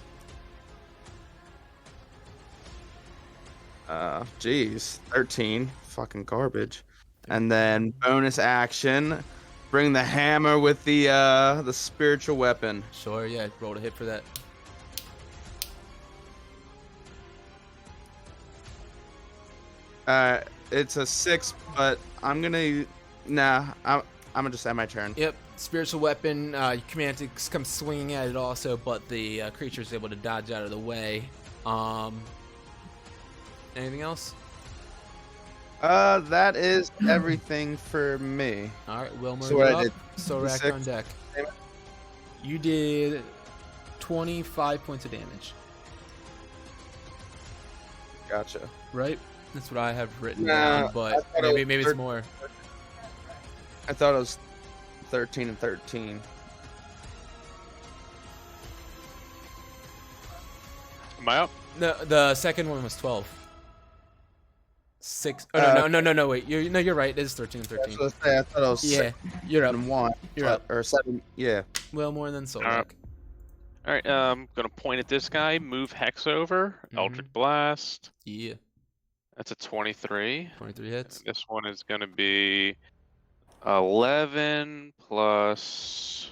Geez, 13. Fucking garbage. And then bonus action, bring the hammer with the spiritual weapon. Sure. Yeah. Roll a hit for that. It's a 6, but I'm gonna I'm gonna just end my turn. Yep. Spiritual weapon. You command to come swinging at it also, but the creature is able to dodge out of the way. Anything else? That is everything for me. All right, Wilmer, So you're what I up. did, Sorak 6. on deck. You did 25 points of damage, Gotcha. right? That's what I have written Nah, down, but I thought it maybe was it's more. I thought it was 13 and 13. Am I up? No, the second one was 12. 6. Oh, no, wait. You're right. It is 13 and 13. So I thought it was Yeah, 6 you're up. and 1. You're up. Or 7. Yeah. Well, more than Sorak. Alright. All right, gonna point at this guy, move Hex over, Eldritch Blast. Yeah, That's a 23. 23 hits. This one is gonna be 11 plus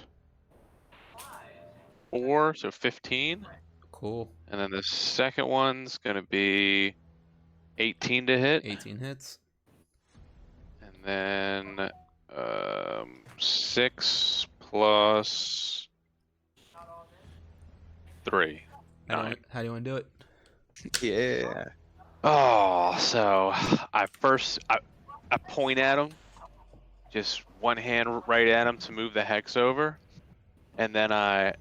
4, so 15. Cool. And then the second one's gonna be 18 to hit. 18 hits. And then 6 plus 3. How 9. do you want to do it? Yeah. Oh, so I point at him, just one hand right at him to move the hex over, and then I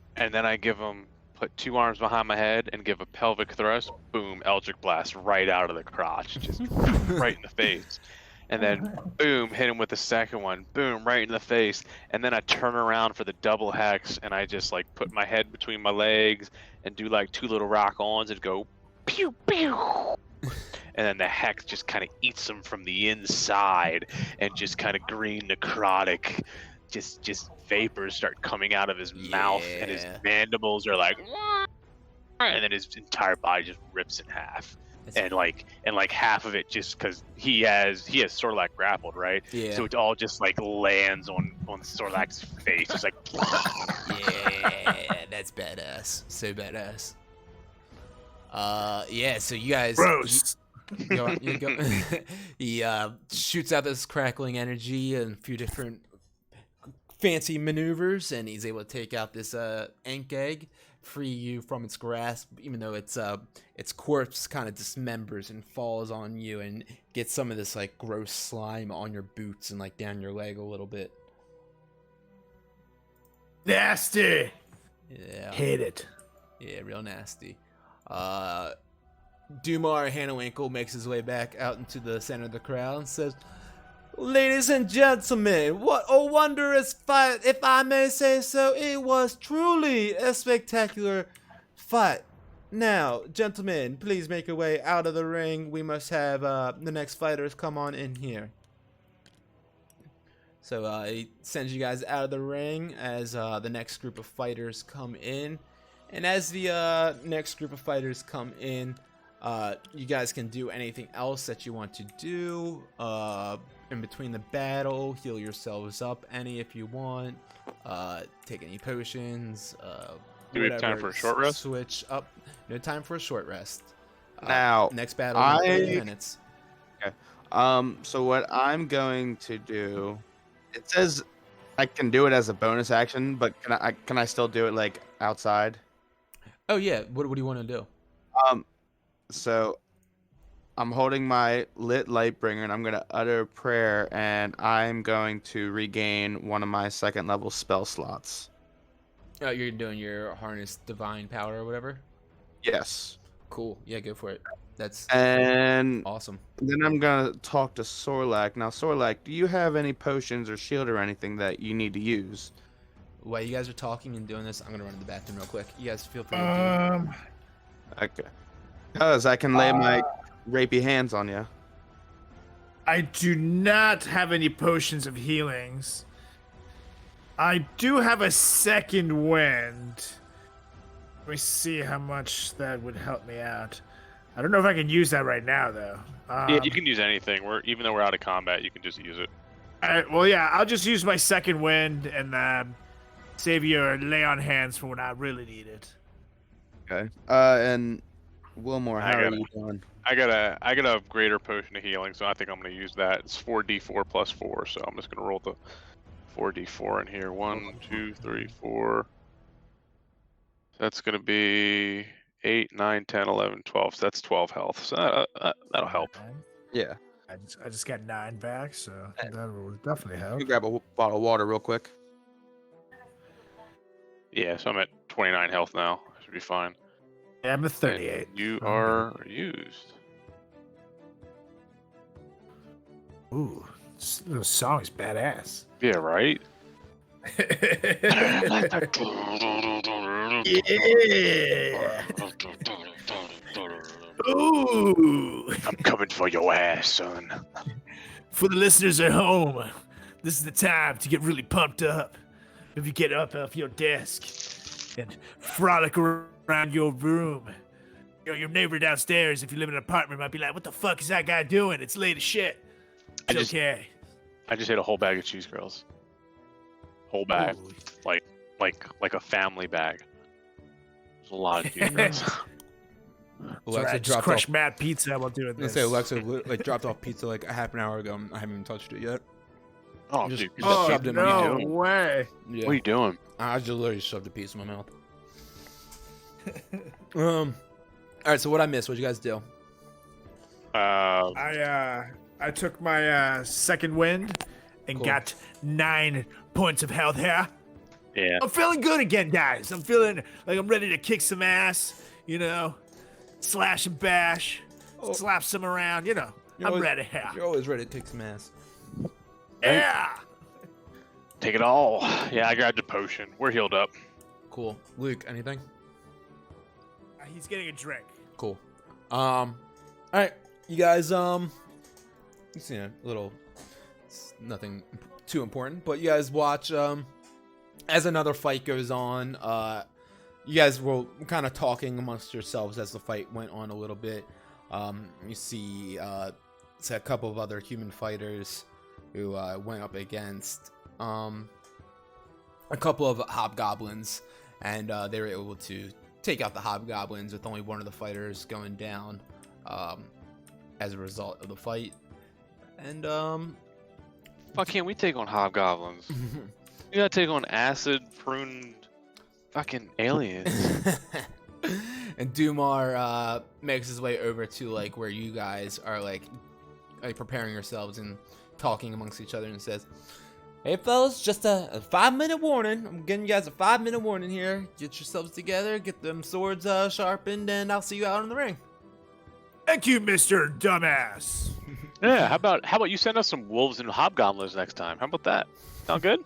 give him, put 2 arms behind my head and give a pelvic thrust. Boom, Eldritch Blast right out of the crotch, just right in the face. And then boom, hit him with the second one. Boom, right in the face. And then I turn around for the double hex, and I just like put my head between my legs and do like 2 little rock-ons and go pew pew. And then the hex just kind of eats him from the inside, and just kind of green necrotic, just vapors start coming out of his mouth, and his mandibles are like, and then his entire body just rips in half. And like half of it just because he has Sorlak grappled, right? Yeah. So it all just like lands on Sorlak's face. It's like Yeah, That's badass. So badass. Yeah. So you guys. Gross. You go. He shoots out this crackling energy and a few different fancy maneuvers, and he's able to take out this ink egg, free you from its grasp, even though its corpse kind of dismembers and falls on you and gets some of this like gross slime on your boots and like down your leg a little bit. Nasty. Yeah. Hate it. Yeah, real nasty. Dumar Hanawinkle makes his way back out into the center of the crowd and says, "Ladies and gentlemen, what a wondrous fight, if I may say so. It was truly a spectacular fight. Now, gentlemen, please make your way out of the ring. We must have the next fighters come on in here." So he sends you guys out of the ring as the next group of fighters come in. And as the next group of fighters come in, you guys can do anything else that you want to do. In between the battle, heal yourselves up any if you want. Take any potions. Do we have time whatever. for a short rest? Switch up. No time for a short rest. Now, Next battle in 30 I- minutes. So what I'm going to do, it says I can do it as a bonus action, but can I still do it like outside? Oh yeah. What do you want to do? So I'm holding my lit lightbringer and I'm gonna utter a prayer and I'm going to regain one of my 2nd level spell slots. Oh, you're doing your harness divine power or whatever. Yes. Cool. Yeah, go for it. That's And awesome. then I'm gonna talk to Sorlak. Now, Sorlak, do you have any potions or shield or anything that you need to use? While you guys are talking and doing this, I'm gonna run to the bathroom real quick. You guys feel free to Okay. Because I can lay my rapey hands on you. I do not have any potions of healings. I do have a 2nd wind. Let me see how much that would help me out. I don't know if I can use that right now, though. Yeah, you can use anything. Even though we're out of combat, you can just use it. Well, yeah, I'll just use my 2nd wind and save your lay on hands for when I really need it. Okay. And Wilmore, I how are got it. you doing? I got a greater potion of healing, so I think I'm gonna use that. It's 4d4 plus 4, so I'm just gonna roll the 4d4 in here. 1, 2, 3, 4. That's gonna be 8, 9, 10, 11, 12. So that's 12 health. So that'll help. Yeah. I just got 9 back, so that will definitely help. You grab a bottle of water real quick. Yeah, so I'm at 29 health now. Should be fine. Yeah, I'm at 38. And you are used. Ooh, this song is badass. Yeah, right? Yeah. Ooh. I'm coming for your ass, son. For the listeners at home, this is the time to get really pumped up. If you get up off your desk and frolic around your room. You know, your neighbor downstairs, if you live in an apartment, might be like, "What the fuck is that guy doing? It's late as shit." It's okay. I just ate a whole bag of cheese curls. Whole bag. Ooh. Like a family bag. There's a lot of cheese curls. So I just crushed mad pizza while doing Let's this. say Alexa like dropped off pizza like a half an hour ago. I haven't even touched it yet. Oh, Just- dude. just Oh, shoved it in my What are you no doing? way. Yeah. What are you doing? I just literally shoved a piece in my mouth. All right. So what I missed? What'd you guys do? I took my 2nd wind and Cool. got 9 points of health here. Yeah. I'm feeling good again, guys. I'm feeling like I'm ready to kick some ass, you know, slash and bash, Oh. slap some around, you know. You're I'm always- ready here. You're always ready to kick some ass. Yeah. Take it all. Yeah, I grabbed a potion. We're healed up. Cool. Luke, anything? He's getting a drink. Cool. All right, you guys. It's, you know, a little. It's nothing too important, but you guys watch. As another fight goes on, you guys were kind of talking amongst yourselves as the fight went on a little bit. You see, it's a couple of other human fighters who went up against a couple of hobgoblins, and they were able to take out the hobgoblins with only one of the fighters going down as a result of the fight. And Why can't we take on hobgoblins? We gotta take on acid pruned fucking aliens. and Dumar makes his way over to like where you guys are like preparing yourselves and talking amongst each other, and says, "Hey fellas, just a 5-minute warning. I'm giving you guys a 5-minute warning here. Get yourselves together, get them swords sharpened, and I'll see you out in the ring." Thank you, Mr. Dumbass. Yeah, how about you send us some wolves and hobgoblins next time? How about that? Sound good?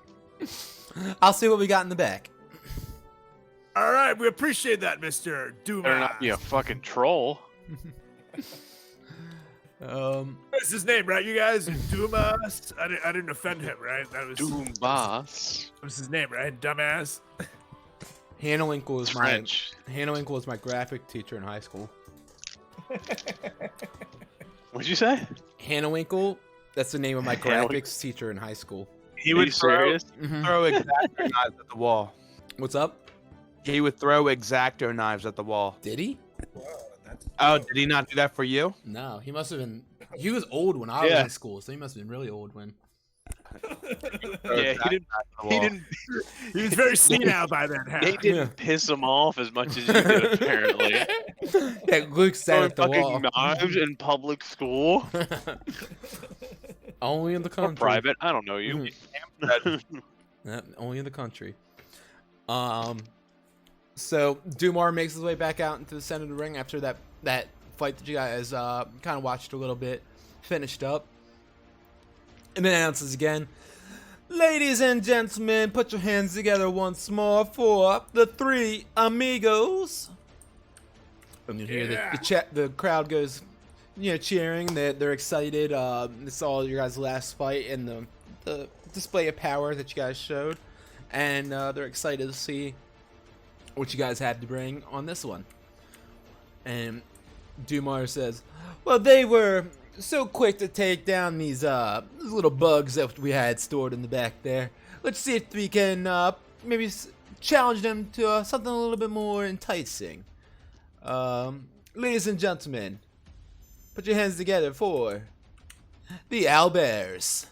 I'll see what we got in the back. All right, we appreciate that, Mr. Better not be a Dumbass. fucking troll. That's his name, right, you guys? Dumas. I didn't offend him, right? That Doombas. was his name, right? Dumbass. Hannah Winkle It's is my graphic teacher in high school. What'd you say? Hannah Winkle, that's the name of my Hannah graphics teacher in high school. He Are would you serious? throw X-Acto knives at the wall. What's up? He would throw X-Acto knives at the wall. Did he? Oh, did he not do that for you? No, he must have been. He was old when I was Yeah. in school, so he must have been really old when. Yeah, he didn't. He was very senile by then. huh? They didn't piss him off as much as you did, apparently. That Luke sat at the Throwing wall. fucking knives in public school Only in the or country. private. I don't know you. Yep, only in the country. So Dumar makes his way back out into the center of the ring after that fight that you guys kind of watched a little bit, finished up, and then announces again, "Ladies and gentlemen, put your hands together once more for the three amigos." And you hear the crowd goes, cheering. They're excited. It's all your guys' last fight and the display of power that you guys showed, and they're excited to see what you guys have to bring on this one. And Dumar says, "Well, they were so quick to take down these little bugs that we had stored in the back there. Let's see if we can maybe challenge them to something a little bit more enticing. Ladies and gentlemen, put your hands together for the owlbears."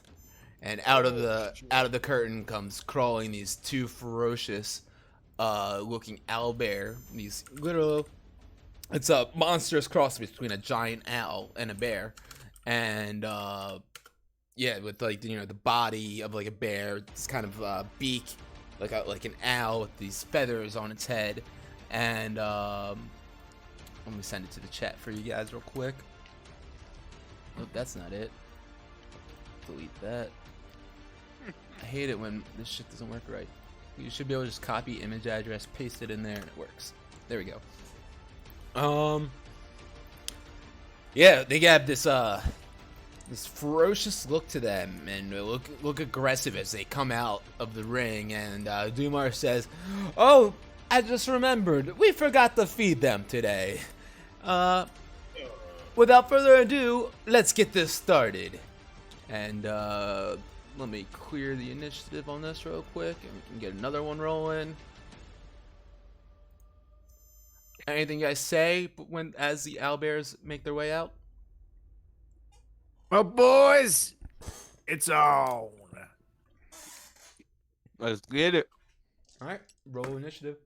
And out of the curtain comes crawling these two ferocious looking owlbear. These little, it's a monstrous cross between a giant owl and a bear, and with like the body of like a bear, this kind of beak like an owl with these feathers on its head, and let me send it to the chat for you guys real quick. Nope, that's not it. Delete that. I hate it when this shit doesn't work right. You should be able to just copy image address, paste it in there, and it works. There we go. Yeah, they got this ferocious look to them, and they look aggressive as they come out of the ring. And Dumar says, "Oh, I just remembered, we forgot to feed them today. Without further ado, let's get this started." And let me clear the initiative on this real quick, and we can get another one rolling. Anything you guys say as the owlbears make their way out? Well, boys, it's on. Let's get it. All right, roll initiative.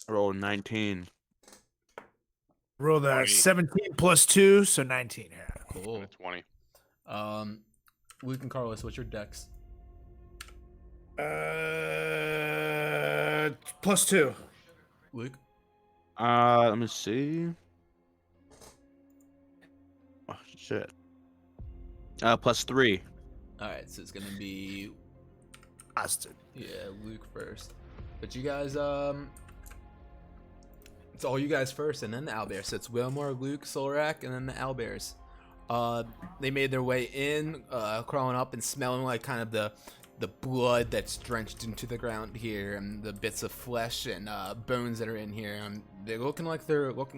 Roll 19. Roll the 20. 17 plus 2, so 19 here. Cool. 20. Luke and Carlos, what's your dex? Plus 2. Luke? Let me see. Oh shit. Plus 3. All right, so it's gonna be Austin. Luke first. But you guys, it's all you guys first, and then the owlbears. So it's Wilmore, Luke, Solrak, and then the owlbears. They made their way in, crawling up and smelling like kind of the blood that's drenched into the ground here, and the bits of flesh and bones that are in here. And they're looking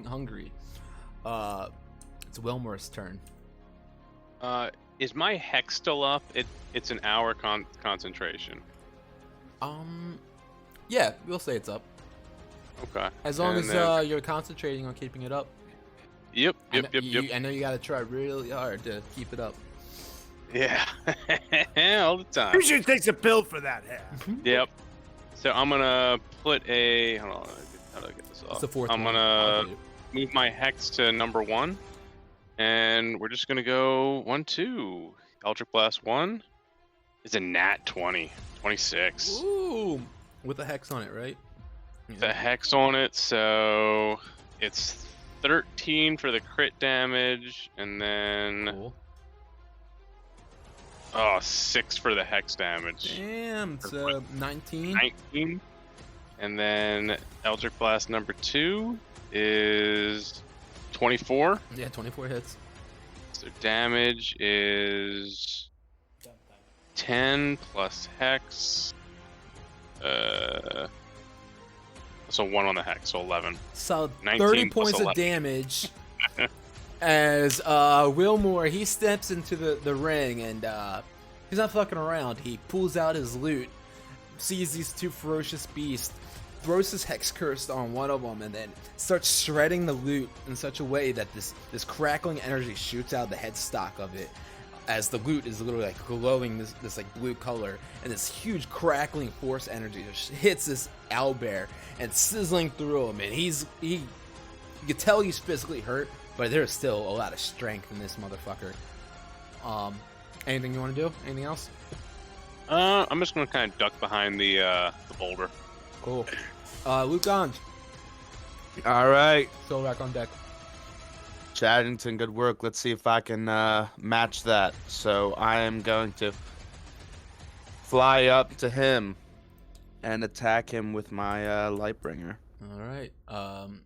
hungry. It's Wilmore's turn. Is my hex still up? It's an hour concentration. Yeah, we'll say it's up. Okay. As long And as then- you're concentrating on keeping it up. Yep. I Yep. know, Yep. I know you gotta try really hard to keep it up. Yeah. All the time. You should take a pill for that hair. Yep. So I'm gonna put a. Hold on. How do I get this off? It's the fourth I'm one. gonna move my hex to number 1, and we're just gonna go 1, 2. Eldritch Blast 1 is a nat 20, 26. Ooh, with a hex on it, right? The hex on it, so it's 13 for the crit damage, and then Cool. 6 for the hex damage. Damn, so 19. 19. And then Eldritch Blast number 2 is 24. Yeah, 24 hits. So damage is 10 plus hex. So 1 on the hex, so 11. So 19 30 plus points of 11. damage as Wilmore, he steps into the ring and he's not fucking around. He pulls out his loot, sees these two ferocious beasts, throws his hex curse on one of them, and then starts shredding the loot in such a way that this crackling energy shoots out the headstock of it, as the loot is literally like glowing this like blue color, and this huge crackling force energy just hits this owlbear and sizzling through him, and you can tell he's physically hurt, but there's still a lot of strength in this motherfucker. Anything you want to do? Anything else? I'm just gonna kind of duck behind the boulder. Cool. Luke Gons, All right, still back on deck. Chaddington, good work. Let's see if I can match that. So I am going to fly up to him and attack him with my Lightbringer. All right. And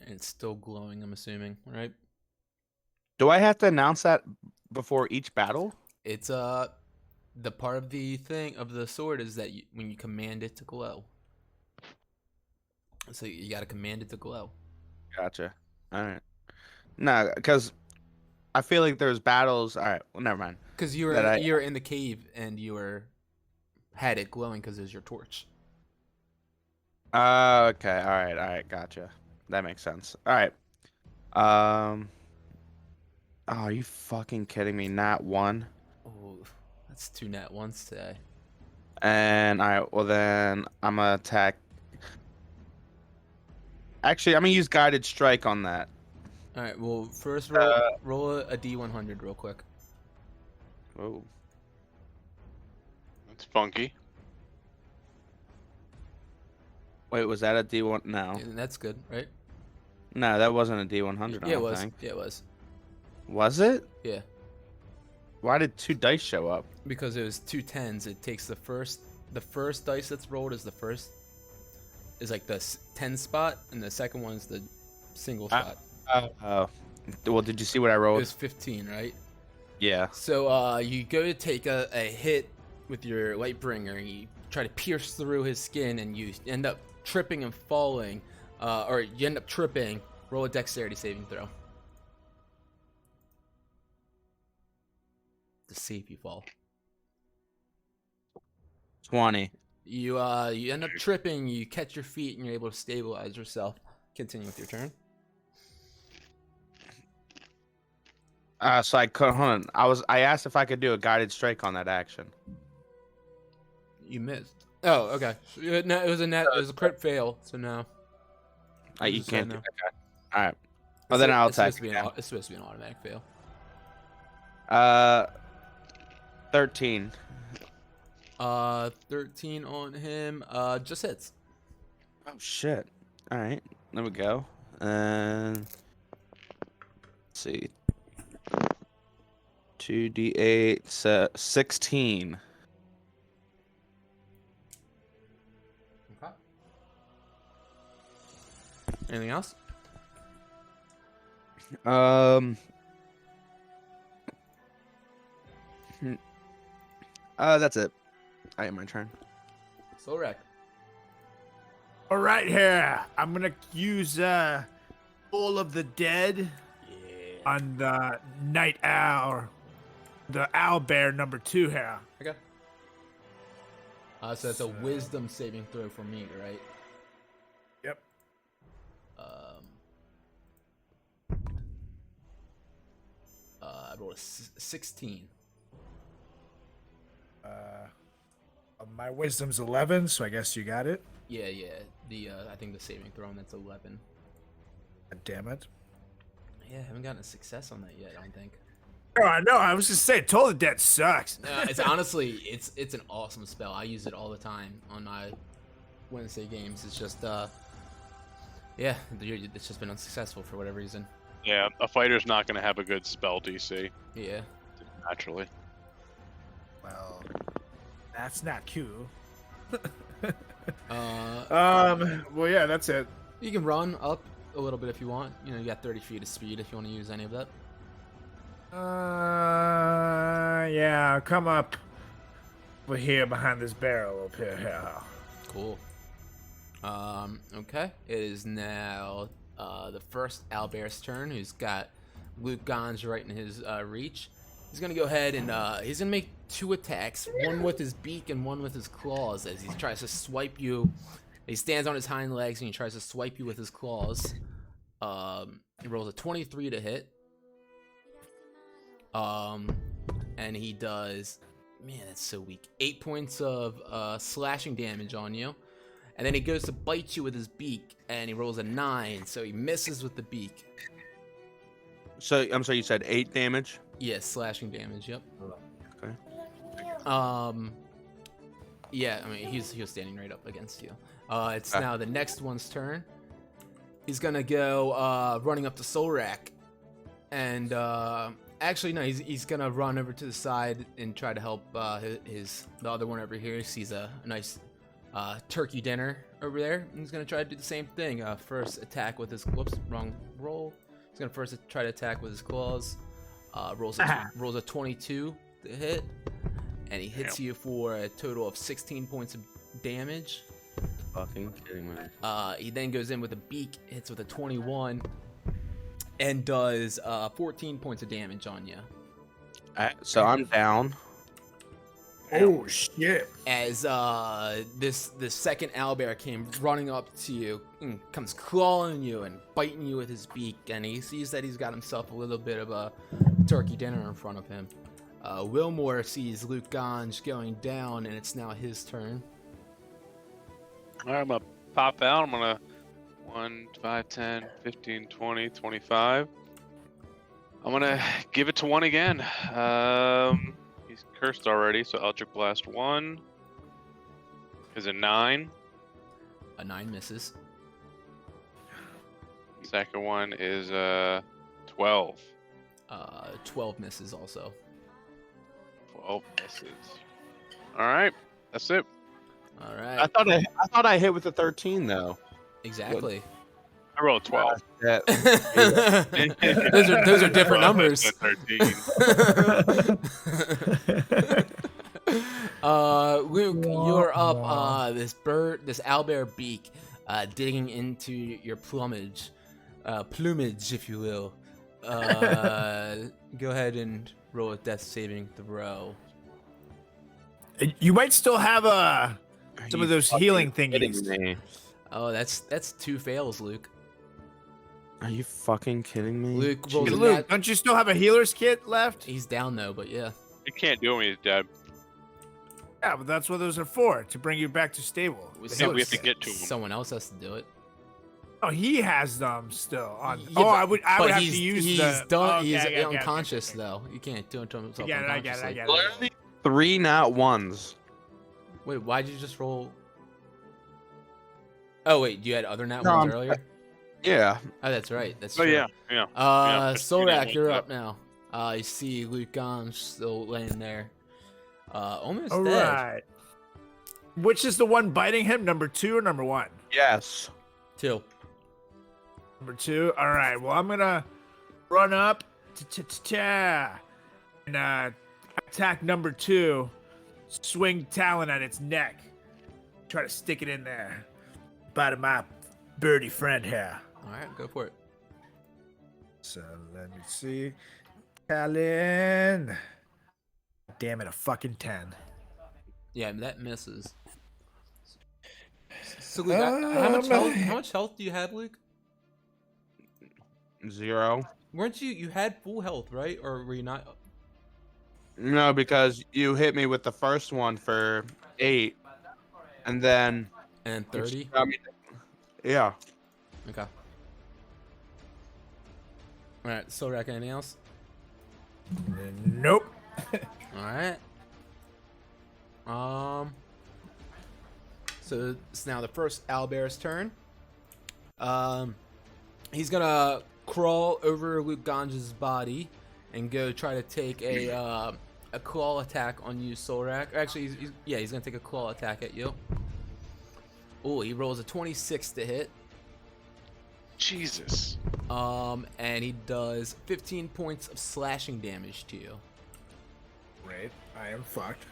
it's still glowing, I'm assuming, right? Do I have to announce that before each battle? It's the part of the thing of the sword is that when you command it to glow. So you got to command it to glow. Gotcha. All right. No, because I feel like there's battles. All right. Well, never mind. Because you That were in the cave and had it glowing because it was your torch. Okay. All right. All right. Gotcha. That makes sense. All right. Oh, are you fucking kidding me? Not one. Oh, that's 2 nat ones today. And all right. Well, then I'm gonna attack. Actually, I'm gonna use guided strike on that. All right. Well, first roll a D100 real quick. Oh. That's funky. Wait, was that a D1? No. And that's good, right? No, that wasn't a D100. I Yeah, it don't was. think. Yeah, it was. Was it? Yeah. Why did 2 dice show up? Because it was 2 10s. It takes the first dice that's rolled is like the 10 spot, and the second one is the single spot. Oh. Well, did you see what I It rolled? was 15, right? Yeah. So you go to take a hit with your Lightbringer, and you try to pierce through his skin, and you end up tripping and falling, or you end up tripping. Roll a dexterity saving throw to see if you fall. 20. You end up tripping. You catch your feet, and you're able to stabilize yourself. Continue with your turn. So I could hold on. I asked if I could do a guided strike on that action. You missed. Oh, okay. No, it was a crit fail. So no. You Just can't say do no. okay. All right. Well, then I'll attack. It's supposed to be an automatic fail. 13. 13 on him. Just hits. Oh shit! All right, there we go. And let's see, 2d8, so 16. Okay. Anything else? That's it. I get my turn. Solrak. All right, here. I'm gonna use Full of the Dead on the Night Owl, the Owl Bear number 2 here. Okay. So that's a wisdom saving throw for me, right? Yep. I rolled a 16. My wisdom's 11, so I guess you got it. Yeah. I think the saving throw on that's 11. God damn it. Yeah, I haven't gotten a success on that yet. I don't think. Oh, I know. I was just saying, Toll the Dead sucks. It's honestly, it's an awesome spell. I use it all the time on my Wednesday games. It's just, yeah, it's just been unsuccessful for whatever reason. Yeah, a fighter's not going to have a good spell DC Yeah. naturally. Well, that's not cool. Well, yeah, that's it. you can run up a little bit if you want. You know, you got 30 feet of speed if you want to use any of that. Yeah, come up over here behind this barrel up here. Yeah. Cool. Okay. It is now the first owlbear's turn, who's got Luke Gons right in his reach. He's gonna go ahead and he's gonna make 2 attacks, one with his beak and one with his claws, as he tries to swipe you. He stands on his hind legs and he tries to swipe you with his claws. He rolls a 23 to hit. And he does, man, that's so weak. 8 points of slashing damage on you. And then he goes to bite you with his beak, and he rolls a 9, so he misses with the beak. So I'm sorry, you said 8 damage. Yes, slashing damage. Yep. Okay. Yeah, I mean he was standing right up against you. It's now the next one's turn. He's gonna go running up to Solrak, and actually no, he's gonna run over to the side and try to help the other one over here. He sees a nice turkey dinner over there, and he's gonna try to do the same thing. First attack with his whoops, wrong roll. He's gonna first try to attack with his claws. Rolls a 22 to hit, and he hits you for a total of 16 points of damage. Fucking kidding me. He then goes in with a beak, hits with a 21, and does 14 points of damage on you. So I'm down. Oh shit! As this second owlbear came running up to you and comes clawing you and biting you with his beak, and he sees that he's got himself a little bit of a turkey dinner in front of him. Wilmore sees Luke Ganj going down, and it's now his turn. All right, I'm going to pop out. I'm going to 1, 5, 10, 15, 20, 25. I'm going to give it to one again. He's cursed already, so Eldritch Blast 1 is a 9. A 9 misses. Second one is 12. 12 misses also. 12 misses. All right, that's it. All I right. thought I hit with a 13 though. Exactly. I rolled 12. That, those are different numbers. 13. Luke, you're up. This owlbear beak, digging into your plumage, if you will. Go ahead and roll a death saving throw. You might still have some of those healing thingies. me? Oh, that's 2 fails, Luke. Are you fucking kidding me? Luke rolls Hey, a Luke, nat- don't you still have a healer's kit left? He's down though, but yeah. You can't do it when he's dead. Yeah, but that's what those are for, to bring you back to stable. The Yeah, we healer's have to kit. get to him. Someone else has to do it. Oh, he has them still on. Yeah, oh, but- I would but have he's, to use he's the. done. Okay, he's okay, okay, unconscious okay. though. You can't do it to himself I get it, I unconsciously. get it, I get it. Literally 3 not ones. Wait, why'd you just roll? Oh wait, you had other nat No, ones I'm- earlier. Yeah. Oh, that's right. That's Oh true. yeah. Yeah, just do that Solrak, one you're clip. up now. You see Luke Ganj still laying there. Almost All dead. right. Which is the one biting him? Number 2 or number 1? Yes. 2. Number 2. All right. Well, I'm gonna run up and attack number 2. Swing talon at its neck. Try to stick it in there. Bite of my birdie friend here. All right, go for it. So let me see. Talon. Damn it, a fucking 10. Yeah, that misses. So Luke, how much health do you have, Luke? 0. Weren't you had full health, right? Or were you not? No, because you hit me with the first one for 8, and then And 30? Yeah. Okay. Alright, Solrak, anything else? Nope. Alright. So it's now the first owlbear's turn. He's gonna crawl over Luke Gange's body and go try to take a claw attack on you, Solrak. Actually, he's gonna take a claw attack at you. Oh, he rolls a 26 to hit. Jesus. And he does 15 points of slashing damage to you. Great. I am fucked.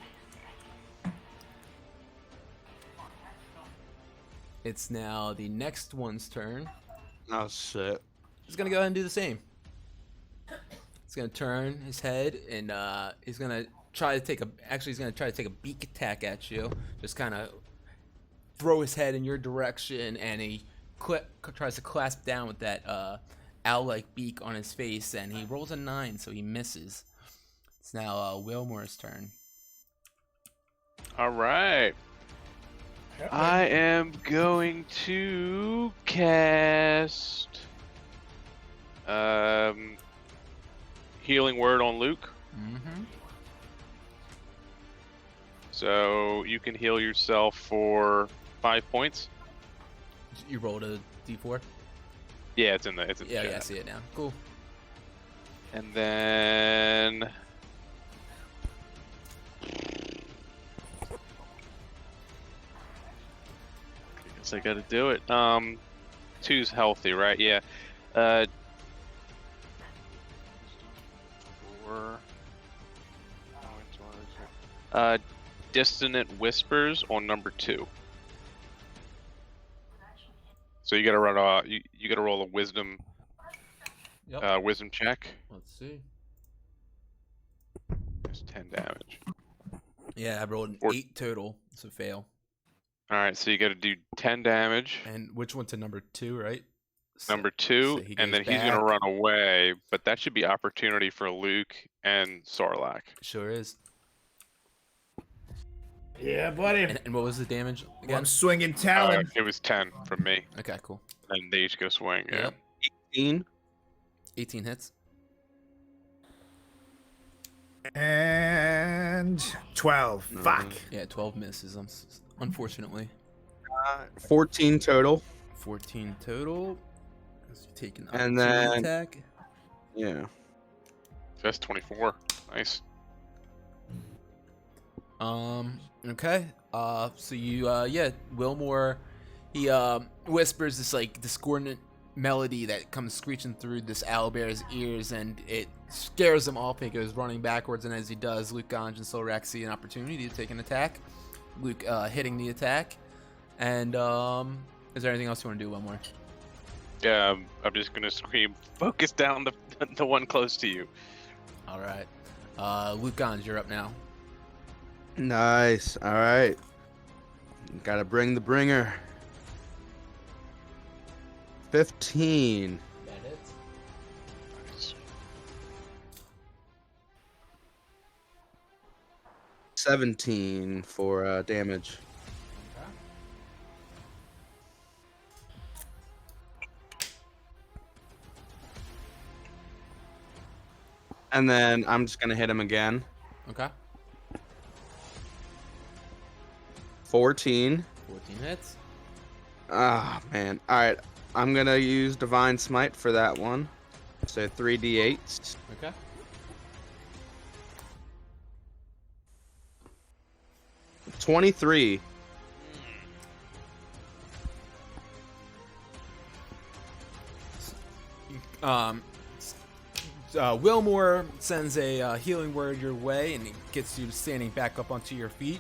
It's now the next one's turn. Oh shit. He's gonna go ahead and do the same. He's gonna turn his head and he's gonna try to take a beak attack at you. Just kind of throw his head in your direction, and he tries to clasp down with that owl-like beak on his face, and he rolls a 9, so he misses. It's now Wilmore's turn. All right. I am going to cast Healing Word on Luke. Mm-hmm. So you can heal yourself for 5 points. You rolled a d4? Yeah, it's in the Yeah, chat. yeah, I see it now. Cool. And then I guess I gotta do it. 2's healthy, right? Yeah. 4. Dissonant Whispers on number 2. So you gotta run you gotta roll a wisdom wisdom check. Let's see. There's 10 damage. Yeah, I rolled an 8 total, so fail. All right, so you got to do 10 damage. And which one to number 2, right? Number 2, so he and goes then he's gonna back. run away. But that should be opportunity for Luke and Sarlacc. Sure is. Yeah, buddy. And what was the damage again? I'm swinging talon. It was 10 from me, Okay, cool. and they each go swing. Yeah. Yep. 18. 18 hits. And 12. Fuck. Yeah, 12 misses, unfortunately. 14 total. 14 total. So you take an And opportunity then- attack. Yeah. That's 24. Nice. Okay. So you, Wilmore, he, whispers this, like, discordant melody that comes screeching through this owlbear's ears, and it scares him off. He goes running backwards, and as he does, Luke Gange and Solrak see an opportunity to take an attack. Luke, hitting the attack. And, is there anything else you want to do, Wilmore? Yeah, I'm just gonna scream, focus down the one close to you. Alright. Luke Gange, you're up now. Nice. All right. Gotta bring the bringer. 15. That hits. Nice. 17 for damage. And then I'm just gonna hit him again. Okay. 14. 14 hits. Ah, man. All right. I'm gonna use Divine Smite for that one. So 3d8s. Okay. – 23. Wilmore sends a healing word your way, and it gets you standing back up onto your feet.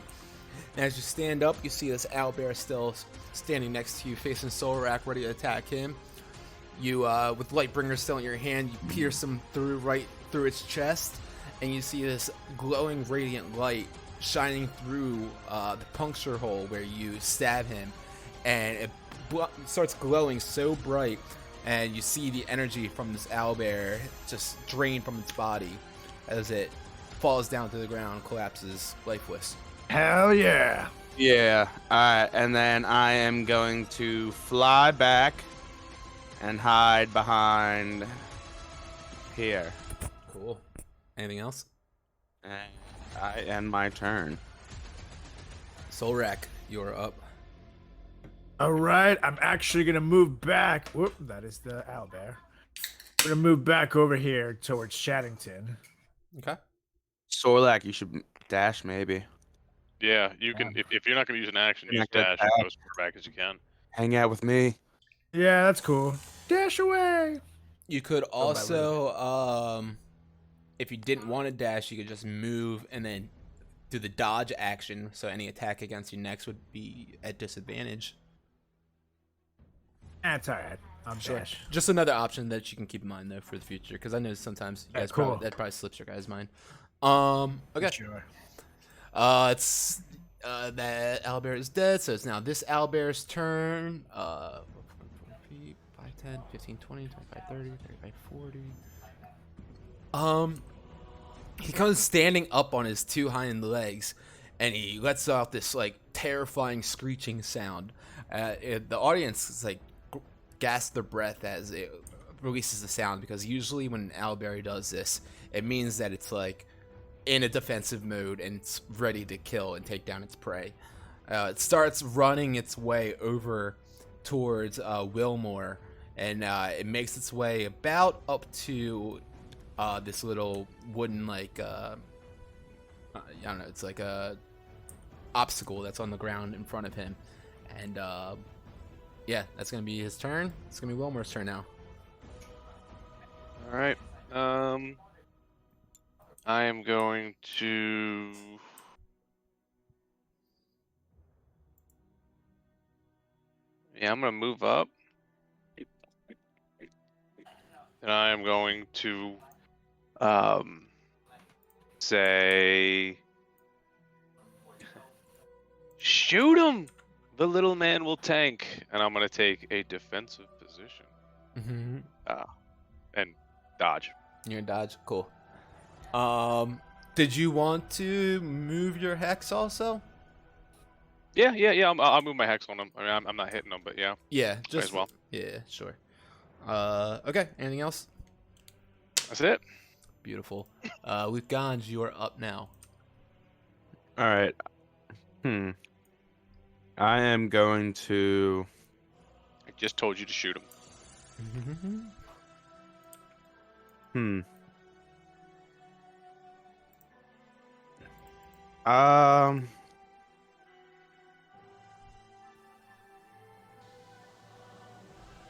And as you stand up, you see this owlbear still standing next to you, facing Solrak, ready to attack him. You, with Lightbringer still in your hand, you pierce him right through its chest, and you see this glowing, radiant light shining through the puncture hole where you stab him. and it starts glowing so bright, and you see the energy from this owlbear just drain from its body as it falls down to the ground, collapses lifeless. Hell yeah. Yeah. Alright, and then I am going to fly back and hide behind here. Cool. Anything else? And I end my turn. Solrak, you're up. All right, I'm actually gonna move back. Whoop, that is the owlbear. I'm gonna move back over here towards Chattington. Okay. Sorlak, you should dash maybe. Yeah, you can. If you're not going to use an action, You're use not gonna dash and go as far back as you can. Hang out with me. Yeah, that's cool. Dash away. You could my also, if you didn't want to dash, you could just move and then do the dodge action. So any attack against you next would be at disadvantage. That's all right. I'm Sure. dash. Just another option that you can keep in mind though for the future, because I know sometimes you guys cool. that probably slips your guys' mind. Okay. Sure. It's that owlbear is dead, so it's now this owlbear's turn. 5, 10, 15, 20, 25, 30, 35, 40. He comes standing up on his two hind legs, and he lets off this like terrifying screeching sound. The audience is like gasp their breath as it releases the sound, because usually when an owlbear does this, it means that it's like in a defensive mode and it's ready to kill and take down its prey. It starts running its way over towards Wilmore, and it makes its way about up to this little wooden like I don't know, it's like a obstacle that's on the ground in front of him, and yeah, that's gonna be his turn. It's gonna be Wilmore's turn now. All right. I am going to. Yeah, I'm gonna move up, and I am going to say, shoot him. The little man will tank, and I'm gonna take a defensive position. And dodge. You're in dodge. Cool. Did you want to move your hex also? Yeah. I'll move my hex on him. I mean, I'm not hitting him, but yeah. Yeah, Might just as well. Yeah, sure. Okay. Anything else? That's it. Beautiful. Luke Ganj, you are up now. All right. I am going to. I just told you to shoot him.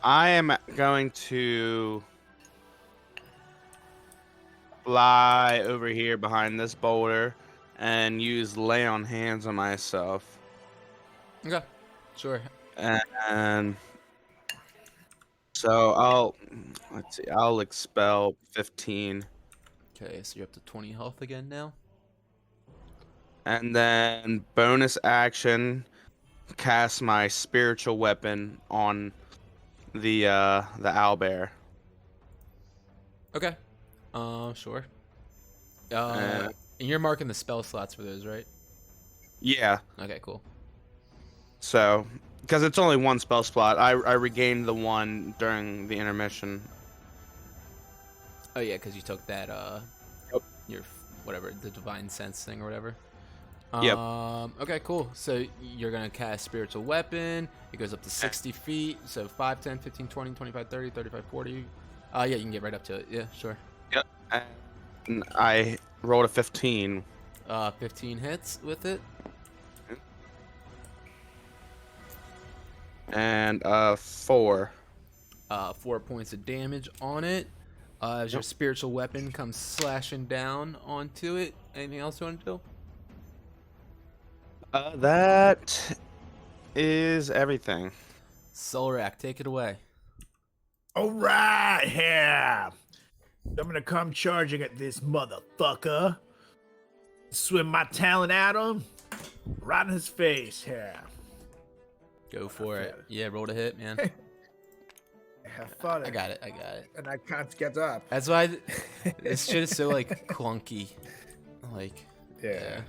I am going to fly over here behind this boulder and use lay on hands on myself. Okay. Sure. And so I'll expel 15. Okay, so you're up to 20 health again now. And then bonus action, cast my spiritual weapon on the owlbear. Okay. Sure. And you're marking the spell slots for those, right? Yeah. Okay, cool. So, because it's only one spell slot, I regained the one during the intermission. Oh yeah, because you took that Yep. your whatever, the divine sense thing or whatever. Yep. Okay, cool. So you're gonna cast spiritual weapon. It goes up to 60 feet. So 5, 10, 15, 20, 25, 30, 35, 40. Yeah, you can get right up to it. Yeah, sure. Yep. And I rolled a 15. 15 hits with it. And 4. 4 points of damage on it. As your spiritual weapon comes slashing down onto it. Anything else you want to do? That is everything. Solrak, take it away. All right, yeah. I'm gonna come charging at this motherfucker. Swim my talent at him. Right in his face, yeah. Go for it. Yeah, roll to hit, man. Have fun. I got it. I got it. And I can't get up. That's why this shit is so like clunky. Like, Yeah.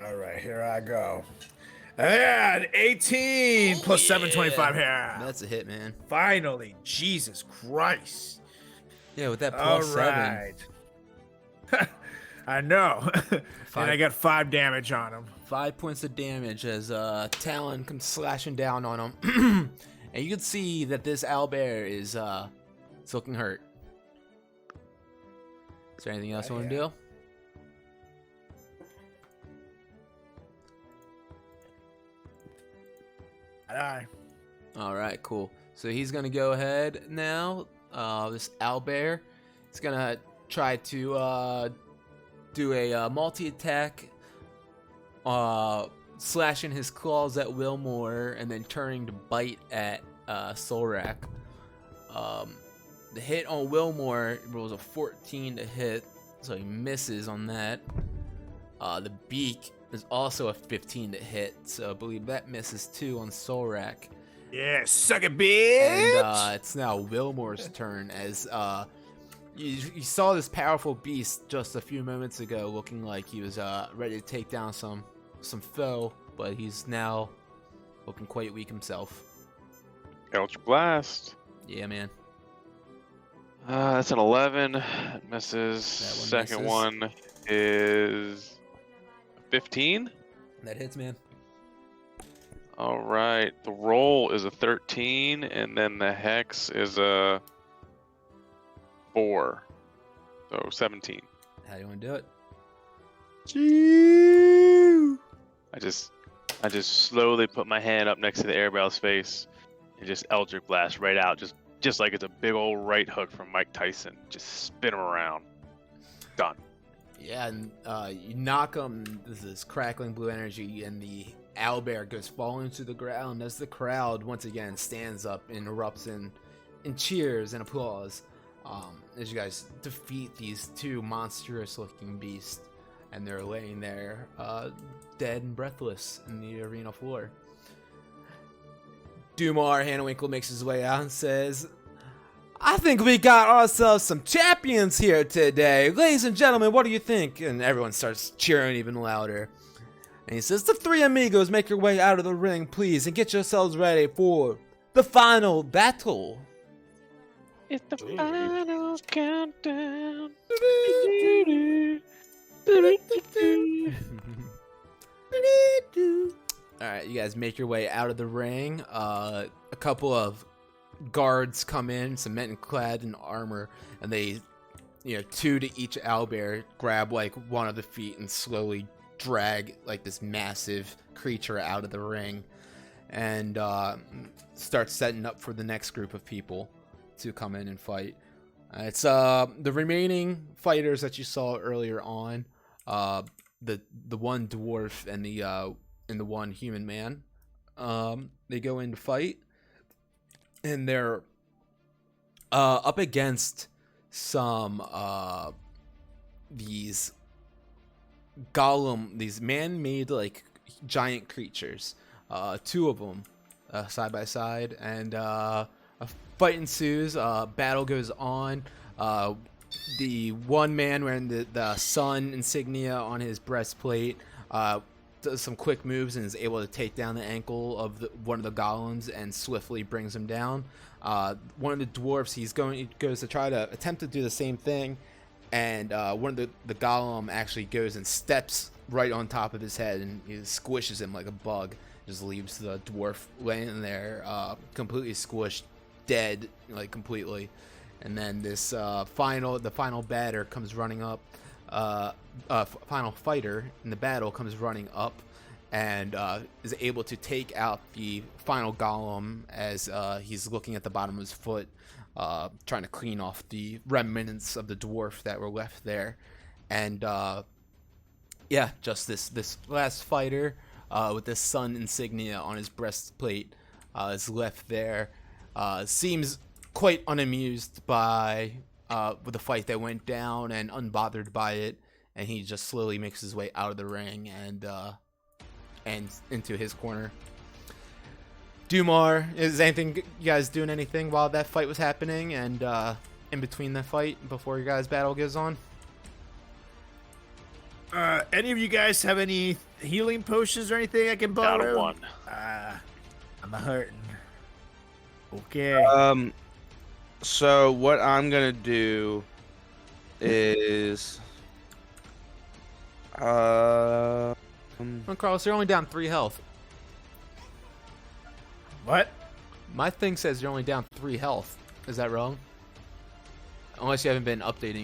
All right, here I go. And 18 plus 725 here. that's a hit, man. Finally, Jesus Christ. Yeah, with that All plus 7. right. I know. And I got 5 damage on him. 5 points of damage as Talon comes slashing down on him. And you can see that this owlbear is it's looking hurt. Is there anything else you want to do? Aye. All right, cool. So he's gonna go ahead now. This owlbear is gonna try to do a multi-attack, slashing his claws at Wilmore and then turning to bite at Solrak. The hit on Wilmore rolls a 14 to hit, so he misses on that. The beak is also a 15 to hit, so I believe that misses too on Solrak. Yeah, suck it, bitch. And it's now Wilmore's turn as you saw this powerful beast just a few moments ago looking like he was ready to take down some foe, but he's now looking quite weak himself. Eldritch Blast. Yeah, man. That's an 11. It misses. That one Second misses. one is 15. That hits, man. All right. The roll is a 13, and then the hex is a 4. So 17. How do you want to do it? I just slowly put my hand up next to the airbell's face and just Eldritch Blast right out, just like it's a big old right hook from Mike Tyson. Just spin him around. Done. Yeah, and you knock him. There's this crackling blue energy, and the owlbear goes falling to the ground as the crowd once again stands up and erupts in cheers and applause as you guys defeat these two monstrous-looking beasts, and they're laying there dead and breathless in the arena floor. Dumar Hanwinkle makes his way out and says, I think we got ourselves some champions here today. Ladies and gentlemen, what do you think? And everyone starts cheering even louder. And he says, the three amigos, make your way out of the ring, please, and get yourselves ready for the final battle. It's the final countdown. Alright, you guys make your way out of the ring. A couple of guards come in, some men clad in armor, and they, two to each owlbear, grab like one of the feet and slowly drag like this massive creature out of the ring, and start setting up for the next group of people to come in and fight. It's the remaining fighters that you saw earlier on, the one dwarf and the one human man. They go in to fight, and they're up against some these these man-made like giant creatures. Two of them side by side, and a fight ensues. Battle goes on. The one man wearing the sun insignia on his breastplate does some quick moves and is able to take down the ankle of one of the golems and swiftly brings him down. One of the dwarfs, he goes to try to attempt to do the same thing, and one of the golem actually goes and steps right on top of his head and he squishes him like a bug. Just leaves the dwarf laying there, completely squished, dead, like completely. And then this the final batter comes running up. Final fighter in the battle comes running up and is able to take out the final golem as he's looking at the bottom of his foot, trying to clean off the remnants of the dwarf that were left there. And just this last fighter with this sun insignia on his breastplate is left there. Seems quite unamused by with the fight that went down and unbothered by it, and he just slowly makes his way out of the ring and into his corner. Dumar, is anything you guys doing anything while that fight was happening and in between the fight before your guys' battle goes on? Any of you guys have any healing potions or anything I can borrow? Down to one. I'm hurting. Okay. So what I'm gonna do is Well, Carlos, you're only down 3 health. What? My thing says you're only down 3 health. Is that wrong? Unless you haven't been updating